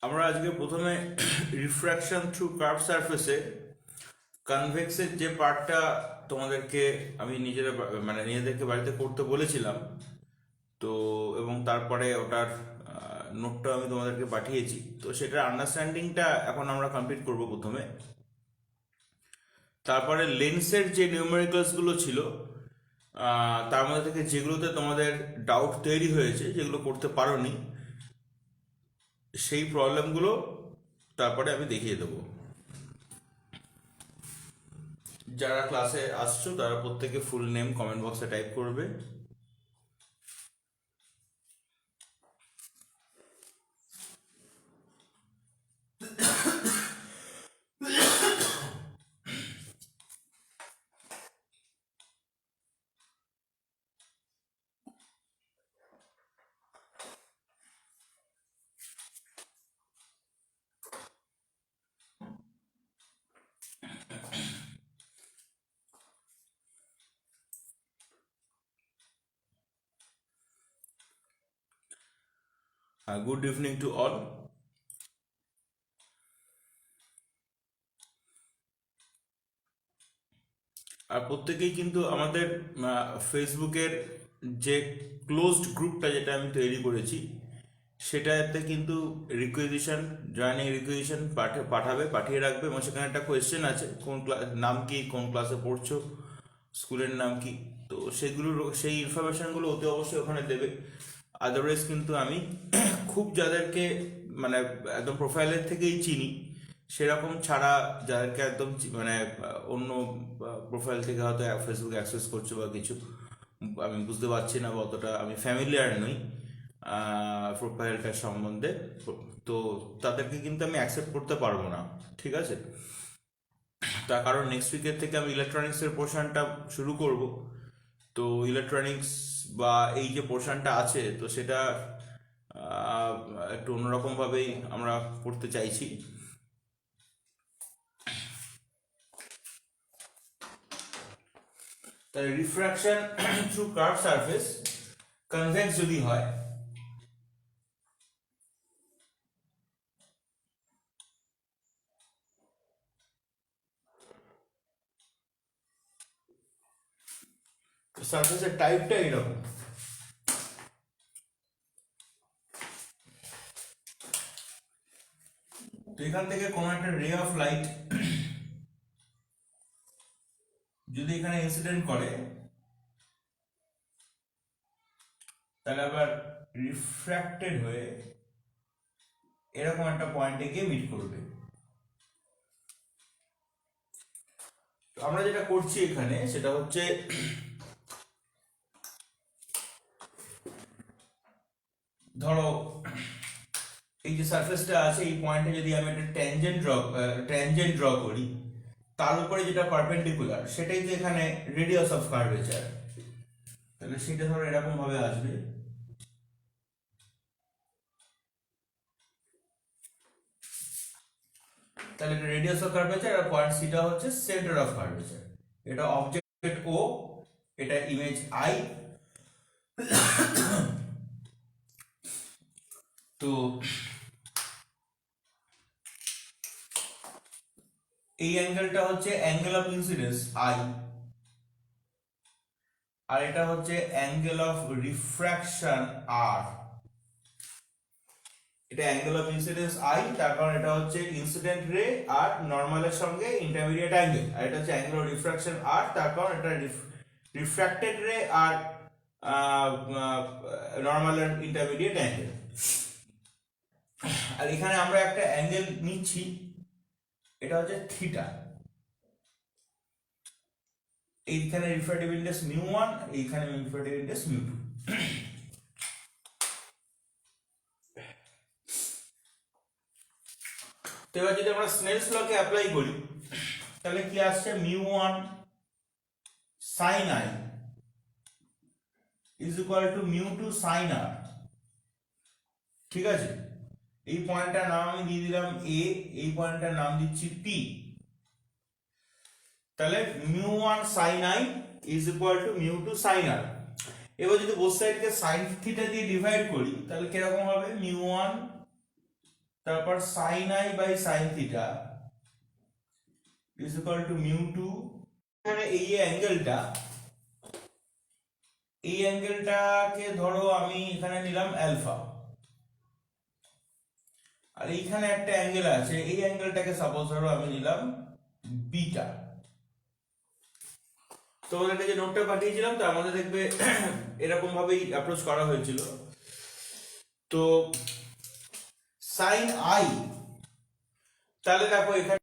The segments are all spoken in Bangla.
আমরা আজকে প্রথমে রিফ্র্যাকশন থ্রু কার্ভ সারফেসে কনভেক্সের যে পার্টটা তোমাদেরকে আমি নিজেদেরকে বাড়িতে করতে বলেছিলাম, তো এবং তারপরে ওটার নোটটা আমি তোমাদেরকে পাঠিয়েছি, তো সেটার আন্ডারস্ট্যান্ডিংটা এখন আমরা কমপ্লিট করব প্রথমে। তারপরে লেন্সের যে নিউমেরিক্যালসগুলো ছিল তার মধ্যে থেকে যেগুলোতে তোমাদের ডাউট তৈরি হয়েছে, যেগুলো করতে পারোনি, সেই প্রবলেমগুলো তারপরে আমি দেখিয়ে দেবো। যারা ক্লাসে আসছো তারা প্রত্যেকে ফুল নেম কমেন্ট বক্সে টাইপ করবে। Good evening to all. আর প্রত্যেকেই কিন্তু আমাদের ফেসবুকের যে ক্লোজড গ্রুপটা যেটা আমি তৈরি করেছি, সেটাতে কিন্তু রিকুইজিশন, জয়েনিং রিকুইজিশন পাঠিয়ে রাখবে, এবং সেখানে একটা কোয়েশ্চেন আছে, কোন নাম কি, কোন ক্লাসে পড়ছো, স্কুলের নাম কি, তো সেই ইনফরমেশনগুলো অতি অবশ্যই ওখানে দেবে। আদারওয়াইজ কিন্তু আমি খুব যাদেরকে মানে একদম প্রোফাইলের থেকেই চিনি, সেরকম ছাড়া যাদেরকে একদম অন্য প্রোফাইল থেকে হয়তো ফেসবুক অ্যাক্সেস করছে বা কিছু, আমি বুঝতে পারছি না বা অতটা আমি ফ্যামিলিয়ার নই প্রোফাইলটার সম্বন্ধে, তো তাদেরকে কিন্তু আমি অ্যাকসেপ্ট করতে পারবো না, ঠিক আছে? তার কারণ নেক্সট উইকের থেকে আমি ইলেকট্রনিক্সের পোর্শনটা শুরু করব। তো ইলেকট্রনিক্স বা এই যে পোর্শনটা আছে, তো সেটা আহ, একটু অন্যরকমভাবেই আমরা করতে চাইছি। তাহলে refraction through curve surface convex যদি হয়, সারফেসের টাইপটা এরকম। তো এখান থেকে কোনো একটা রে অফ লাইট যদি এখানে ইনসিডেন্ট করে, তাহলে আবার রিফ্র্যাক্টেড হয়ে এরকম একটা পয়েন্টে গিয়ে মিট করবে। তো আমরা যেটা করছি এখানে সেটা হচ্ছে, ধরো এই যে সারফেসটা আছে, এই পয়েন্টে যদি আমি একটা ট্যানজেন্ট ড্র করি, তার উপরে যেটা পারপেন্ডিকুলার সেটাই তো এখানে রেডিয়াস অফ কার্ভেচার, তাহলে সেটা ধরো এরকম ভাবে আসবে। তাহলে এটা রেডিয়াস অফ কার্ভেচার, আর পয়েন্ট সিটা হচ্ছে সেন্টার অফ কার্ভেচার। এটা অবজেক্ট ও, এটা ইমেজ আই। তো এই অ্যাঙ্গেলটা হচ্ছে অ্যাঙ্গেল অফ ইনসিডেন্স আই, আর এটা হচ্ছে অ্যাঙ্গেল অফ রিফ্র্যাকশন আর। এটা অ্যাঙ্গেল অফ ইনসিডেন্স আই, তার কারণ এটা হচ্ছে ইনসিডেন্ট রে আর নর্মালের সঙ্গে ইন্টারমিডিয়েট অ্যাঙ্গেল, আর এটা হচ্ছে অ্যাঙ্গেল অফ রিফ্র্যাকশন আর, তার কারণ এটা রিফ্র্যাক্টেড রে আর নর্মালের ইন্টারমিডিয়েট অ্যাঙ্গেল। আর এখানে আমরা একটা অ্যাঙ্গেল নিচ্ছি, এটা হচ্ছে থিটা। এইখানে রিফ্র্যাক্টিভ ইন্ডেক্স μ1, এইখানে রিফ্র্যাক্টিভ ইন্ডেক্স μ2। তো এবার যদি আমরা স্নেলস লকে অ্যাপ্লাই করি, তাহলে কি আসছে, μ1 sin i is equal to μ2 sin r। ঠিক আছে, এই পয়েন্টটার নাম আমি দিয়ে দিলাম a, এই পয়েন্টটার নাম দিচ্ছি p। তাহলে μ1 sin i is equal to μ2 sin r। এবার যদি বোথ সাইডকে sin থিটা দিয়ে ডিভাইড করি, তাহলে কিরকম হবে, μ1 তারপর sine I by sine theta is equal to mu two, এখানে এই অ্যাঙ্গেলটাকে ধরো আমি এখানে নিলাম অ্যালফা, আর এইখানে একটা অ্যাঙ্গেল আছে, এই অ্যাঙ্গেলটাকে সাপোজ ধরো আমি নিলাম বিটা। তোমাদেরকে যে নোটটা পাঠিয়েছিলাম তার মধ্যে দেখবে এরকম ভাবেই অ্যাপ্রোচ করা হয়েছিল। তো সাইন আই, তাহলে দেখো এখানে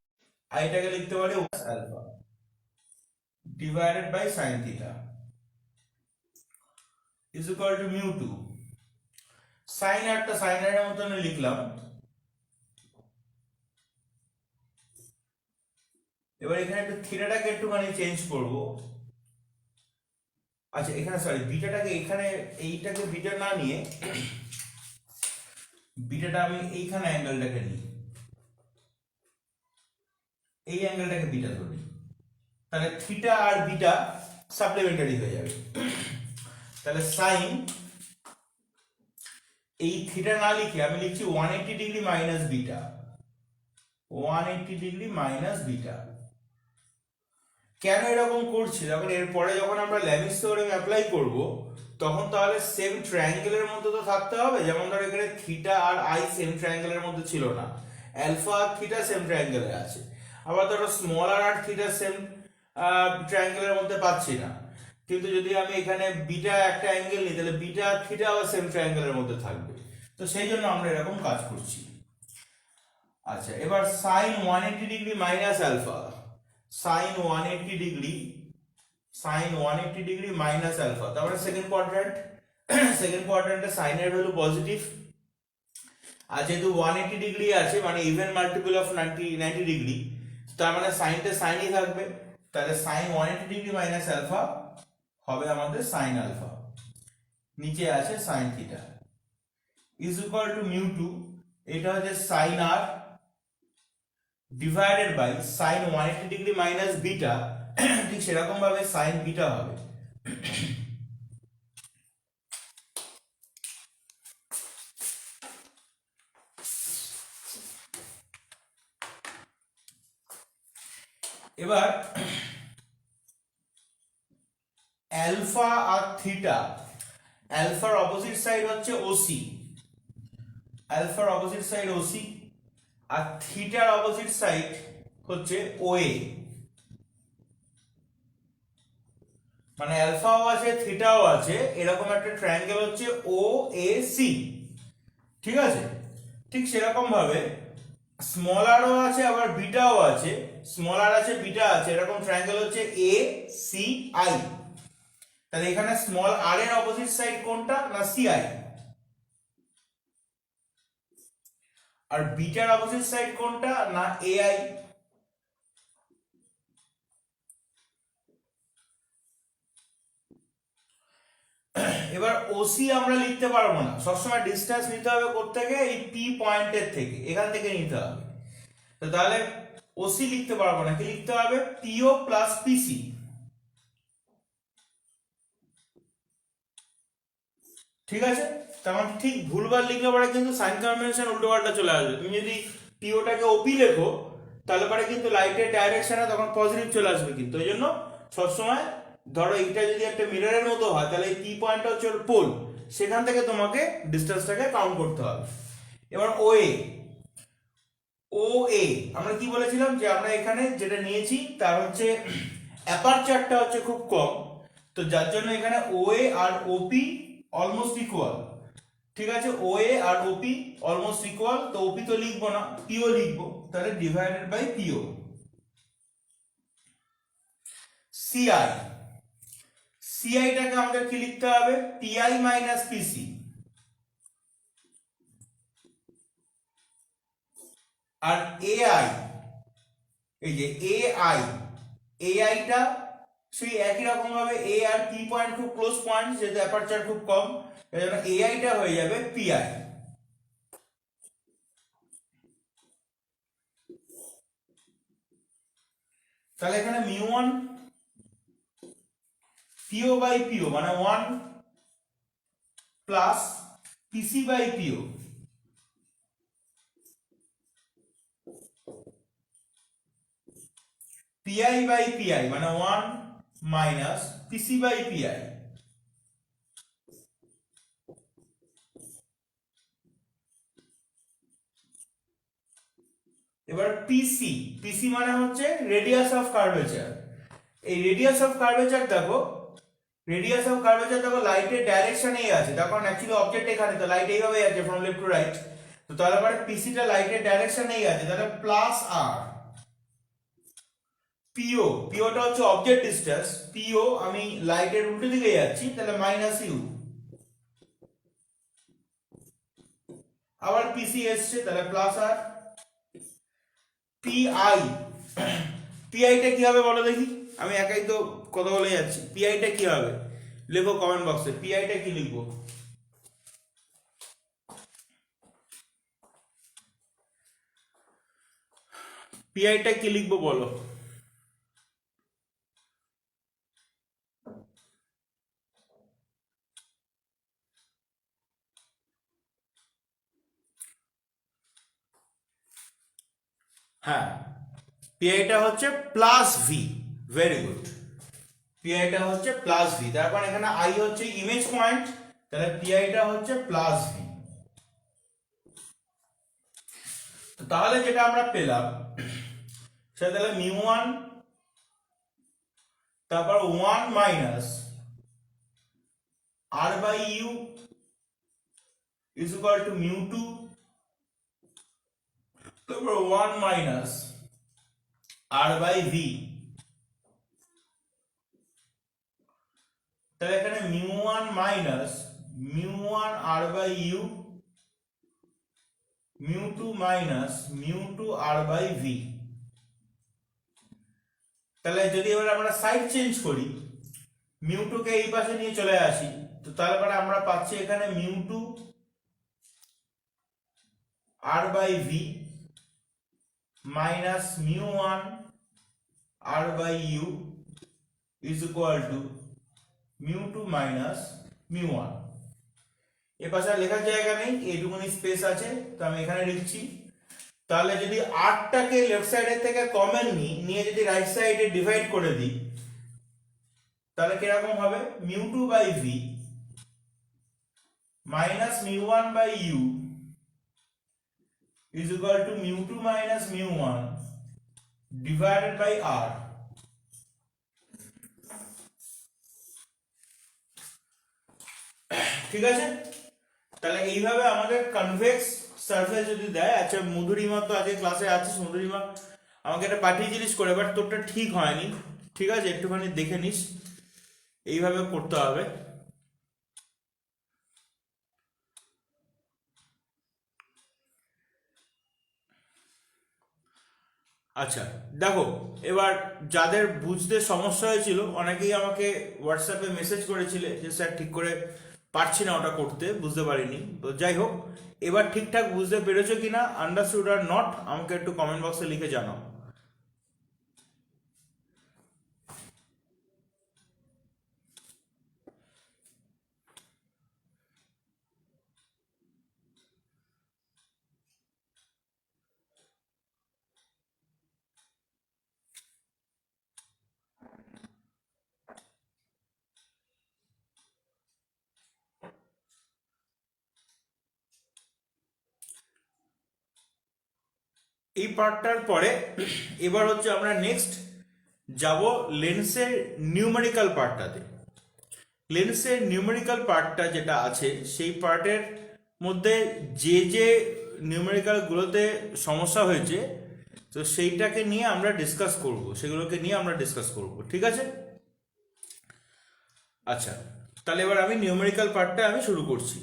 আইটাকে লিখতে পারি alpha divided by sine theta is equal to mu two, sine আরটা সাইন আরের মতন লিখলাম। এবার এখানে একটু থিটাটাকে একটুখানি চেঞ্জ করব। আচ্ছা এখানে সরি বিটাটাকে, এখানে এইটাকে বিটা না নিয়ে বিটাটা আমি এইখানে অ্যাঙ্গেলটাকে নিই, এই অ্যাঙ্গেলটাকে বিটা ধরি, তাহলে থিটা আর বিটা সাপ্লিমেন্টারি হয়ে যাবে। তাহলে সাইন, এই থিটা না লিখে আমি লিখছি 180 degree minus beta, 180 degree minus beta. কেন এরকম করছি? যখন এরপরে যখন আমরা ল্যামিস থিওরেম অ্যাপ্লাই করব তখন তাহলে সেম ট্রায়াঙ্গেলের মধ্যে তো থাকতে হবে। যেমন ধরো এখানে থিটা আর আই সেম ট্রায়াঙ্গেলের মধ্যে ছিল না, অ্যালফা আর থিটা সেম ট্রায়াঙ্গেলে আছে। আবার ধরো স্মল আর থিটা সেম ট্রায়াঙ্গেলের মধ্যে পাচ্ছি না, কিন্তু যদি আমি এখানে বিটা একটা অ্যাঙ্গেল নিই তাহলে বিটা আর থিটা আবার সেম ট্রায়াঙ্গেলের মধ্যে থাকবে। তো সেই জন্য আমরা এরকম কাজ করছি। আচ্ছা এবার sine 180 degree minus alpha, sine 180 degree, sine 180 degree minus alpha, তারপরে সেকেন্ড কোয়াড্র্যান্ট, সেকেন্ড কোয়াড্র্যান্টে সাইনের ভ্যালু পজিটিভ, আর যেহেতু 180 ডিগ্রি আছে মানে ইভেন মাল্টিপল অফ 90 ডিগ্রি, তার মানে সাইনটা সাইনই থাকবে। তাহলে সাইন 180 ডিগ্রি মাইনাস অ্যালফা হবে আমাদের সাইন আলফা, নিচে আছে sine theta is equal to mu two, এটা হচ্ছে sine R divided by sine 180 degree minus beta, ঠিক সেরকম ভাবে সাইন বিটা হবে। এবার অ্যালফা আর থিটা, অ্যালফার অপোজিট সাইড হচ্ছে ওসি, অ্যালফার অপোজিট সাইড ওসি, আর থিটার অপোজিট সাইড হচ্ছে ওএ। মানে অ্যালফাও আছে থিটাও আছে, এরকম একটা ট্রায়াঙ্গেল হচ্ছে ও এ সি, ঠিক আছে। ঠিক সেরকম ভাবে স্মল আরও আছে আবার বিটাও আছে, স্মল আর আছে বিটা আছে, এরকম ট্রায়াঙ্গেল হচ্ছে এ সি আই। তাহলে এখানে স্মল আর এর অপোজিট সাইড কোনটা না সি আই, আর বিটার অপোজিট সাইড কোনটা না এ আই। এবার ওসি আমরা লিখতে পারবো না, সবসময় ডিসটেন্স নিতে হবে কোত্থেকে, এই পি পয়েন্টের থেকে, এখান থেকে নিতে হবে। তো তাহলে ওসি লিখতে পারবো না, কি লিখতে হবে পিও প্লাস পিসি। ঠিক আছে, তেমন ঠিক ভুলভাল লিখলে পরে কিন্তু সাইন কনভেনশন উল্টো পাল্টা চলে আসবে। তুমি যদি পিওটাকে ওপি লেখো তাহলে পরে কিন্তু লাইটের ডাইরেকশনে তখন পজিটিভ চলে আসবে, কিন্তু ওই জন্য সবসময় ধরো এইটা যদি একটা মিররের মতো হয় তাহলে এই পি পয়েন্টটা হচ্ছে পোল, সেখান থেকে তোমাকে ডিস্টেন্সটাকে কাউন্ট করতে হবে। এবার ওএ, ও এ আমরা কি বলেছিলাম যে আমরা এখানে যেটা নিয়েছি তার হচ্ছে অ্যাপারচারটা হচ্ছে খুব কম, তো যার জন্য এখানে ওএ আর ওপি অলমোস্ট ইকুয়াল। ঠিক আছে, ওএ আর ওপি অলমোস্ট ইকুয়াল, তো ওপি তো লিখবো না, পিও লিখবো, তাহলে ডিভাইডেড বাই পিও। সিআই, সিআইটাকে আমাদের কি লিখতে হবে পিআই মাইনাস পিসি, আর এআই, এই যে এআই, এআইটা সেই একই রকম ভাবে এ আর পি পয়েন্ট খুব ক্লোজ পয়েন্ট, যেহেতু অ্যাপারচার খুব কম, এই জন্য এআইটা হয়ে যাবে পিআই। তাহলে এখানে mu one PO by PO মানে 1 plus PC by PO, PI by PI মানে 1 মাইনাস পিসি বাই পিআই। এবার পিসি, পিসি মানে হচ্ছে রেডিয়াস অফ কার্ভেচার। এই রেডিয়াস অফ কার্ভেচার দেখো, রেডিয়াস অফ কার্ভেচার দেখো লাইটের ডাইরেকশনেই আছে, তখন অ্যাকচুয়ালি অবজেক্ট এখানে, তো লাইট এইভাবেই আছে ফ্রম লেফট টু রাইট, তো তাহলে পরে পিসিটা লাইটের ডাইরেকশনেই আছে, তাহলে প্লাস আর। পিও, পিওটা হচ্ছে অবজেক্ট ডিসটেন্স, পিও আমি লাইটের উল্টো দিকে যাচ্ছি, তাহলে মাইনাস ইউ। আবার পিসি এসছে, তাহলে প্লাস আর। পিআই, পিআইটা কি হবে বলো দেখি, আমি একাই তো কথা বলে যাচ্ছি, পিআইটা কি হবে লেখো কমেন্ট বক্সে, পিআইটা কি লিখবো? পিআইটা কি লিখবো বলো? হ্যাঁ, পিআইটা হচ্ছে প্লাস ভি, ভেরি গুড। পিআইটা হচ্ছে প্লাস ভি, তারপর এখানে আই হচ্ছে ইমেজ পয়েন্ট, তাহলে পিআইটা হচ্ছে প্লাস ভি। তাহলে যেটা আমরা পেলাম সেটা তাহলে মিউ ওয়ান, তারপর 1 minus R by U is equal to mu two, তারপর 1 মাইনাস আর বাই ভি, তাহলে এখানে mu one minus mu one R by U, mu two minus mu two R by V. তাহলে যদি এবার আমরা সাইড চেঞ্জ করি, মিউ টু কে এই পাশে নিয়ে চলে আসি, তো তারপরে আমরা পাচ্ছি এখানে mu two R by V minus mu one R by U is equal to mu two minus mu one. এ পাশে লেখার জায়গা নেই, এইটুকুনি স্পেস আছে, তো আমি এখানে লিখছি। তাহলে যদি আরটাকে লেফট সাইডের থেকে কমন নিয়ে যদি রাইট সাইডে ডিভাইড করে দিই, তাহলে কিরকম হবে? Mu two by V minus mu one by U is equal to mu two minus mu one divided by R. ঠিক আছে, তাহলে এইভাবে আমাদের কনভেক্স সারফেস যদি দেয়, আচ্ছা মধুরিমা তো আজকে ক্লাসে আছিস, মধুরিমা আমাকে এটা পাঠিয়েছিলিস করে, বাট তোরটা ঠিক হয়নি, ঠিক আছে একটুখানি দেখে নিস, এইভাবে করতে হবে। আচ্ছা দেখো, এবার যাদের বুঝতে সমস্যা হয়েছিল অনেকেই আমাকে হোয়াটসঅ্যাপে মেসেজ করেছিলে যে স্যার ঠিক করে পারছি না ওটা করতে, বুঝতে পারিনি, তো যাই হোক এবার ঠিকঠাক বুঝতে পেরেছো কিনা, আন্ডারস্টুড আর নট, আমাকে একটু কমেন্ট বক্সে লিখে জানাও। এই পার্টটার পরে এবার হচ্ছে আমরা নেক্সট যাব লেন্সের নিউমেরিক্যাল পার্টটাতে। লেন্সের নিউমেরিক্যাল পার্টটা যেটা আছে সেই পার্টের মধ্যে যে যে নিউমেরিক্যাল গুলোতে সমস্যা হয়েছে, তো সেইটাকে নিয়ে আমরা ডিসকাস করব, সেগুলোকে নিয়ে আমরা ডিসকাস করব, ঠিক আছে? আচ্ছা, তাহলে এবার আমি নিউমেরিক্যাল পার্টটা আমি শুরু করছি।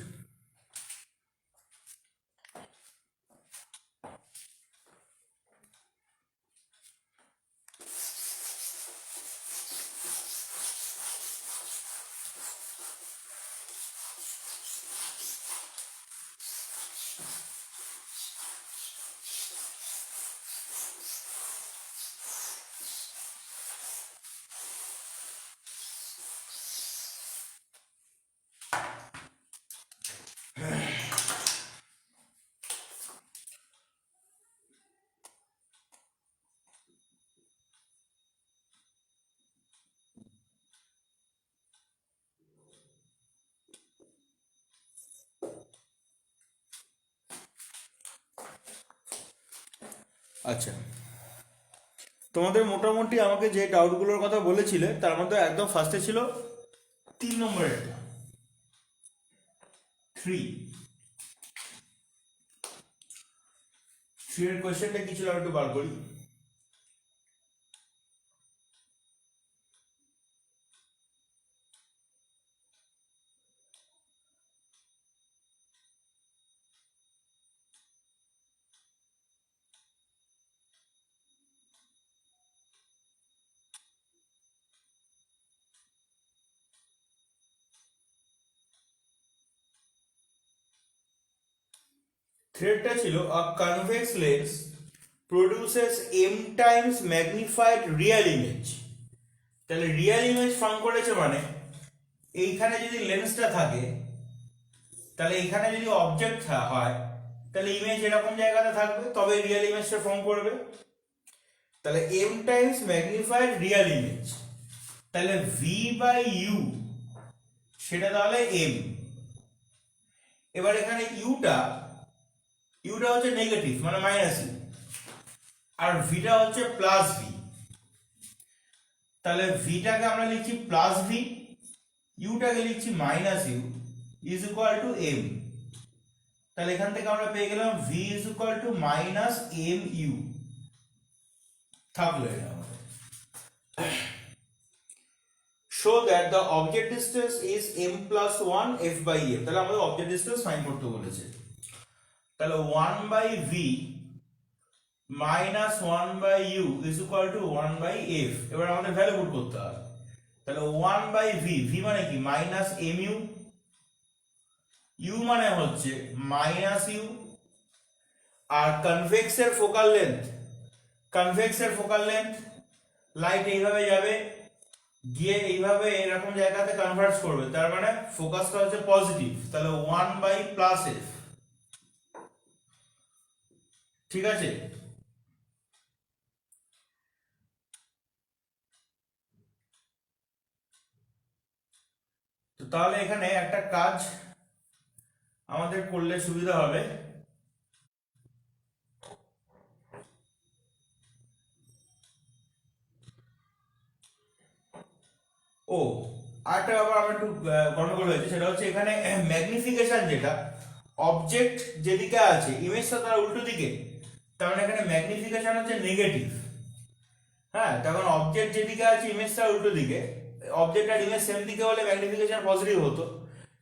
আচ্ছা, তোমাদের মোটামুটি আমাকে যে ডাউটগুলোর কথা বলেছিলে তার মধ্যে একদম ফার্স্টে ছিল 3 নম্বরের 3 এর কোয়েশ্চেনটা কি ছিল আমি একটু বার করি। থ্রেডটা ছিল a convex lens produces m times magnified real image. তাহলে রিয়েল ইমেজ ফর্ম করেছে মানে এইখানে যদি লেন্সটা থাকে, তাহলে এখানে যদি অবজেক্ট হয় তাহলে ইমেজ এরকম জায়গাতে থাকবে, তবে রিয়েল ইমেজটা ফর্ম করবে। তাহলে m times magnified real image, তাহলে v বাই u সেটা তাহলে m। এবার এখানে ইউটা হচ্ছে নেগেটিভ মানে মাইনাস ইউ, আর ভিটা হচ্ছে প্লাস ভি। তাহলে ভিটাকে আমরা লিখছি প্লাস ভি, ইউটাকে লিখছি minus U is equal to M. তাহলে এখান থেকে আমরা পেয়ে গেলাম V is equal to minus M U. থাকলো এটা আমাদের। show that the object distance is m plus 1 f by f। তাহলে আমাদের অবজেক্ট ডিসটেন্স ফাইন্ড করতে বলেছে। তাহলে 1 by V minus 1 by U is equal to 1 by F. এবার আমাদের ভ্যালু পুট করতে হবে। তাহলে 1 বাই ভি, ভি মানে কি মাইনাস এম ইউ, ইউ মানে হচ্ছে মাইনাস ইউ, আর কনভেক্সের ফোকাল লেন্থ, লাইট এইভাবে যাবে গিয়ে এইভাবে এরকম জায়গাতে কনভার্জ করবে, তার মানে ফোকাসটা হচ্ছে পজিটিভ। তাহলে 1 বাই প্লাস এফ। ঠিক আছে, তো তাহলে এখানে একটা কাজ আমাদের করলে সুবিধা হবে। ও আরেকটা ব্যাপার আমার একটু গন্ডগোল হয়েছে, সেটা হচ্ছে এখানে ম্যাগনিফিকেশন যেটা অবজেক্ট যেদিকে আছে ইমেজটা তার উল্টো দিকে, তার মানে এখানে ম্যাগনিফিকেশন হচ্ছে নেগেটিভ। হ্যাঁ, তখন অবজেক্ট যেদিকে আছে ইমেজটা উল্টো দিকে, অবজেক্ট আর ইমেজ সেম দিকে হলে ম্যাগনিফিকেশন পজিটিভ হতো।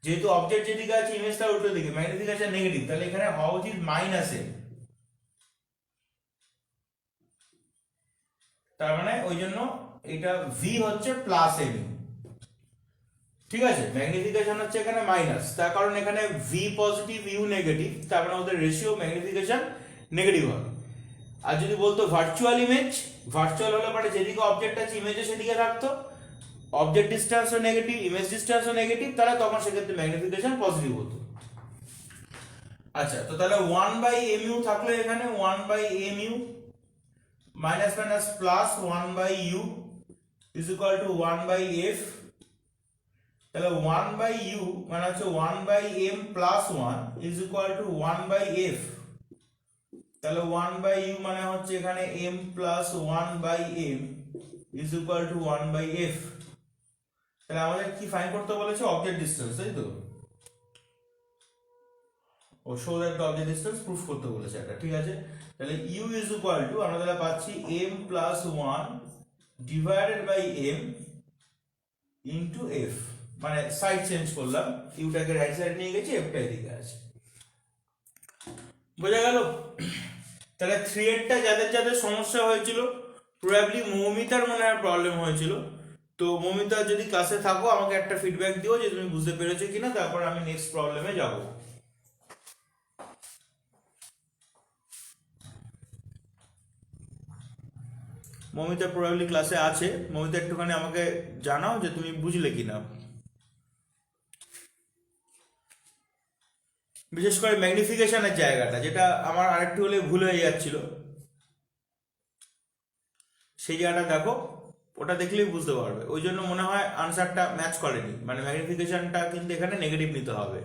যেহেতু অবজেক্ট যেদিকে আছে ইমেজটা উল্টো দিকে, ম্যাগনিফিকেশন নেগেটিভ, তাহলে এখানে হওয়া উচিত মাইনাস এম। তার মানে ওই জন্য এটা ভি হচ্ছে প্লাস এম। ঠিক আছে, ম্যাগনিফিকেশন হচ্ছে এখানে মাইনাস, তার কারণ এখানে ভি পজিটিভ ইউ নেগেটিভ, তার মানে ওদের রেশিও ম্যাগনিফিকেশন নেগেটিভ হবে। আর যদি বলতো ভার্চুয়াল ইমেজ, ভার্চুয়াল হলে মানে যেদিকে অবজেক্ট আছে ইমেজও সেদিকে থাকতো, অবজেক্ট ডিসটেন্সও নেগেটিভ ইমেজ ডিসটেন্সও নেগেটিভ, তাহলে তখন সেক্ষেত্রে ম্যাগনিফিকেশন পজিটিভ হতো। আচ্ছা, তো তাহলে 1 বাই এম ইউ থাকলে এখানে 1 by M U minus minus plus 1 by U is equal to 1 by F. তাহলে 1 বাই ইউ মানে হচ্ছে 1 by M plus 1 is equal to 1 by F. তাহলে 1 বাই ইউ মানে হচ্ছে এখানে m plus 1 by m is equal to 1 by f। তাহলে আমাদের কি ফাইন্ড করতে বলেছে? অবজেক্ট ডিসটেন্স, তাই তো? ও show that the object distance proof করতে বলেছে এটা। ঠিক আছে, তাহলে u ইজ ইকুয়াল টু আমরা তাহলে পাচ্ছি m plus 1 divided by m into f। মানে সাইড চেঞ্জ করলাম, ইউটাকে রাইট সাইড নিয়ে গেছি, এফটা এদিকে আছে। বোঝা গেল? তাহলে 3 এরটা যাদের যাদের সমস্যা হয়েছিল, প্রবাবলি মৌমিতার মনে হয় প্রবলেম হয়েছিল। তো মৌমিতা যদি ক্লাসে থাকো আমাকে একটা ফিডব্যাক দিও যে তুমি বুঝতে পেরেছো কিনা, তারপর আমি নেক্সট প্রবলেমে যাব। মৌমিতা প্রবাবলি ক্লাসে আছে, মৌমিতা একটুখানি আমাকে জানাও যে তুমি বুঝলে কিনা। বিশেষ করে ম্যাগনিফিকেশনের জায়গাটা, যেটা আমার আরেকটু হলে ভুল হয়ে যাচ্ছিল, সেই জায়গাটা দেখো, ওটা দেখলেই বুঝতে পারবে। ওই জন্য মনে হয় আনসারটা ম্যাচ করেনি, মানে ম্যাগনিফিকেশনটা কিন্তু এখানে নেগেটিভ নিতে হবে।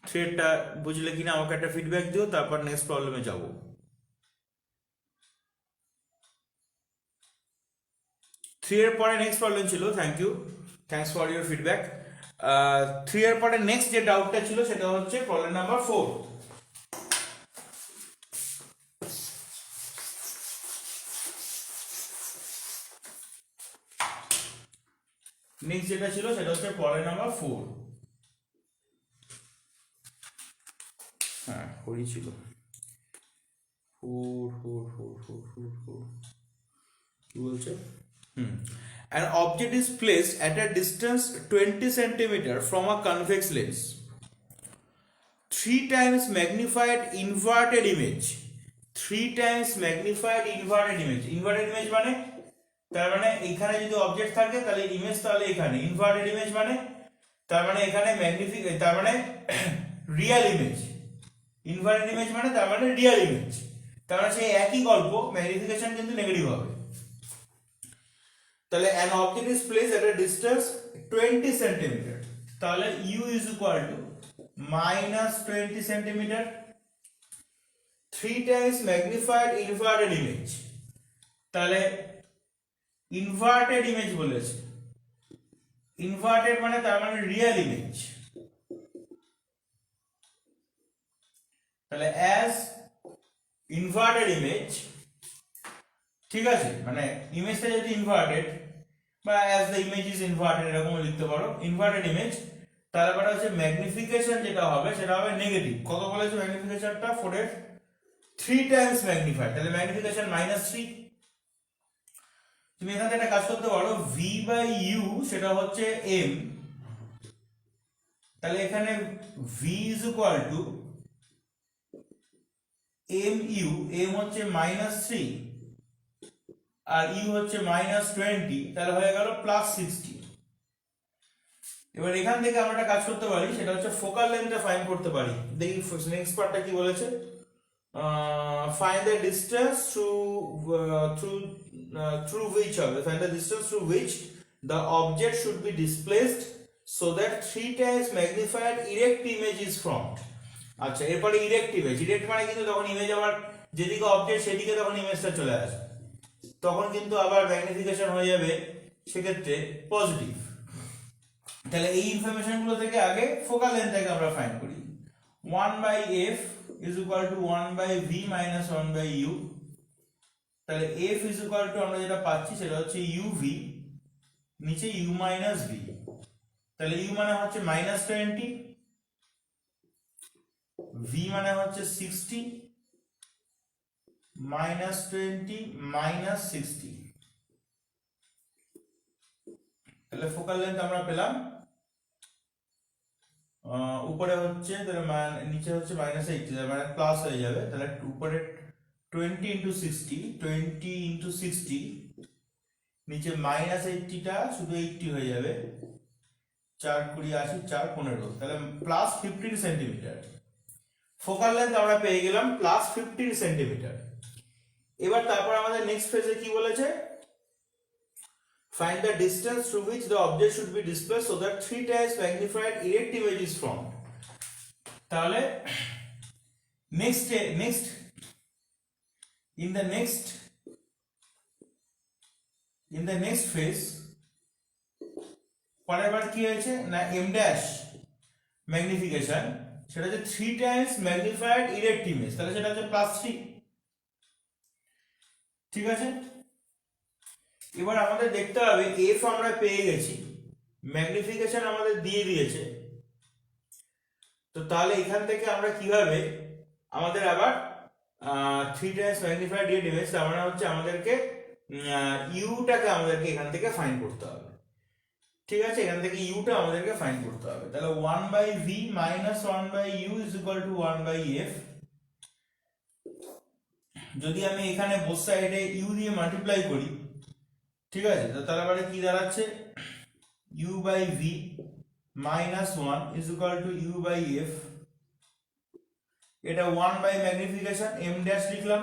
থ্রেডটা বুঝলে কিনা আমাকে একটা ফিডব্যাক দিও, তারপর নেক্সট প্রবলেমে যাব। থ্রি এর পরে নেক্সট প্রবলেম ছিল, thanks for your feedback. Three এর পরে নেক্সট যে ডাউটটা ছিল সেটা হচ্ছে প্রবলেম নাম্বার 4। নেক্সট যেটা ছিল সেটা হচ্ছে প্রবলেম নাম্বার 4। হ্যাঁ হরি ছিল 4 কি বলছে? An object is placed at a distance 20 centimeter from a convex lens. 3 times magnified inverted image. 3 times magnified inverted image. Inverted image মানে তার মানে এখানে যদি অবজেক্ট থাকে তাহলে ইমেজ তাহলে এখানে, ইনভার্টেড ইমেজ মানে তার মানে এখানে তার মানে রিয়েল ইমেজ, ইনভার্টেড ইমেজ মানে তার মানে রিয়েল ইমেজ, তার মানে সেই একই গল্প, ম্যাগনিফিকেশন কিন্তু নেগেটিভ হবে। তাহলে an object is placed at a distance 20 centimeter, তাহলে u is equal to minus 20 centimeter, 3 times magnified inverted image, তাহলে ইনভার্টেড ইমেজ বলেছে, ইনভার্টেড মানে তার মানে রিয়েল ইমেজ, তাহলে অ্যাজ ইনভার্টেড ইমেজ, ঠিক আছে, মানে ইমেজটা যদি ইনভার্টেড বা as the image is inverted এরকম লিখতে পারো, ইনভার্টেড ইমেজ, তারপরে হচ্ছে ম্যাগনিফিকেশন যেটা হবে সেটা হবে নেগেটিভ। কত বলেছে ম্যাগনিফিকেশনটা? 4 এর 3 টাইমস ম্যাগনিফাইড, তাহলে ম্যাগনিফিকেশন -3। তুমি এখান থেকে একটা কাজ করতে পারো, v বাই u সেটা হচ্ছে m, তাহলে এখানে v is equal two mu, m হচ্ছে -3 আর u হচ্ছে -20, তাহলে হয়ে গেল +60। এবার এখান থেকে আমরা একটা কাজ করতে পারি, সেটা হচ্ছে ফোকাল লেন্থটা ফাইন্ড করতে পারি। দেখি নেক্সট পার্টটা কি বলেছে, find the distance through which the object should be displaced so that 3 times magnified erect image is formed. আচ্ছা, এরপরে ইরেক্ট ইমেজ, ইরেক্ট মানে কিন্তু তখন ইমেজ আবার যেদিকে অবজেক্ট সেদিকে তখন ইমেজটা চলে আসে, তখন কিন্তু আবার ম্যাগনিফিকেশন হয়ে যাবে সেক্ষেত্রে পজিটিভ। তাহলে এই ইনফরমেশন গুলো থেকে আগে ফোকাল লেন্থটাকে আমরা ফাইন্ড করি। 1/f is equal to 1/v minus 1/u, তাহলে f is equal to আমরা যেটা পাচ্ছি সেটা হচ্ছে uv, নিচে u minus v, তাহলে u মানে হচ্ছে -20, v মানে হচ্ছে 60, -20 -60, তাহলে ফোকাল লেন্থ আমরা পেলাম, উপরে হচ্ছে নিচে হচ্ছে -80, মানে প্লাস হয়ে যাবে, তাহলে উপরে 20 × 60, 20 × 60, নিচে -80টা শুধু 80 হয়ে যাবে, 4 20 80 4 15, তাহলে +15 সেন্টিমিটার ফোকাল লেন্থ আমরা পেয়ে গেলাম, +15 সেন্টিমিটার। এবার তারপর আমাদের নেক্সট ফেজে কি বলেছে, find the distance through which the object should be displaced so that 3 times magnified erect image is formed. তাহলে next in the next phase পরের বার কি হয়েছে না m ড্যাশ ম্যাগনিফিকেশন, সেটা হচ্ছে 3 টাইমস ম্যাগনিফাইড ইরেক্ট ইমেজ, তাহলে সেটা হচ্ছে +3, ঠিক আছে। এবার আমাদের দেখতে হবে f আমরা পেয়ে গেছি, ম্যাগনিফিকেশন আমাদের দিয়ে দিয়েছে, তো তাহলে এখান থেকে আমরা কিভাবে আমাদের আবার 3 টাইমস ম্যাগনিফাইড ইরেক্ট ইমেজ, তার মানে হচ্ছে আমাদেরকে ইউটাকে আমাদেরকে এখান থেকে ফাইন্ড করতে হবে, ঠিক আছে, এখান থেকে ইউটা আমাদেরকে ফাইন্ড করতে হবে। তাহলে 1/v minus 1/u is equal to 1/f, যদি আমি এখানে বোথ সাইডে u দিয়ে মাল্টিপ্লাই করি, ঠিক আছে, তো তাহলে মানে কি দাঁড়াচ্ছে, u/v minus 1 is equal to u/f, এটা 1 বাই ম্যাগনিফিকেশন m ড্যাশ লিখলাম,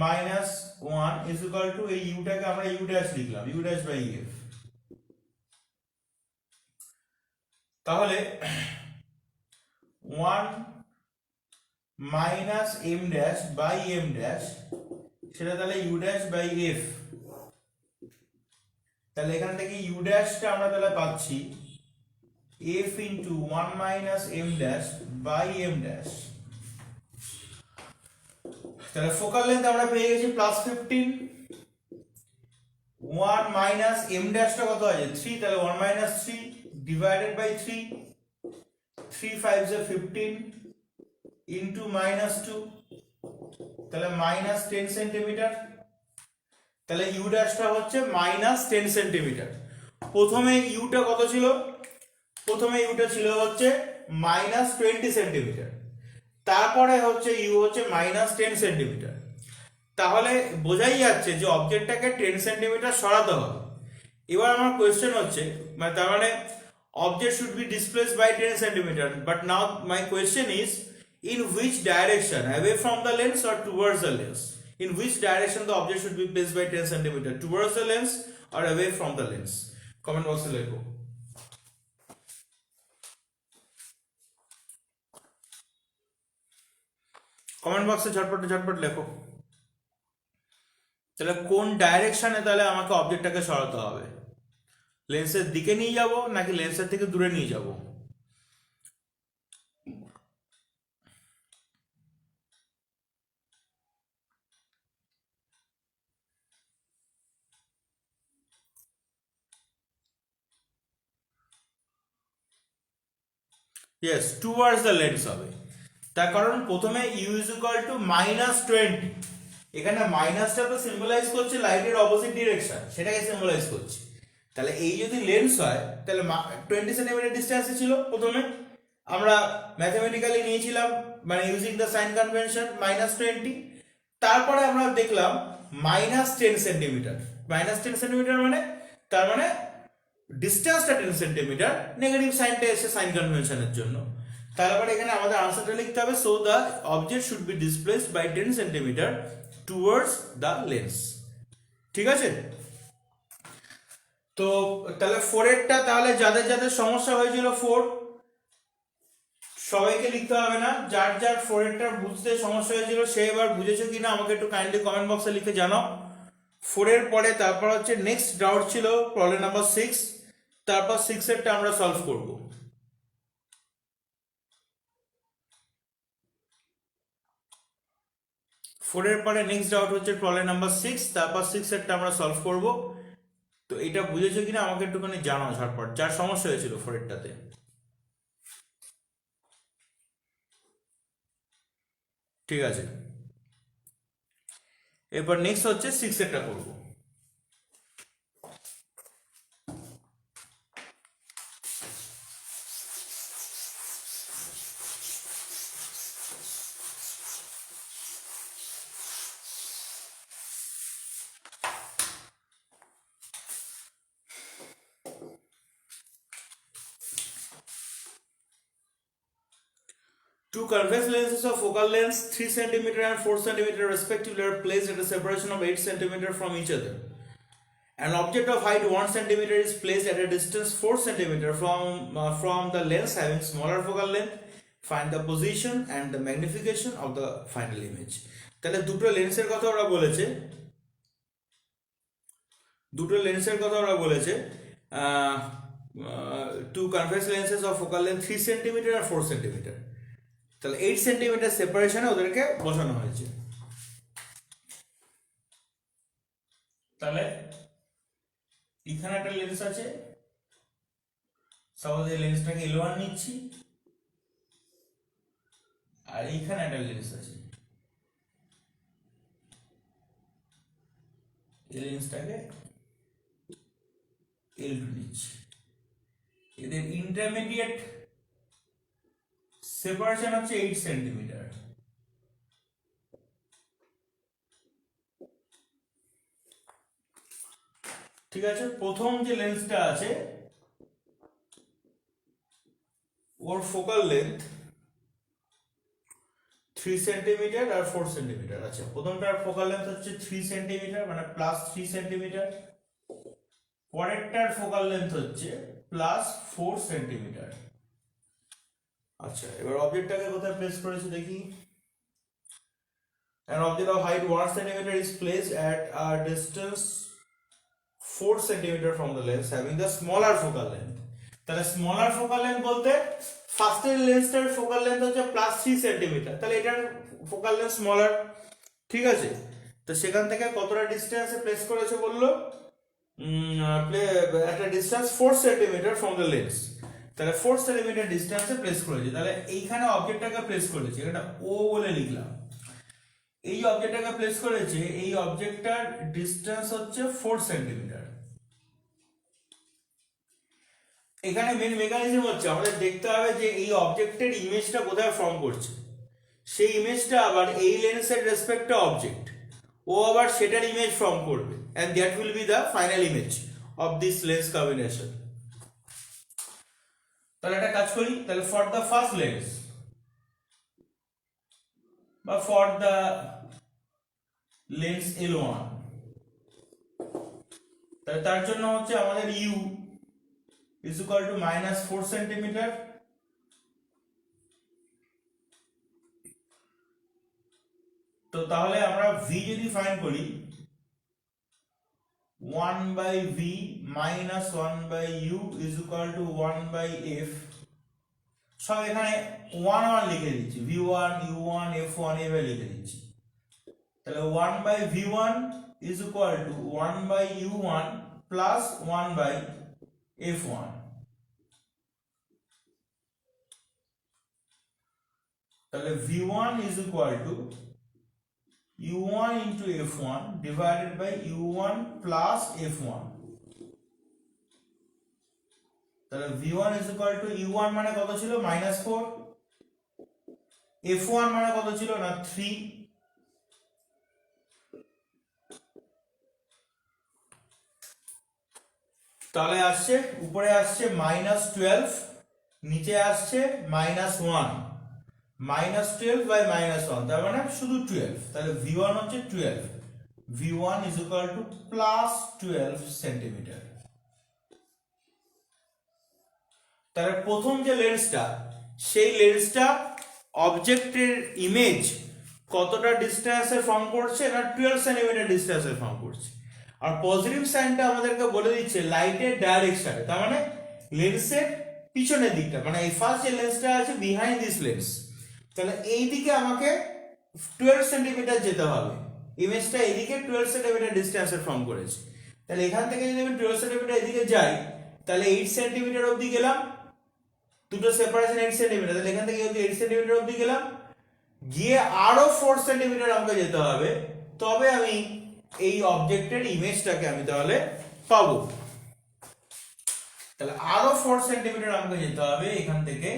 -1 is equal to এই ইউটাকে আমরা u ড্যাশ লিখলাম, u ড্যাশ বাই f। তাহলে 1 minus M dash by M dash, সেটা তাহলে ইউ ড্যাশ বাই এফ। তাহলে এখান থেকে ইউ ড্যাশটা আমরা তাহলে পাচ্ছি F into 1 minus M dash by M dash. তাহলে ফোকাল লেন্থ আমরা পেয়ে গেছি +15, 1 মাইনাস এম ড্যাশটা কত আছে 3, তাহলে 1 minus 3 divided by 3, 3 5 is 15 into -2, তাহলে -10 সেন্টিমিটার। তাহলে ইউ ড্যাশটা হচ্ছে -10 সেন্টিমিটার। প্রথমে ইউটা কত ছিল? প্রথমে ইউটা ছিল হচ্ছে -20 সেন্টিমিটার, তারপরে হচ্ছে ইউ হচ্ছে -10 সেন্টিমিটার। তাহলে বোঝাই যাচ্ছে যে অবজেক্টটাকে 10 সেন্টিমিটার সরাতে হবে। এবার আমার কোয়েশ্চেন হচ্ছে, মানে তার মানে object should be displaced by 10 centimeter, but now my question is in which direction, away from the lens or towards the lens? In which direction the object should be placed by 10 centimeter, towards the lens or away from the lens? Comment box e lekho. Comment বক্সে ঝটপট লেখো তাহলে কোন ডাইরেকশনে তাহলে আমাকে অবজেক্টটাকে সরাতে হবে। লেন্সের দিকে নিয়ে যাব নাকি লেন্সের থেকে দূরে নিয়ে যাব? ইয়েস, টুয়ার্ডস দ্য লেন্স হবে। তার কারণ প্রথমে ইউ ইজ ইকুয়াল টু -20, এখানে মাইনাসটা তো সিম্বলাইজ করছে লাইটের অপোজিট ডিরেকশন, সেটাকে সিম্বলাইজ করছে। তাহলে এই যদি লেন্স হয় তাহলে 20 সেন্টিমিটার ডিস্টেন্সে ছিল প্রথমে, আমরা ম্যাথমেটিক্যালি নিয়েছিলাম মানে ইউজিং দ্য সাইন কনভেনশন -20, তারপরে আমরা দেখলাম -10 সেন্টিমিটার। -10 সেন্টিমিটার মানে তার মানে ডিস্টেন্সটা 10 সেন্টিমিটার, নেগেটিভ সাইনটা এসে সাইন কনভেনশনের জন্য। তারপরে এখানে আমাদের আনসারটা লিখতে হবে, so the object should be displaced by 10 centimetre towards the lens. ঠিক আছে? তো তাহলে 4 এরটা তাহলে যাদের যাদের সমস্যা হয়েছিল 4 সবাইকে লিখতে হবে না, যার যার 4 এরটা বুঝতে সমস্যা হয়েছিল সে এবার বুঝেছো কিনা আমাকে একটু কাইন্ডলি কমেন্ট বক্সে লিখে জানাও। 4 এর পরে তারপর হচ্ছে নেক্সট ডাউট ছিল প্রবলেম নাম্বার 6, তারপর 6 এরটা আমরা সলভ করব। ফোরের পরে নেক্সট ডাউট হচ্ছে প্রবলেম নাম্বার 6, তারপর 6 এরটা আমরা সলভ করব। তো এটা বুঝেছো কিনা আমাকে একটুখানি জানাও ঝটপট, যার সমস্যা হয়েছিল 4 এরটাতে। ঠিক আছে, এরপর নেক্সট হচ্ছে 6 এরটা করব। Two convex lenses of focal lengths 3 cm and 4 cm respectively are placed at a separation of 8 cm from each other. An object of height 1 cm is placed at a distance 4 cm from the lens having smaller focal length. Find the position and the magnification of the final image. তাহলে দুটো লেন্সের কথা ওরা বলেছে two convex lenses of focal length 3 cm and 4 cm, তাহলে 8 সেন্টিমিটার সেপারেশনে ওদেরকে বসানো হয়েছে। তাহলে এখানে একটা লেন্স আছে, সাপোজ এই লেন্সটাকে L1 নিচ্ছি, আর এইখানে একটা লেন্স আছে, এই লেন্সটাকে L2 নিচ্ছি। এদের ইন্টারমিডিয়েট সেপারেশন হচ্ছে 8 সেন্টিমিটার। ঠিক আছে, প্রথম যে লেন্সটা আছে ওর ফোকাল লেন্থ 3 সেন্টিমিটার আর 4 সেন্টিমিটার আছে। প্রথমটার ফোকাল লেন্থ হচ্ছে 3 সেন্টিমিটার মানে +3 সেন্টিমিটার, পরেরটার ফোকাল লেন্থ হচ্ছে +4 সেন্টিমিটার। আচ্ছা, এবার অবজেক্টটাকে কোথায় প্লেস করেছে দেখি। An object of height 1 centimeter is placed at a distance 4 centimeter from the lens having the smaller focal length. তাহলে স্মলার ফোকাল লেন্থ বলতে ফার্স্টের লেন্সটার ফোকাল লেন্থ হচ্ছে +3 সেন্টিমিটার, তাহলে এটার ফোকাল লেন্থ স্মলার। ঠিক আছে, তো সেখান থেকে কতটা ডিস্টেন্সে প্লেস করেছে বললো, একটা distance 4 centimetre from the lens, তাহলে 4 সেন্টিমিটার ডিস্টেন্সে প্লেস করেছে। তাহলে এইখানে অবজেক্টটাকে প্লেস করেছে, এটা ও বলে লিখলাম। এই অবজেক্টটাকে প্লেস করেছে, এই অবজেক্টটার ডিসটেন্স হচ্ছে 4 সেন্টিমিটার। এখানে মেন মেকানিজম হচ্ছে আমাদের দেখতে হবে যে এই অবজেক্টের ইমেজটা কোথায় ফর্ম করছে, সেই ইমেজটা আবার এই লেন্সের রেসপেক্টে অবজেক্ট, ও আবার সেটার ইমেজ ফর্ম করবে, and that will be the final image of this lens combination. তাহলে একটা কাজ করি, তাহলে for the first lens বা for the lens L1, তাহলে তার জন্য হচ্ছে আমাদের u is equal to -4 centimetre. তো তাহলে আমরা v যদি ফাইন্ড করি, 1/v minus 1/u is equal to 1/f, সব এখানে 1 লিখে দিচ্ছি, v1 u1 f1 এভাবে লিখে দিচ্ছি। তাহলে 1/v1 is equal to 1/u1 plus 1/f1। তাহলে v1 is equal to u1 into f1 divided by u1 plus f1। তাহলে v1 is equal to u1 মানে কত ছিল, -4, f1 মানে কত ছিল না 3, তাহলে আসছে উপরে আসছে -12, নিচে আসছে -1, -12 by -1 তার মানে শুধু 12, তাহলে v1 হচ্ছে 12, v1 is equal to +12 centimetre. তাহলে প্রথম যে লেন্সটা, সেই লেন্সটা অবজেক্টের ইমেজ কতটা ডিস্টেন্সে ফর্ম করছে না 12 সেন্টিমিটার ডিস্টেন্সে ফর্ম করছে। আর পজিটিভ সাইনটা আমাদেরকে বলে দিচ্ছে লাইটের ডাইরেকশনে, তার মানে লেন্সের পিছনের দিকটা, মানে এই ফার্স্ট যে লেন্সটা আছে বিহাইন্ড দিস লেন্স, তাহলে এই দিকে আমাকে 12 সেন্টিমিটার যেতে হবে, ইমেজটা এইদিকে 12 সেন্টিমিটার ডিস্টেন্সে ফর্ম করেছে। তাহলে এখান থেকে যদি আমি 12 সেন্টিমিটার এদিকে যাই, তাহলে 8 সেন্টিমিটার অবধি গেলাম, দুটো সেপারেশন 8 সেন্টিমিটার, তাহলে এখান থেকে 8 সেন্টিমিটার অবধি গেলাম, গিয়ে আরো 4 সেন্টিমিটার আমাকে যেতে হবে, তবে আমি এই অবজেক্টের ইমেজটাকে আমি তাহলে পাবো। তাহলে আরো 4 সেন্টিমিটার আমাকে যেতে হবে এখান থেকে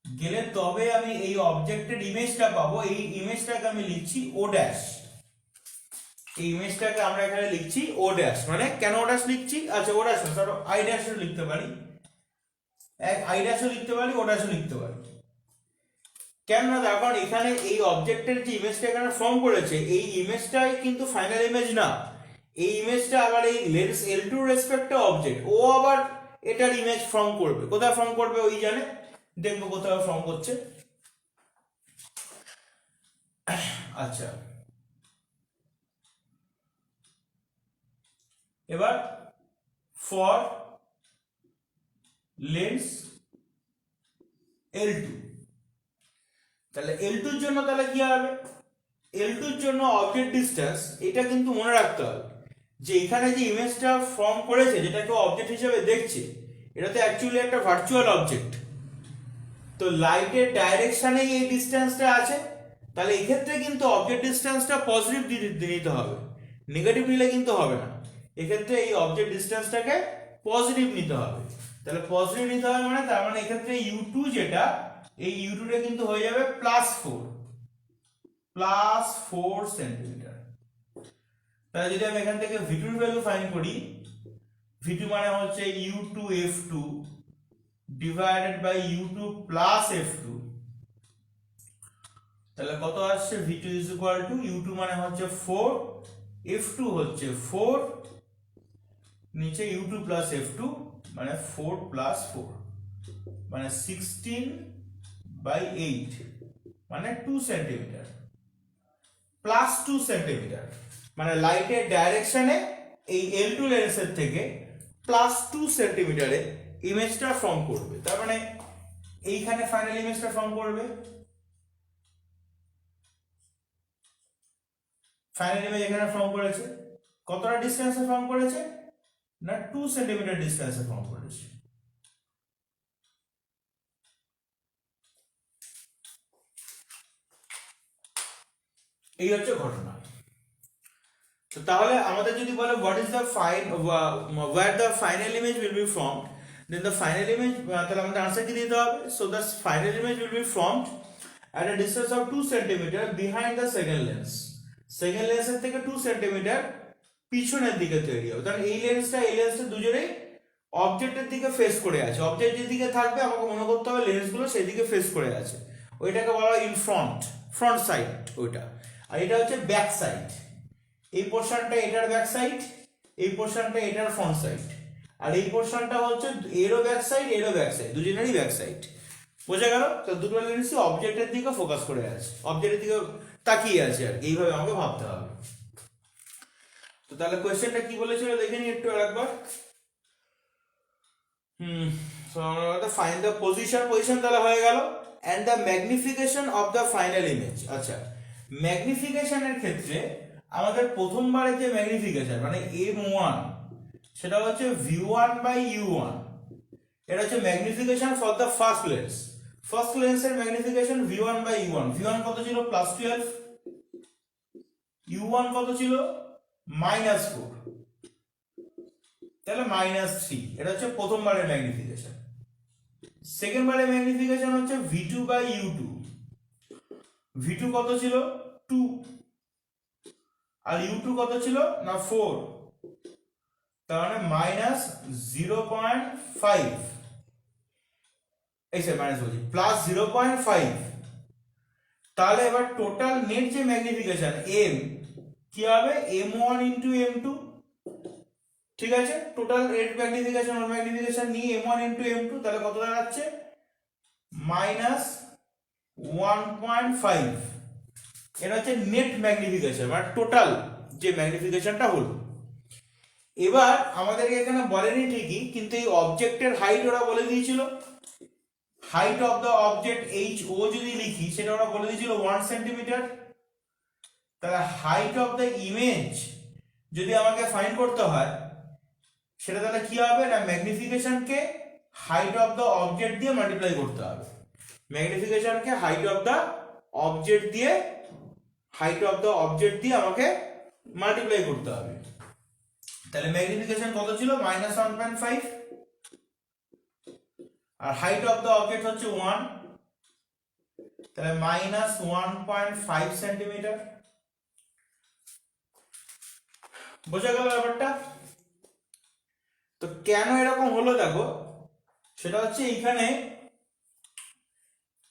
গেলে, তবে আমি এই অবজেক্টের ইমেজটা পাবো। এই ইমেজটাকে আমি লিখছি ও ড্যাশ, এই ইমেজটাকে আমরা এখানে লিখছি ও ড্যাশ। মানে কেন ও ড্যাশ লিখছি, আচ্ছা ও ড্যাশ ধরো আই ড্যাশও লিখতে পারি, আই ড্যাশও লিখতে পারি, ও ড্যাশও লিখতে পারি। কেন না, তার কারণ এখানে এই অবজেক্টের যে ইমেজটা এখানে ফর্ম করেছে, এই ইমেজটাই কিন্তু ফাইনাল ইমেজ না, এই ইমেজটা আবার এই লেন্স L2 রেসপেক্টে অবজেক্ট, ও আবার এটার ইমেজ ফর্ম করবে। কোথায় ফর্ম করবে ওই জানে, দেখবো কোথায় ফর্ম করছে। আচ্ছা, এবার ফর লেন্স L2, তাহলে L2 এর জন্য তাহলে কি হবে, L2 এর জন্য অবজেক্ট ডিসটেন্স, এটা কিন্তু মনে রাখতে হবে যে এখানে যে ইমেজটা ফর্ম করেছে, যেটাকে অবজেক্ট হিসেবে দেখছে, এটা তো অ্যাকচুয়ালি একটা ভার্চুয়াল অবজেক্ট। তো লাইটের ডাইরেকশনেই এই ডিসটেন্সটা আছে, তাহলে এই ক্ষেত্রে কিন্তু অবজেক্ট ডিসটেন্সটা পজিটিভ নিতে হবে, নেগেটিভ নিলে কিন্তু হবে না। এক্ষেত্রে এই অবজেক্ট ডিসটেন্সটাকে পজিটিভ নিতে হবে। তাহলে পজিটিভ নিতে হবে মানে, তার মানে এক্ষেত্রে u2 যেটা, এই u2 টা কিন্তু হয়ে যাবে +4 সেন্টিমিটার। তাহলে যদি আমি এখান থেকে v2 এর ভ্যালু ফাইন্ড করি, v2 মানে হচ্ছে u2 f2 divided by u2 plus f2, তাহলে কত আসছে, v2 is equal to u2 মানে হচ্ছে 4, f2 হচ্ছে 4, নিচে u2 প্লাস f2 মানে 4 প্লাস 4। মানে 16/8 মানে 2 সেন্টিমিটার প্লাস 2 সেন্টিমিটার, মানে লাইটের ডাইরেকশনে এই L2 লেন্সের থেকে প্লাস 2 সেন্টিমিটারে ইমেজটা ফর্ম করবে। তার মানে এইখানে ফাইনাল ইমেজটা ফর্ম করবে। ফাইনাল ইমেজ এখানে ফর্ম করেছে, কতটা ডিসটেন্সে ফর্ম করেছে না 2 সেন্টিমিটার ডিসটেন্সে ফর্ম করেছে। এই হচ্ছে ঘটনা। তো তাহলে আমাদের যদি বলে what is the where the final image will be formed, then the final image তাহলে আমাদের আনসার কি দিতে হবে? So the final image will be formed at a distance of 2 cm behind the second lens. Second লেন্সের থেকে 2 সেন্টিমিটার পিছনের দিকে তৈরি হবে। কারণ এই লেন্সটা দুজনেই অবজেক্টের দিকে ফেস করে আছে। অবজেক্ট যেদিকে থাকবে আমাকে মনে করতে হবে লেন্সগুলো সেই দিকে ফেস করে আছে, ওইটাকে বলা হয় ইন ফ্রন্ট সাইড ওইটা। আর এটা হচ্ছে ব্যাক সাইড, এই পোর্শনটা এটার ব্যাক সাইড, এই পোর্শনটা এটার ফ্রন্ট সাইড, আর এই পোর্শনটা হচ্ছে এরও ব্যাক সাইড দুজনেরই ব্যাক সাইড। বোঝা গেল? তো দুটো লেন্সই অবজেক্টের দিকে ফোকাস করে আছে, অবজেক্টের দিকে তাকিয়ে আছে আর এইভাবে আমাকে ভাবতে হবে। তো তাহলে কোশ্চেনটা কি বলেছিল দেখে নি একটু আরেকবার। সো আমরা ফাইন্ড দ্য পজিশন তাহলে হয়ে গেল, and the magnification of the final image. আচ্ছা, ম্যাগনিফিকেশনের ক্ষেত্রে আমাদের প্রথমবারে যে ম্যাগনিফিকেশন মানে M1 সেটা হচ্ছে V1/U1। এটা হচ্ছে magnification for the first lens. First লেন্সের ম্যাগনিফিকেশন V1/U1। V1 কত ছিল? +12। U1 কত ছিল? -4, তাহলে -3। এটা হচ্ছে প্রথমবারের ম্যাগনিফিকেশন। সেকেন্ড বারের ম্যাগনিফিকেশন হচ্ছে V2/U2। V2 কত ছিল? 2, আর U2 কত ছিল না 4, তার মানে -0.5, এই স্যার মাইনাস বলছি +0.5। তাহলে এবার টোটাল নেট যে ম্যাগনিফিকেশন M কি হবে? M1 × M2। ঠিক আছে, টোটাল নেট ম্যাগনিফিকেশন ওর ম্যাগনিফিকেশন নিয়ে M1 × M2, তাহলে কত দাঁড়াচ্ছে? -1.5। এটা হচ্ছে নেট ম্যাগনিফিকেশন মানে টোটাল যে ম্যাগনিফিকেশনটা হলো। এবার আমাদেরকে এখানে বলেনি ঠিকই, কিন্তু এই অবজেক্টের হাইট ওরা বলে দিয়েছিল। Height of the object HO যদি লিখি সেটা ওরা বলে দিয়েছিল 1 সেন্টিমিটার। তাহলে হাইট অফ দ্য ইমেজ যদি আমাকে ফাইন্ড করতে হয় সেটা তাহলে কি হবে না ম্যাগনিফিকেশনকে হাইট অফ দ্য অবজেক্ট দিয়ে মাল্টিপ্লাই করতে হবে। ম্যাগনিফিকেশনকে হাইট অফ দ্য অবজেক্ট দিয়ে আমাকে মাল্টিপ্লাই করতে হবে। তাহলে ম্যাগনিফিকেশন কত ছিল? -1.5, আর হাইট অফ দ্য অবজেক্ট হচ্ছে 1, তাহলে -1.5 সেন্টিমিটার। বোঝা গেল ব্যাপারটা? তো কেন এরকম হলো দেখো, সেটা হচ্ছে এইখানে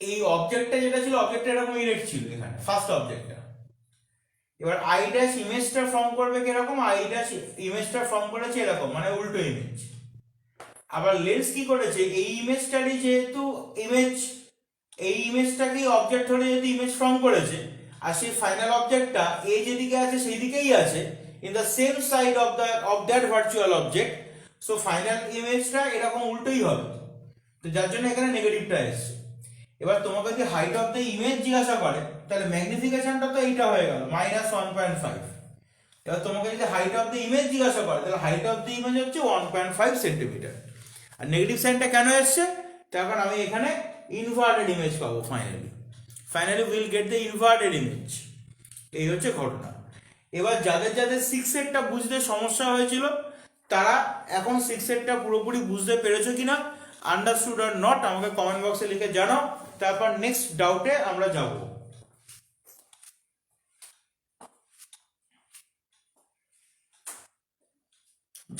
এই অবজেক্টটা যেটা ছিল অবজেক্টটা এরকম ইরেক্ট ছিল এখানে ফার্স্ট অবজেক্টটা। এবার আই ড্যাশ ইমেজটা ফর্ম করবে কিরকম? আই ড্যাশ ইমেজটা ফর্ম করেছে এরকম মানে উল্টো ইমেজ। আবার লেন্স কি করেছে? এই ইমেজটারই যেহেতু এই ইমেজটাকেই অবজেক্ট ধরে যেহেতু ইমেজ ফর্ম করেছে, আর সেই ফাইনাল অবজেক্টটা এ যেদিকে আছে সেই দিকেই আছে in the same side of that virtual object, so final ইমেজটা এরকম উল্টোই হবে। তো যার জন্য এখানে নেগেটিভটা এসছে। এবার তোমাকে যদি হাইট অফ দ্য ইমেজ জিজ্ঞাসা করে তাহলে ম্যাগনিফিকেশনটা তো এইটা হয়ে গেল -1.5। এবার তোমাকে যদি হাইট অফ দ্য ইমেজ জিজ্ঞাসা করে তাহলে হাইট অফ দ্য ইমেজ হচ্ছে 1.5 সেন্টিমিটার। আর নেগেটিভ সাইনটা কেন এসছে? তার কারণ আমি এখানে ইনভার্টেড ইমেজ পাবো finally will get the inverted image. এই হচ্ছে ঘটনা। এবার যাদের 6 বুঝতে সমস্যা হয়েছিল তারা এখন 6 পুরোপুরি বুঝতে পেরেছো কিনা, আন্ডারস্টুড অর নট, আমাকে কমেন্ট বক্সে লিখে জানাও। তারপর নেক্সট ডাউটে আমরা যাব।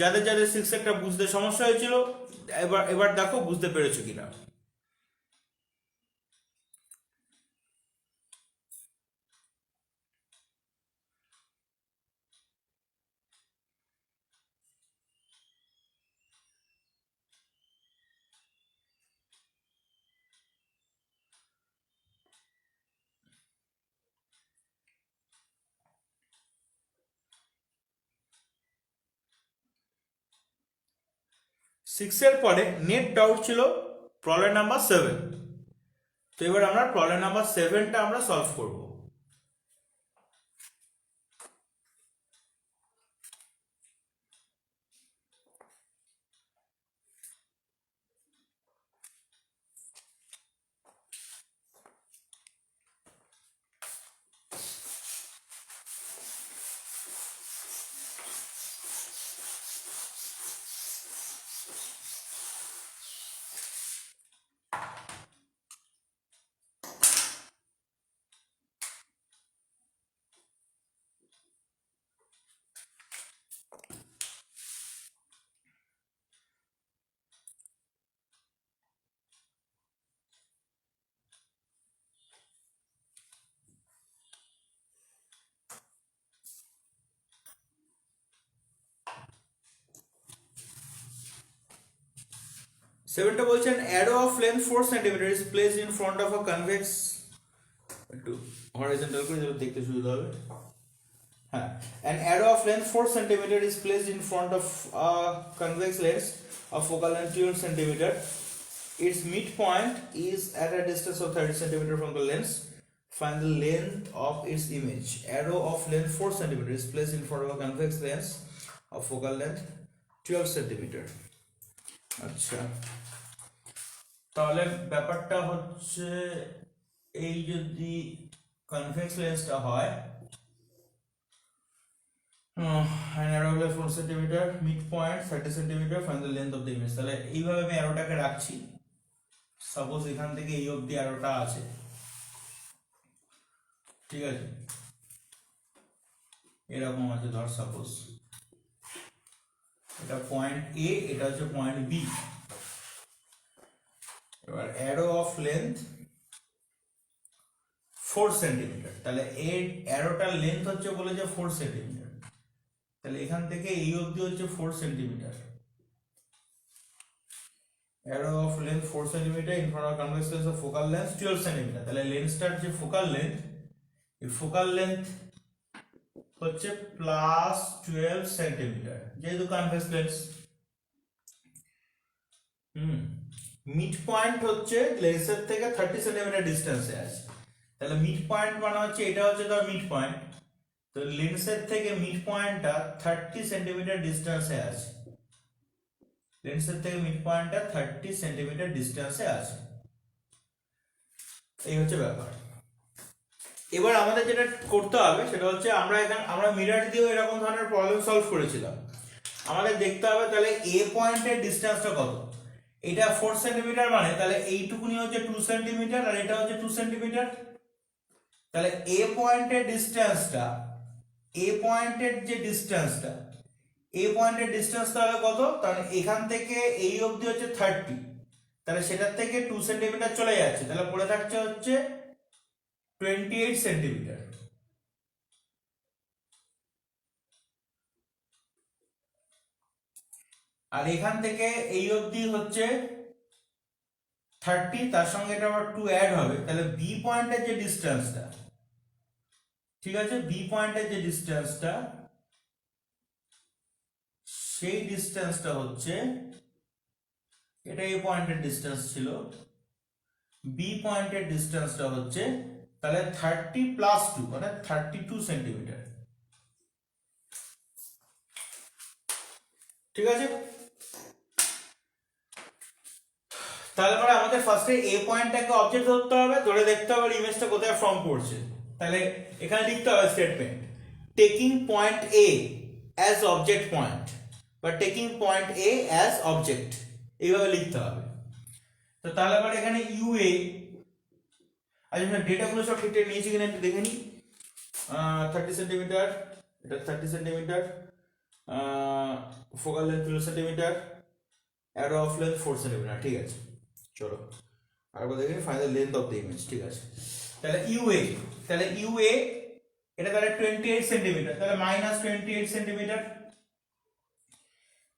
যাদের 6 বুঝতে সমস্যা হয়েছিল এবার দেখো বুঝতে পেরেছো কিনা। 6 এর পরে নেট ডাউট ছিল প্রবলেম নাম্বার 7। তো এবার আমরা প্রবলেম নাম্বার 7টা আমরা সলভ করব। সেভেনটা বলছেন arrow of length 4 centimetre is placed in front of a convex, একটু হরাইজন্টাল করে যাতে দেখতে সুবিধা হবে। হ্যাঁ, an arrow of length 4 centimeter is placed in front of a convex lens of focal length 12 centimeter. Its midpoint is at a distance of 30 centimeter from the lens. Find the length of its image. Arrow of length 4 centimeter is placed in front of a convex lens of focal length 12 centimeter. আচ্ছা, তাহলে ব্যাপারটা হচ্ছে এই যদি কনভেক্স লেন্সটা হয় an arrow of 4 centimeter, midpoint 30 centimeter, find the length of the image. তাহলে এইভাবে আমি অ্যারোটাকে রাখছি। সাপোজ এখান থেকে এই অবধি অ্যারোটা আছে, ঠিক আছে, এরকম আছে ধর সাপোজ এটা পয়েন্ট এ, এটা হচ্ছে পয়েন্ট বি। এবার অ্যারো অফ লেন্থ 4 সেন্টিমিটার, তাহলে এর অ্যারোটার লেন্থ হচ্ছে বলে যে 4 সেন্টিমিটার, তাহলে এখান থেকে এই অবধি হচ্ছে 4 centimetre. Arrow of length 4 centimetre in front of convex lens of focal length 12 centimetre, তাহলে লেন্সটার যে ফোকাল লেন্থ, এই ফোকাল লেন্থ হচ্ছে প্লাস 12 সেন্টিমিটার, যেহেতু কনভেক্স লেন্স। মিড পয়েন্ট হচ্ছে লেন্সের থেকে 30 সেন্টিমিটার ডিস্টেন্সে আছে, তাহলে মিড পয়েন্ট মানে হচ্ছে এটা হচ্ছে তার মিড পয়েন্ট, তো লেন্সের থেকে মিড পয়েন্টটা 30 সেন্টিমিটার ডিস্টেন্সে আছে, লেন্সের থেকে মিড পয়েন্টটা 30 সেন্টিমিটার ডিস্টেন্সে আছে। এই হচ্ছে ব্যাপার। এবার আমাদের যেটা করতে হবে সেটা হচ্ছে আমরা মিরর দিয়েও এরকম ধরনের প্রবলেম সলভ করেছিলাম। আমাদের দেখতে হবে তাহলে এ পয়েন্টের ডিস্টেন্সটা কত। এটা 4 সেন্টিমিটার মানে তাহলে এইটুকুনি হচ্ছে 2 সেন্টিমিটার আর এটা হচ্ছে 2 সেন্টিমিটার, তাহলে এ পয়েন্টের ডিস্টেন্সটা, এ পয়েন্টের যে ডিস্টেন্সটা, এ পয়েন্টের ডিস্টেন্সটা হবে কত, তাহলে এখান থেকে এই অবধি হচ্ছে 30, তাহলে সেটার থেকে 2 সেন্টিমিটার চলে যাচ্ছে, তাহলে পড়ে থাকছে হচ্ছে 28 সেন্টিমিটার। আর এখান থেকে এই অবধি হচ্ছে 30, তার সঙ্গে এটা আবার 2 অ্যাড হবে, তাহলে বি পয়েন্টের যে ডিসটেন্সটা, ঠিক আছে, বি পয়েন্টের যে ডিসটেন্সটা, সেই ডিসটেন্সটা হচ্ছে, এটা এ পয়েন্টের ডিসটেন্স ছিল, বি পয়েন্টের ডিসটেন্সটা হচ্ছে তাহলে 30 প্লাস 2 মানে 32 সেন্টিমিটার, ঠিক আছে। তাহলে পরে আমাদের ফার্স্টে এ পয়েন্টটাকে অবজেক্ট ধরতে হবে, ধরে দেখতে হবে ইমেজটা কোথায় ফর্ম করছে। তাহলে এখানে লিখতে হবে statement taking point A as object point বা taking point A as object, এইভাবে লিখতে হবে। তো তাহলে পরে এখানে ইউ এ, আচ্ছা ডেটাগুলো সব ঠিকঠাক নিয়েছি কিনা একটু দেখে নিই। 30 সেন্টিমিটার, এটা 30 centimetre, focal length 12 centimetre, arrow of length 4 centimetre, ঠিক আছে। চলো আরেকবার দেখে find the length of the image, ঠিক আছে। তাহলে ইউএ, তাহলে ইউএ এটা তাহলে 28 সেন্টিমিটার, তাহলে মাইনাস 28 সেন্টিমিটার,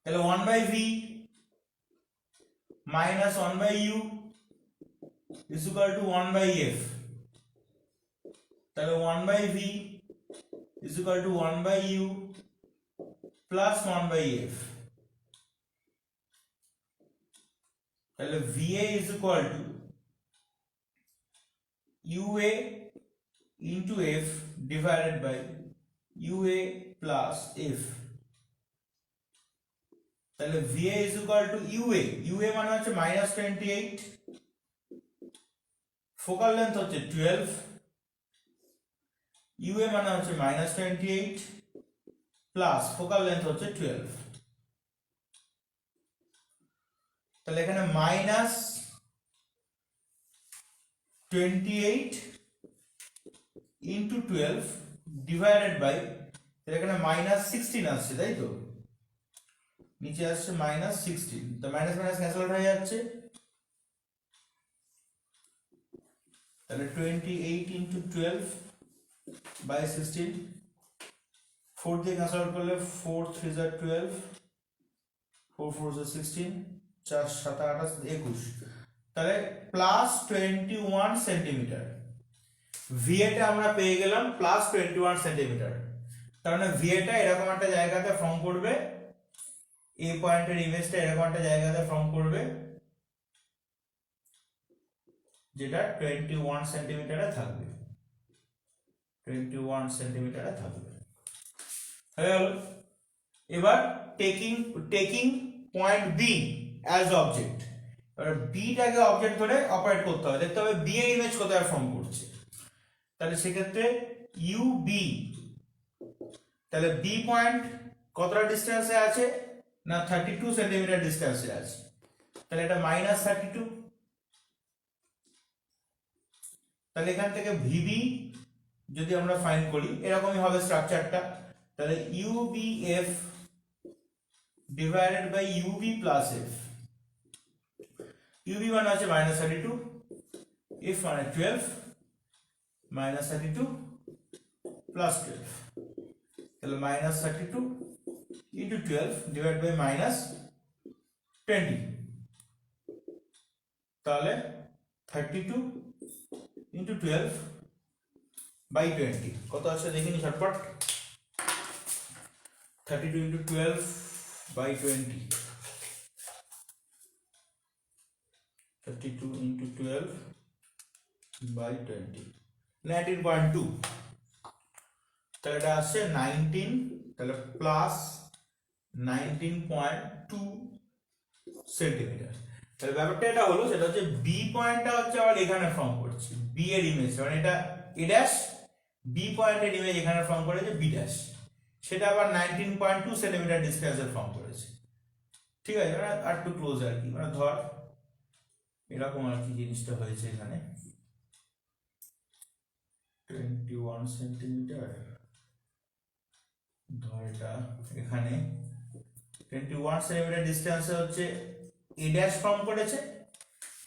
তাহলে 1 by V minus 1 by U is equal to 1 by f, তাহলে 1 by v is equal to 1 by u plus 1 by f। তাহলে VA is equal to UA into F divided by UA plus F। তাহলে VA is equal to UA মানে হচ্ছে -28, ফোকাল লেন্থ হচ্ছে 12, UA মানে হচ্ছে -28 প্লাস ফোকাল লেন্থ হচ্ছে 12। তাহলে এখানে -28 into 12 divided by, এখানে -16 আসছে, তাই তো, নিচে আসছে -16, তো মাইনাস মাইনাস ক্যান্সেল হয়ে যাচ্ছে। তাহলে 28 into 12 by 16, 4 দিয়ে ক্যান্সেল করলে 4 3 are 12, 4 4 are 16, 4 7 28 21, তাহলে +21 সেন্টিমিটার। ভিএটা আমরা পেয়ে গেলাম +21 সেন্টিমিটার। তার মানে ভিএটা এরকম একটা জায়গাতে ফর্ম করবে, এই পয়েন্টের ইমেজটা এরকম একটা জায়গাতে ফর্ম করবে যেটা 21 সেন্টিমিটারে থাকবে, 21 সেন্টিমিটারে থাকবে। হয়ে গেল। এবার taking point B as object, এবার বিটাকে অবজেক্ট ধরে অপারেট করতে হবে, দেখতে হবে বি এর ইমেজ কোথায় ফর্ম করছে। তাহলে সেক্ষেত্রে ইউবি, তাহলে বি পয়েন্ট কতটা ডিস্টেন্সে আছে না 32 সেন্টিমিটার ডিস্টেন্সে আছে, তাহলে এটা -32। তাহলে এখান থেকে ভিবি যদি আমরা ফাইন্ড করি এরকমই হবে স্ট্রাকচারটা, তাহলে UBF divided by UB plus F. UB মানে হচ্ছে -32, এফ মানে 12, -32 প্লাস 12, তাহলে -32 into 12 divided by -20, তাহলে 32 into 12 by 20 কত আসছে দেখিনি ঝটপট। 32 into 12 by 20, 32 into 12 by 20, 19.2, তাহলে এটা আসছে 19, তাহলে প্লাস 19.2 সেন্টিমিটার। তাহলে ব্যাপারটা এটা হলো, সেটা হচ্ছে বি পয়েন্টটা হচ্ছে আবার এখানে ফর্ম করছে, বি এর ইমেজ, মানে এটা এ ড্যাশ, বি পয়েন্টের ইমেজ এখানে ফর্ম করেছে বি ড্যাশ, সেটা আবার 19.2 সেন্টিমিটার ডিস্টেন্সে ফর্ম করেছে। ঠিক আছে, মানে আর একটু ক্লোজ আর কি, মানে ধর এরকম আর কি জিনিসটা হয়েছে এখানে 21 সেন্টিমিটার, ধর এটা এখানে 21 সেন্টিমিটার ডিস্টেন্সে হচ্ছে এ ড্যাশ ফর্ম করেছে,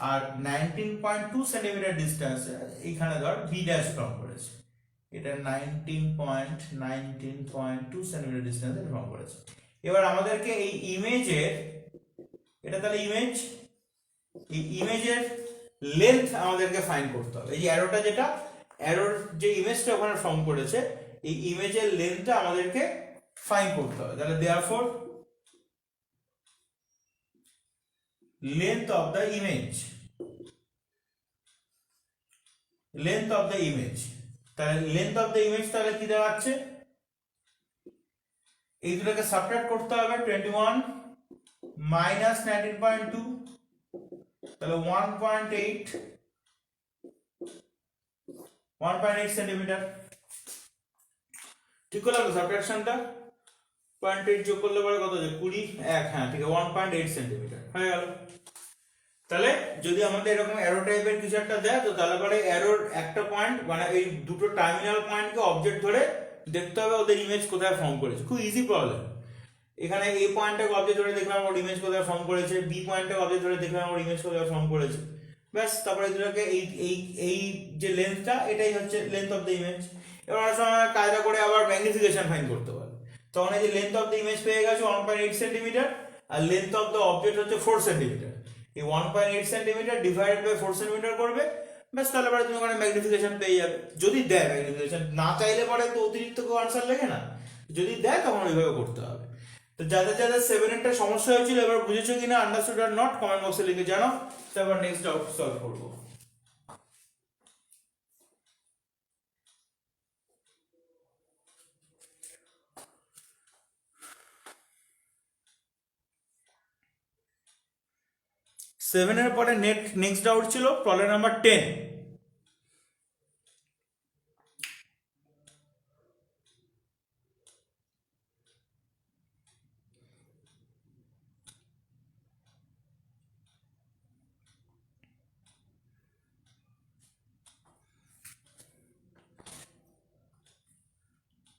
আর 19.2 সেন্টিমিটার ডিস্টেন্সে এইখানে ধর বি ড্যাশ ফর্ম করেছে, এটা 19.2 সেন্টিমিটার ডিস্টেন্সে ফর্ম করেছে। এবার আমাদেরকে এই ইমেজের, এটা তাহলে ইমেজ, এই ইমেজের লেন্থ আমাদেরকে ফাইন্ড করতে হবে। এই যে অ্যারোটা, যেটা অ্যারোর যে ইমেজটা ওখানে ফর্ম করেছে, এই ইমেজের লেন্থটা আমাদেরকে ফাইন্ড করতে হবে। তাহলে therefore length of the image, length of the image, তাহলে length of the image তাহলে কি দাঁড়াচ্ছে, এই দুটোকে সাবট্রাক্ট করতে হবে, 21 minus 19.2, তাহলে 1.8 সেন্টিমিটার। ঠিক করলাম সাবট্রাকশনটা, 0.8 যোগ করলে পরে কত হবে 20, 1, হ্যাঁ ঠিক আছে, 1.8 সেন্টিমিটার হয়ে গেল। তাহলে যদি আমাদের এরকম অ্যারো টাইপের কিছু একটা দেয়, তো তাহলে পরে অ্যারোর একটা পয়েন্ট, মানে এই দুটো টার্মিনাল পয়েন্টকে অবজেক্ট ধরে দেখতে হবে ওদের ইমেজ কোথায় ফর্ম করেছে। খুব ইজি প্রবলেম। এখানে এই পয়েন্টটাকে অবজেক্ট ধরে দেখলাম ওর ইমেজ কোথায় ফর্ম করেছে, বি পয়েন্টটাকে অবজেক্ট ধরে দেখলাম ওর ইমেজ কোথায় ফর্ম করেছে, ব্যাস। তারপরে দুটোকে এই এই এই যে লেন্থটা, এটাই হচ্ছে লেন্থ অফ দ্য ইমেজ। এবার অনেক সময় কায়দা করে আবার ম্যাগনিফিকেশন ফাইন্ড করতে পারে, তখন এই যে লেন্থ অফ দ্য ইমেজ পেয়ে গেছে 1.8 সেন্টিমিটার, আর লেন্থ অফ দ্য অবজেক্ট হচ্ছে 4 সেন্টিমিটার। এই 1.8 সেন্টিমিটার ডিভাইডেড বাই 4 সেন্টিমিটার করবে, ব্যাস। তাহলে পরে তুমি ওখানে ম্যাগনিফিকেশন পেয়ে যাবে, যদি দেয় ম্যাগনিফিকেশন। না চাইলে পরে তো অতিরিক্ত কেউ আনসার লেগে না, যদি দেয় তখন ওইভাবে করতে হবে। তো যাদের যাদের 7 এরটা সমস্যা হয়েছিল এবার বুঝেছো কিনা, আন্ডারস্টুড আর নট, কমেন্ট বক্সে লিখে জানাও। তারপর নেক্সট ডাউট সলভ করবো। সেভেনের পরে নেক্সট ডাউট ছিল প্রবলেম নাম্বার 10।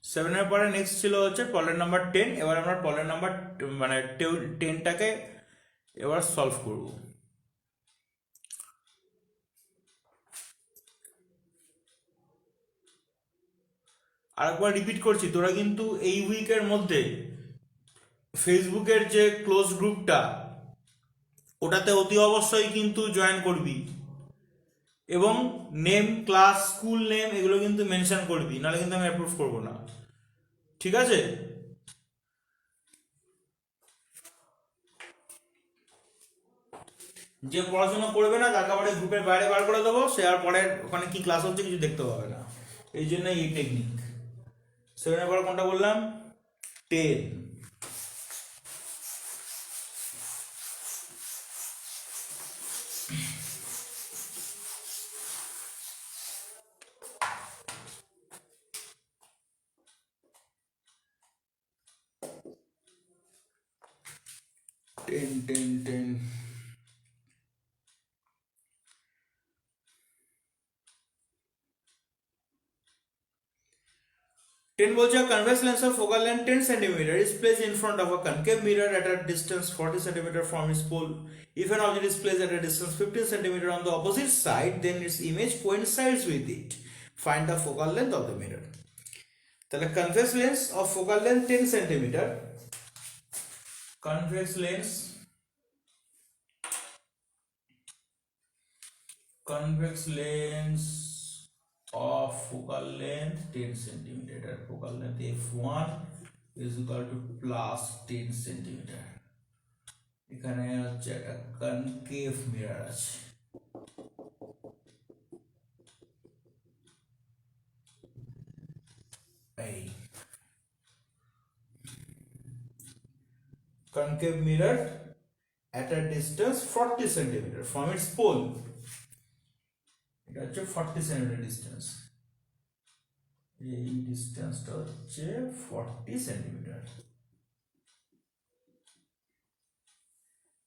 সেভেনের পরে নেক্সট ছিল হচ্ছে প্রবলেম নাম্বার 10। এবার আমরা প্রবলেম নাম্বার মানে 10টাকে এবার সলভ করব। আরেকবার রিপিট করছি, তোরা কিন্তু এই উইকের মধ্যে ফেসবুকের যে ক্লোজ গ্রুপটা ওটাতে অতি অবশ্যই কিন্তু জয়েন করবি, এবং নেম, ক্লাস, স্কুল নেম এগুলো কিন্তু মেনশন করবি, নাহলে কিন্তু আমি অ্যাপ্রুভ করবো না, ঠিক আছে? যে পড়াশোনা করবে না তাকে আবার গ্রুপের বাইরে বার করে দেবো, সে আর পরে ওখানে কি ক্লাস হচ্ছে কিছু দেখতে পাবে না। এই জন্য এই টেকনিক। সেভেনের পর কোনটা বললাম? 10। টেন টেন টেন 10 বলছে convex lens of focal length 10 cm is placed in front of a concave mirror at a distance 40 cm from its pole. If an object is placed at a distance 15 cm on the opposite side, then its image coincides with it. Find the focal length of the mirror. তাহলে convex lens of focal length 10 cm, convex lens of focal length 10 cm, focal length f1 is equal to plus 10 cm। এখানে হচ্ছে একটা কনকেভ মিরর আছে, এই concave mirror at a distance 40 cm from its pole। এটা হচ্ছে 40 cm ডিস্টেন্স, এই ডিস্টেন্সটা হচ্ছে 40 cm,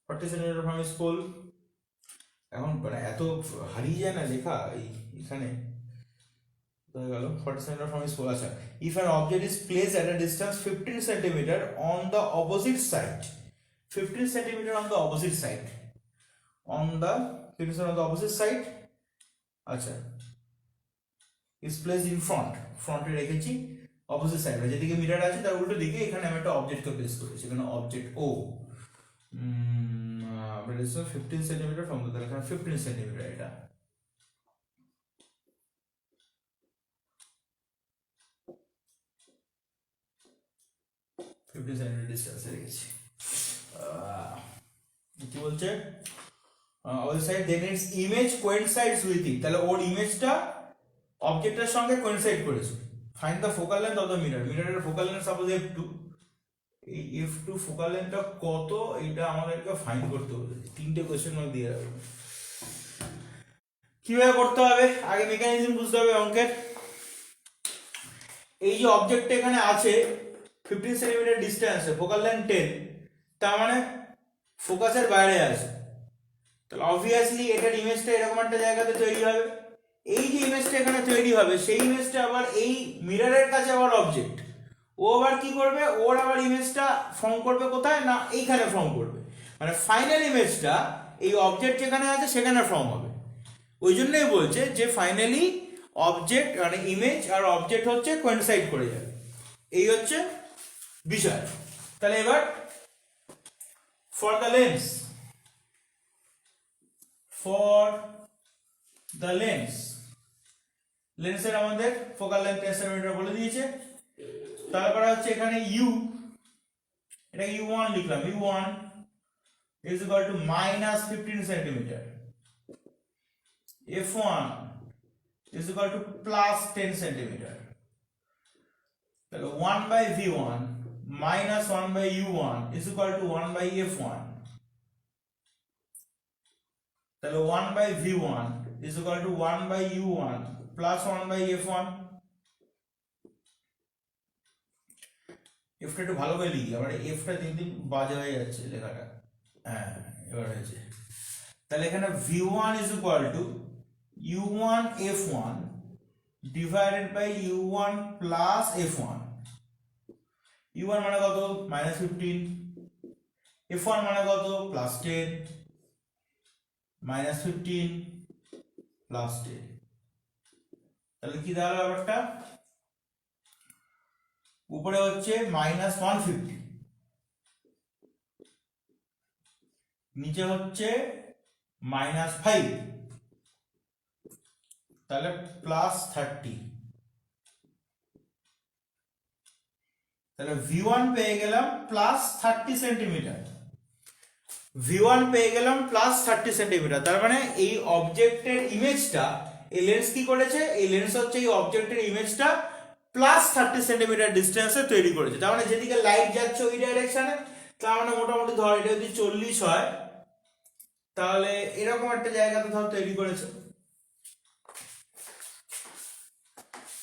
40 cm from its pole। এখন মানে এত হারিয়ে যায় না লেখা এখানে, হয়ে গেল 40 cm from its pole। আচ্ছা, if an object is placed at a distance 15 cm on the opposite side, 15 cm on the opposite side, on the 15 cm on the opposite side, আচ্ছা, is placed in ফ্রন্টে রেখেছি, অপোজিট সাইডে যেদিকে মিরর আছে তার উল্টো দিকে এখানে আমি একটা অবজেক্টকে প্লেস করেছি, এখানে অবজেক্ট ও, ডিস্টেন্স 15 cm ফ্রম দ্য, এখানে 15 cm, এটা ডিস্টেন্সে রেখেছি। কি বলছে? Opposite side, then its image coincides with it, তাহলে ওর ইমেজটা অবজেক্টের সঙ্গে কোইনসাইড করেছে। Find the focal length of the mirror, মিররের ফোকাল লেন্থ সাপোজ f2, এই f2 ফোকাল লেন্থটা কত এটা আমাদেরকে ফাইন্ড করতে হবে। তিনটে কোশ্চেন মার্ক দিয়ে রাখবো। কিভাবে করতে হবে? আগে মেকানিজম বুঝতে হবে অঙ্কের। এই যে অবজেক্ট এখানে আছে 15 সেন্টিমিটার ডিস্টেন্সে, ফোকাল লেন্থ 10, তার মানে ফোকাসের বাইরে আছে, তাহলে অবভিয়াসলি এটার ইমেজটা এরকম একটা জায়গাতে তৈরি হবে। এই যে ইমেজটা এখানে তৈরি হবে সেই ইমেজটা আবার এই মিররের কাছে আবার অবজেক্ট, ও আবার কি করবে, ওর আবার ইমেজটা ফর্ম করবে কোথায় না এইখানে ফর্ম করবে, মানে ফাইনাল ইমেজটা এই অবজেক্ট যেখানে আছে সেখানে ফর্ম হবে। ওই জন্যই বলছে যে ফাইনালি অবজেক্ট মানে ইমেজ আর অবজেক্ট হচ্ছে কোইনসাইড করে যাবে, এই হচ্ছে বিষয়। তাহলে এবার ফর দ্য লেন্স, লেন্সের আমাদের ফোকাল লেন্থ 10 সেন্টিমিটার বলে দিয়েছে। তারপরে হচ্ছে এখানে ইউ, এটা u1 লিখলাম, u1 is equal to minus 15 centimeter, f1 is equal to plus 10 centimeter, তাহলে 1 by v1 minus 1 by u1 is equal to 1 by f1, তাহলে 1 by v1 is equal to 1 by u1 plus 1 by f1। এফটা একটু ভালো করে লিখি, আমার এফটা দিন দিন বাজে হয়ে যাচ্ছে লেখাটা। হ্যাঁ এবার হয়েছে। তাহলে এখানে v1 is equal to u1 f1 divided by u1 plus f1। u1 মানে কত -15, f1 মানে কত +10, -15 +10, তাহলে কি দাঁড়ালো ব্যাপারটা? উপরে হচ্ছে -150, নিচে হচ্ছে -5, তাহলে +30, তাহলে v1 পেয়ে গেলাম +30 সেন্টিমিটার, v1 পেয়ে গেলাম +30 সেন্টিমিটার। তার মানে এই অবজেক্টের ইমেজটা এই লেন্স কি করেছে, এই লেন্স হচ্ছে এই অবজেক্টের ইমেজটা +30 সেন্টিমিটার ডিস্টেন্সে তৈরি করেছে। তার মানে যেদিকে লাইট যাচ্ছে ওই ডাইরেকশনে, তার মানে মোটামুটি ধর এটা যদি 40 হয় তাহলে এরকম একটা জায়গাতে ধর তৈরি করেছে,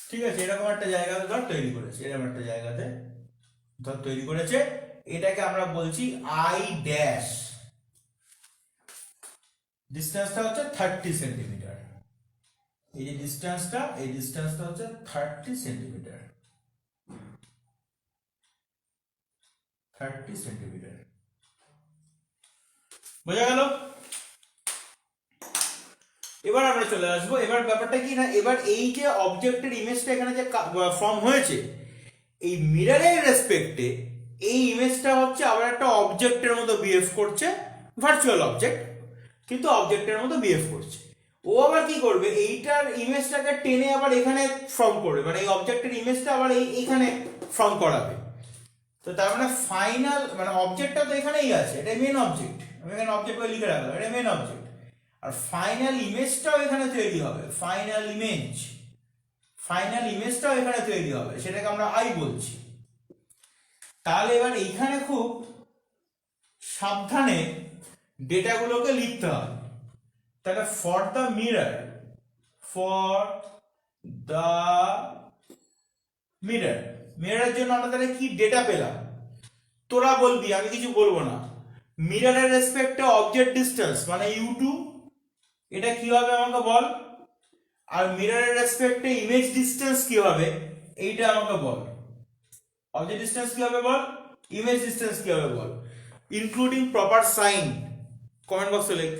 ঠিক আছে, এরকম একটা জায়গাতে ধর তৈরি করেছে, এরকম একটা জায়গাতে ধর তৈরি করেছে। এটাকে আমরা বলছি আই ড্যাশ, ডিসটেন্সটা হচ্ছে 30 সেন্টিমিটার। এই যে ডিসটেন্সটা, এই ডিসটেন্সটা হচ্ছে 30 সেন্টিমিটার, 30 সেন্টিমিটার। বোঝা গেল? এবার আমরা চলে আসবো, এবার ব্যাপারটা কি না, এবার এই যে অবজেক্টের ইমেজটা এখানে যে ফর্ম হয়েছে, এই মিররের রেসপেক্টে এই ইমেজটা হচ্ছে আবার একটা অবজেক্টের মতো বিহেভ করছে, ভার্চুয়াল অবজেক্ট কিন্তু অবজেক্টের মতো বিহেভ করছে। ও আবার কি করবে, এইটার ইমেজটাকে টেনে আবার এখানে ফর্ম করবে, মানে এই অবজেক্টের ইমেজটা আবার এইখানে ফর্ম করাবে। তো তার মানে ফাইনাল, মানে অবজেক্টটা তো এখানেই আছে, এটা মেন অবজেক্ট, আমি এখানে অবজেক্ট করে লিখে রাখলাম, এটা মেন অবজেক্ট, আর ফাইনাল ইমেজটাও এখানে তৈরি হবে, ফাইনাল ইমেজটাও এখানে তৈরি হবে, সেটাকে আমরা আই বলছি। তাহলে এবার এইখানে খুব সাবধানে ডেটাগুলোকে লিখতে হবে। তাহলে ফর দ্য মিররের জন্য আমরা তাহলে কি ডেটা পেলাম, তোরা বলবি, আমি কিছু বলবো না। মিররের রেসপেক্টে অবজেক্ট ডিসটেন্স মানে u2, এটা কি হবে আমাকে বল, আর মিররের রেসপেক্টে ইমেজ ডিসটেন্স কি হবে এইটা আমাকে বল। অবজেক্ট ডিসটেন্স কি হবে বল, ইমেজ ডিসটেন্স কি হবে বল, ইনক্লুডিং প্রপার সাইন। কমেন্ট বক্সে লিখ।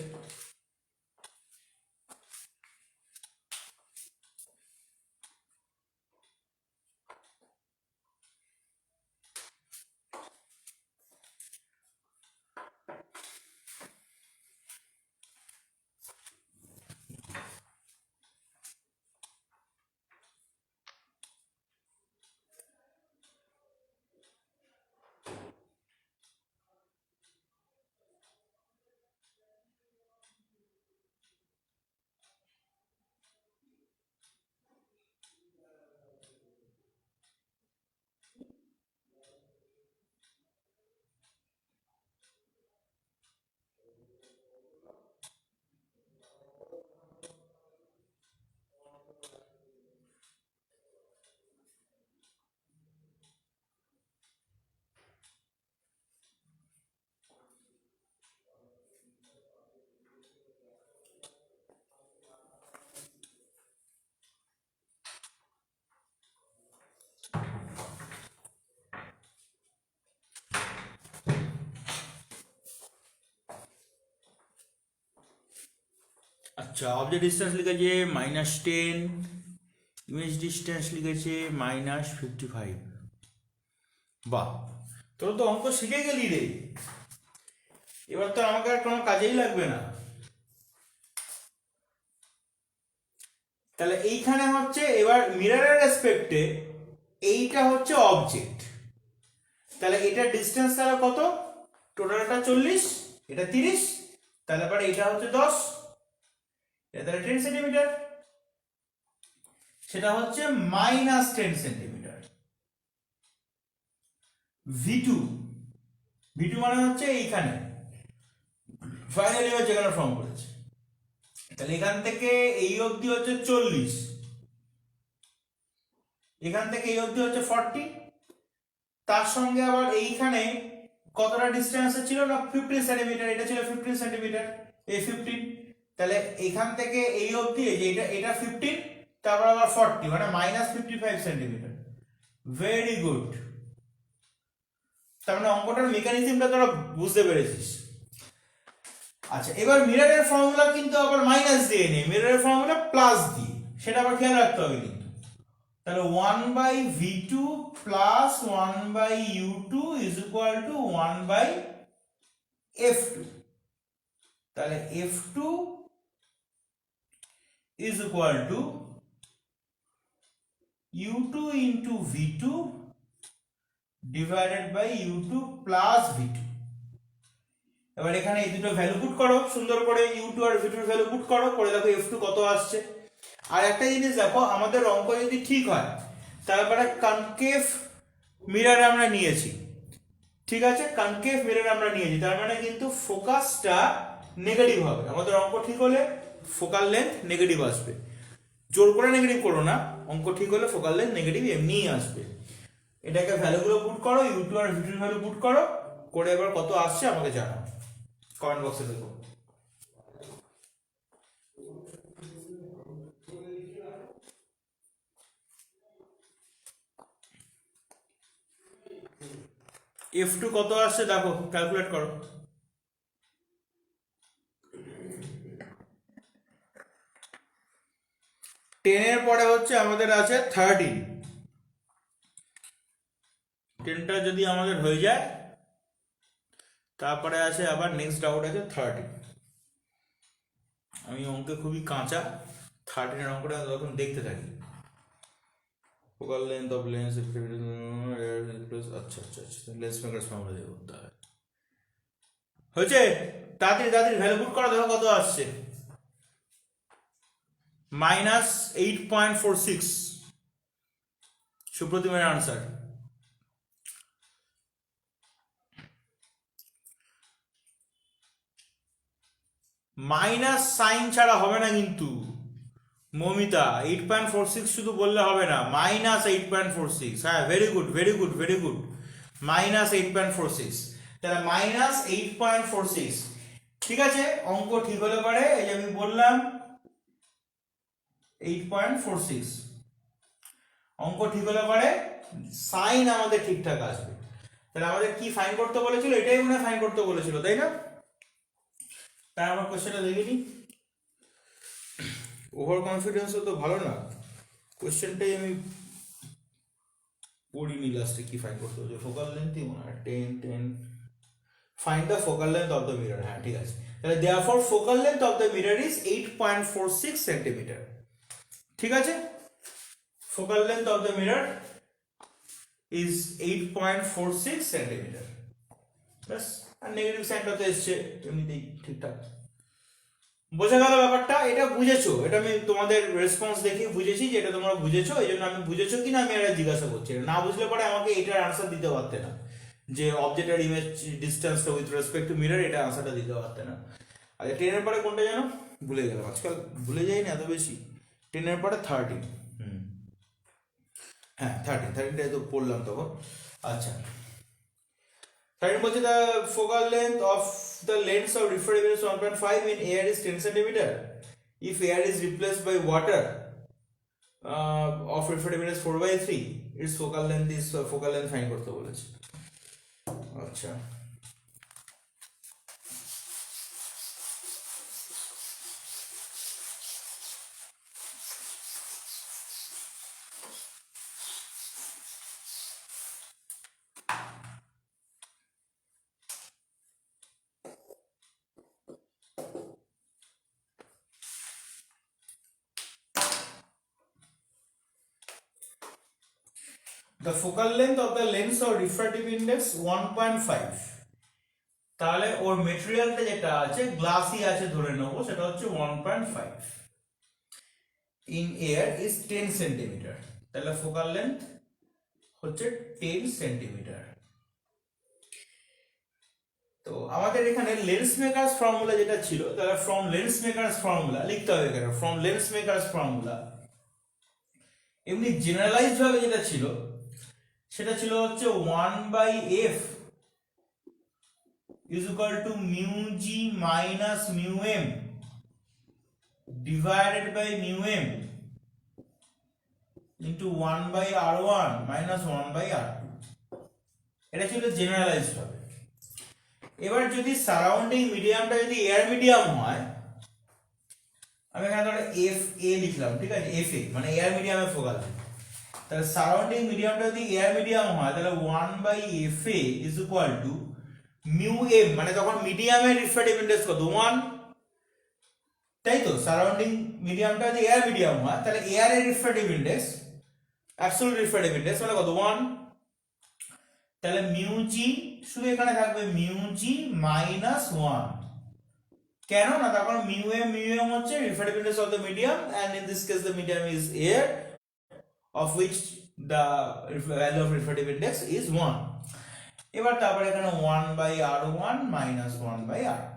আচ্ছা, অবজেক্ট ডিসটেন্স লিখেছে -10, ইমেজ ডিসটেন্স লিখেছে -55। বাহ, তোর তো অঙ্ক শিখে গেলি রে, এবার তো আমাকে আর কোনো কাজেই লাগবে না। তাহলে এইখানে হচ্ছে এবার মিররের রেসপেক্টে এইটা হচ্ছে অবজেক্ট, তাহলে এটা ডিসটেন্স তাহলে কত, টোটালটা 40, এটা 30, তাহলে পরে এটা হচ্ছে 10, এটা তাহলে 10 সেন্টিমিটার, সেটা হচ্ছে -10 সেন্টিমিটার। V2, V2 মানে হচ্ছে এইখানে ফাইনালি যেখানে ফর্ম করেছে, তাহলে এখান থেকে এই অবধি হচ্ছে 40, এখান থেকে এই অবধি হচ্ছে 40, তার সঙ্গে আবার এইখানে কতটা ডিসটেন্স ছিল না 15 সেন্টিমিটার, এটা ছিল 15 সেন্টিমিটার, এই 15, তাহলে এখান থেকে এই অবধি যে এটা 15, তারপর আবার 40 মানে -55 সেন্টিমিটার। ভেরি গুড, তার মানে অঙ্কটার মেকানিজমটা তোরা বুঝতে পেরেছিস। আচ্ছা, এবার মিররের ফর্মুলা কিন্তু আবার মাইনাস দিয়ে নেই, মিররের ফর্মুলা প্লাস দিয়ে, সেটা আবার খেয়াল রাখতে হবে কিন্তু। তাহলে 1/v2 plus 1/u2 is equal two 1/f2, তাহলে f2 is equal to u2 into v2 divided by u2 plus v2। এবার এখানে এই দুটো ভ্যালু পুট করো সুন্দর করে, u2 আর v2 এর ভ্যালু পুট করো, করে দেখো f2 কত আসছে। আর একটা জিনিস দেখো, আমাদের অঙ্ক যদি ঠিক হয় তারপরে কনকেভ মিরর আমরা নিয়েছি, ঠিক আছে, কনকেভ মিরর আমরা নিয়েছি, তার মানে কিন্তু ফোকাসটা নেগেটিভ হবে। আমাদের অঙ্ক ঠিক হলে ফোকাল লেন্থ নেগেটিভ আসবে, জোর করে নেগেটিভ করো না, অঙ্ক ঠিক হলে ফোকাল লেন্থ নেগেটিভ এমনিই আসবে। এটাকে ভ্যালুগুলো পুট করো, u2 আর v2 এর ভ্যালু পুট করো, করে এবার কত আসছে আমাকে জানাও, কমেন্ট বক্সে দেখো। f2 কত আসছে দেখো, ক্যালকুলেট করো। 10 এর পরে হচ্ছে আমাদের আছে 13, 10টা যদি আমাদের হয়ে যায় তারপরে আছে আবার নেক্সট ডাউট আছে 13। আমি অঙ্কে খুবই কাঁচা, 13 এর অঙ্কটা তখন দেখতে থাকি। ফোকাল লেন্থ অফ লেন্স, আচ্ছা আচ্ছা আচ্ছা, লেন্স মেকারস ফর্মুলা দিয়ে করতে হবে। হয়েছে, তাড়াতাড়ি তাড়াতাড়ি ভ্যালু পুট করো, দেখো কত আসছে। -8.46 সুপ্রতিমের আনসার। মাইনাস সাইন ছাড়া হবে না কিন্তু মমিতা, 8.46 শুধু বললে হবে না, -8.46, হ্যাঁ, very good very good very good, -8.46, তাহলে -8.46, ঠিক আছে। অঙ্ক ঠিক হলে পারে, এই যে আমি বললাম 8.46, অঙ্ক ঠিক হলে পারে সাইন আমাদের ঠিকঠাক আসবে। তাহলে আমাদের কি ফাইন করতে বলেছিল, এটাই মনে ফাইন করতে বলেছিল, তাই না? তাই আমার কোশ্চেনটা দেখে নি, ওভার কনফিডেন্স তো ভালো না, কোশ্চেনটাই আমি পড়িনি লাস্টে কি ফাইন করতে হচ্ছে। ফোকাল লেন্থই মনে হয় 10 10, find the focal length of the mirror, হ্যাঁ ঠিক আছে। তাহলে therefore focal length of the mirror is 8.46 centimetre, ঠিক আছে। Focal length of the mirror is 8.46 centimetre, ব্যাস। আর নেগেটিভ সাইনটা তো এসছে এমনিতেই ঠিকঠাক। বোঝা গেল ব্যাপারটা, এটা বুঝেছো, এটা আমি তোমাদের রেসপন্স দেখে বুঝেছি যে এটা তোমরা বুঝেছো, এই জন্য আমি বুঝেছো কিনা আমি এটা জিজ্ঞাসা করছি। না বুঝলে পরে আমাকে এটার আনসার দিতে পারতে না, যে অবজেক্ট আর ইমেজ ডিস্টেন্সটা উইথ রেসপেক্ট টু মিরর, এটা আনসারটা দিতে পারতে না। আচ্ছা, 10 এর পরে কোনটা জানো, ভুলে গেলাম, আজকাল ভুলে যাই না এত বেশি। 10 এর পরে 13, হ্যাঁ 13টাই তো পড়লাম তখন। আচ্ছা, 13 বলছে the focal length of the lens of refractive is 1.5 in air is 10 centimeter. If air is replaced by water of refractive is 4/3, its focal length is focal length find করতে বলেছে। আচ্ছা, the focal length of the lens or refractive index 1.5, তাহলে ওর মেটেরিয়ালটা যেটা আছে গ্লাসি আছে ধরে নেবো, সেটা হচ্ছে 1.5 in air is 10 সেন্টিমিটার, তাহলে ফোকাল লেন্থ হচ্ছে 10 সেন্টিমিটার। তো আমাদের এখানে লেন্স মেকারস ফর্মুলা যেটা ছিল, তাহলে ফ্রম লেন্স মেকারস ফর্মুলা লিখতে হবে কেন, ফ্রম লেন্স মেকারস ফর্মুলা এমনি জেনারেলাইজড ভাবে যেটা ছিল সেটা ছিল হচ্ছে 1/f is equal to mu g minus mu m divided by mu m into 1/r1 minus 1/r2, এটা ছিল জেনারেলাইজড ভাবে। এবার যদি সারাউন্ডিং মিডিয়ামটা যদি এয়ার মিডিয়াম হয়, আমি এখানে ধরো এফ এ লিখলাম, ঠিক আছে, এফ এ মানে এয়ার মিডিয়ামে ফোকাল, তাহলে সারাউন্ডিং মিডিয়ামটা যদি এয়ার মিডিয়াম হয় তাহলে 1/fa is equal to mu m, মানে তখন মিডিয়ামের রিফ্র্যাক্টিভ ইনডেক্স কত 1, তাই তো। সারাউন্ডিং মিডিয়ামটা যদি এয়ার মিডিয়াম হয় তাহলে এয়ার এর refractive index, absolute refractive index মানে কত 1, তাহলে মিউ জি শুধু এখানে থাকবে মিউ জি মাইনাস 1, কেন না তখন মিউ এম হচ্ছে refractive index of the medium, and in this case the medium is air of which the value of refractive index is 1। এবার তারপরে এখানে 1/r1 minus 1/r2,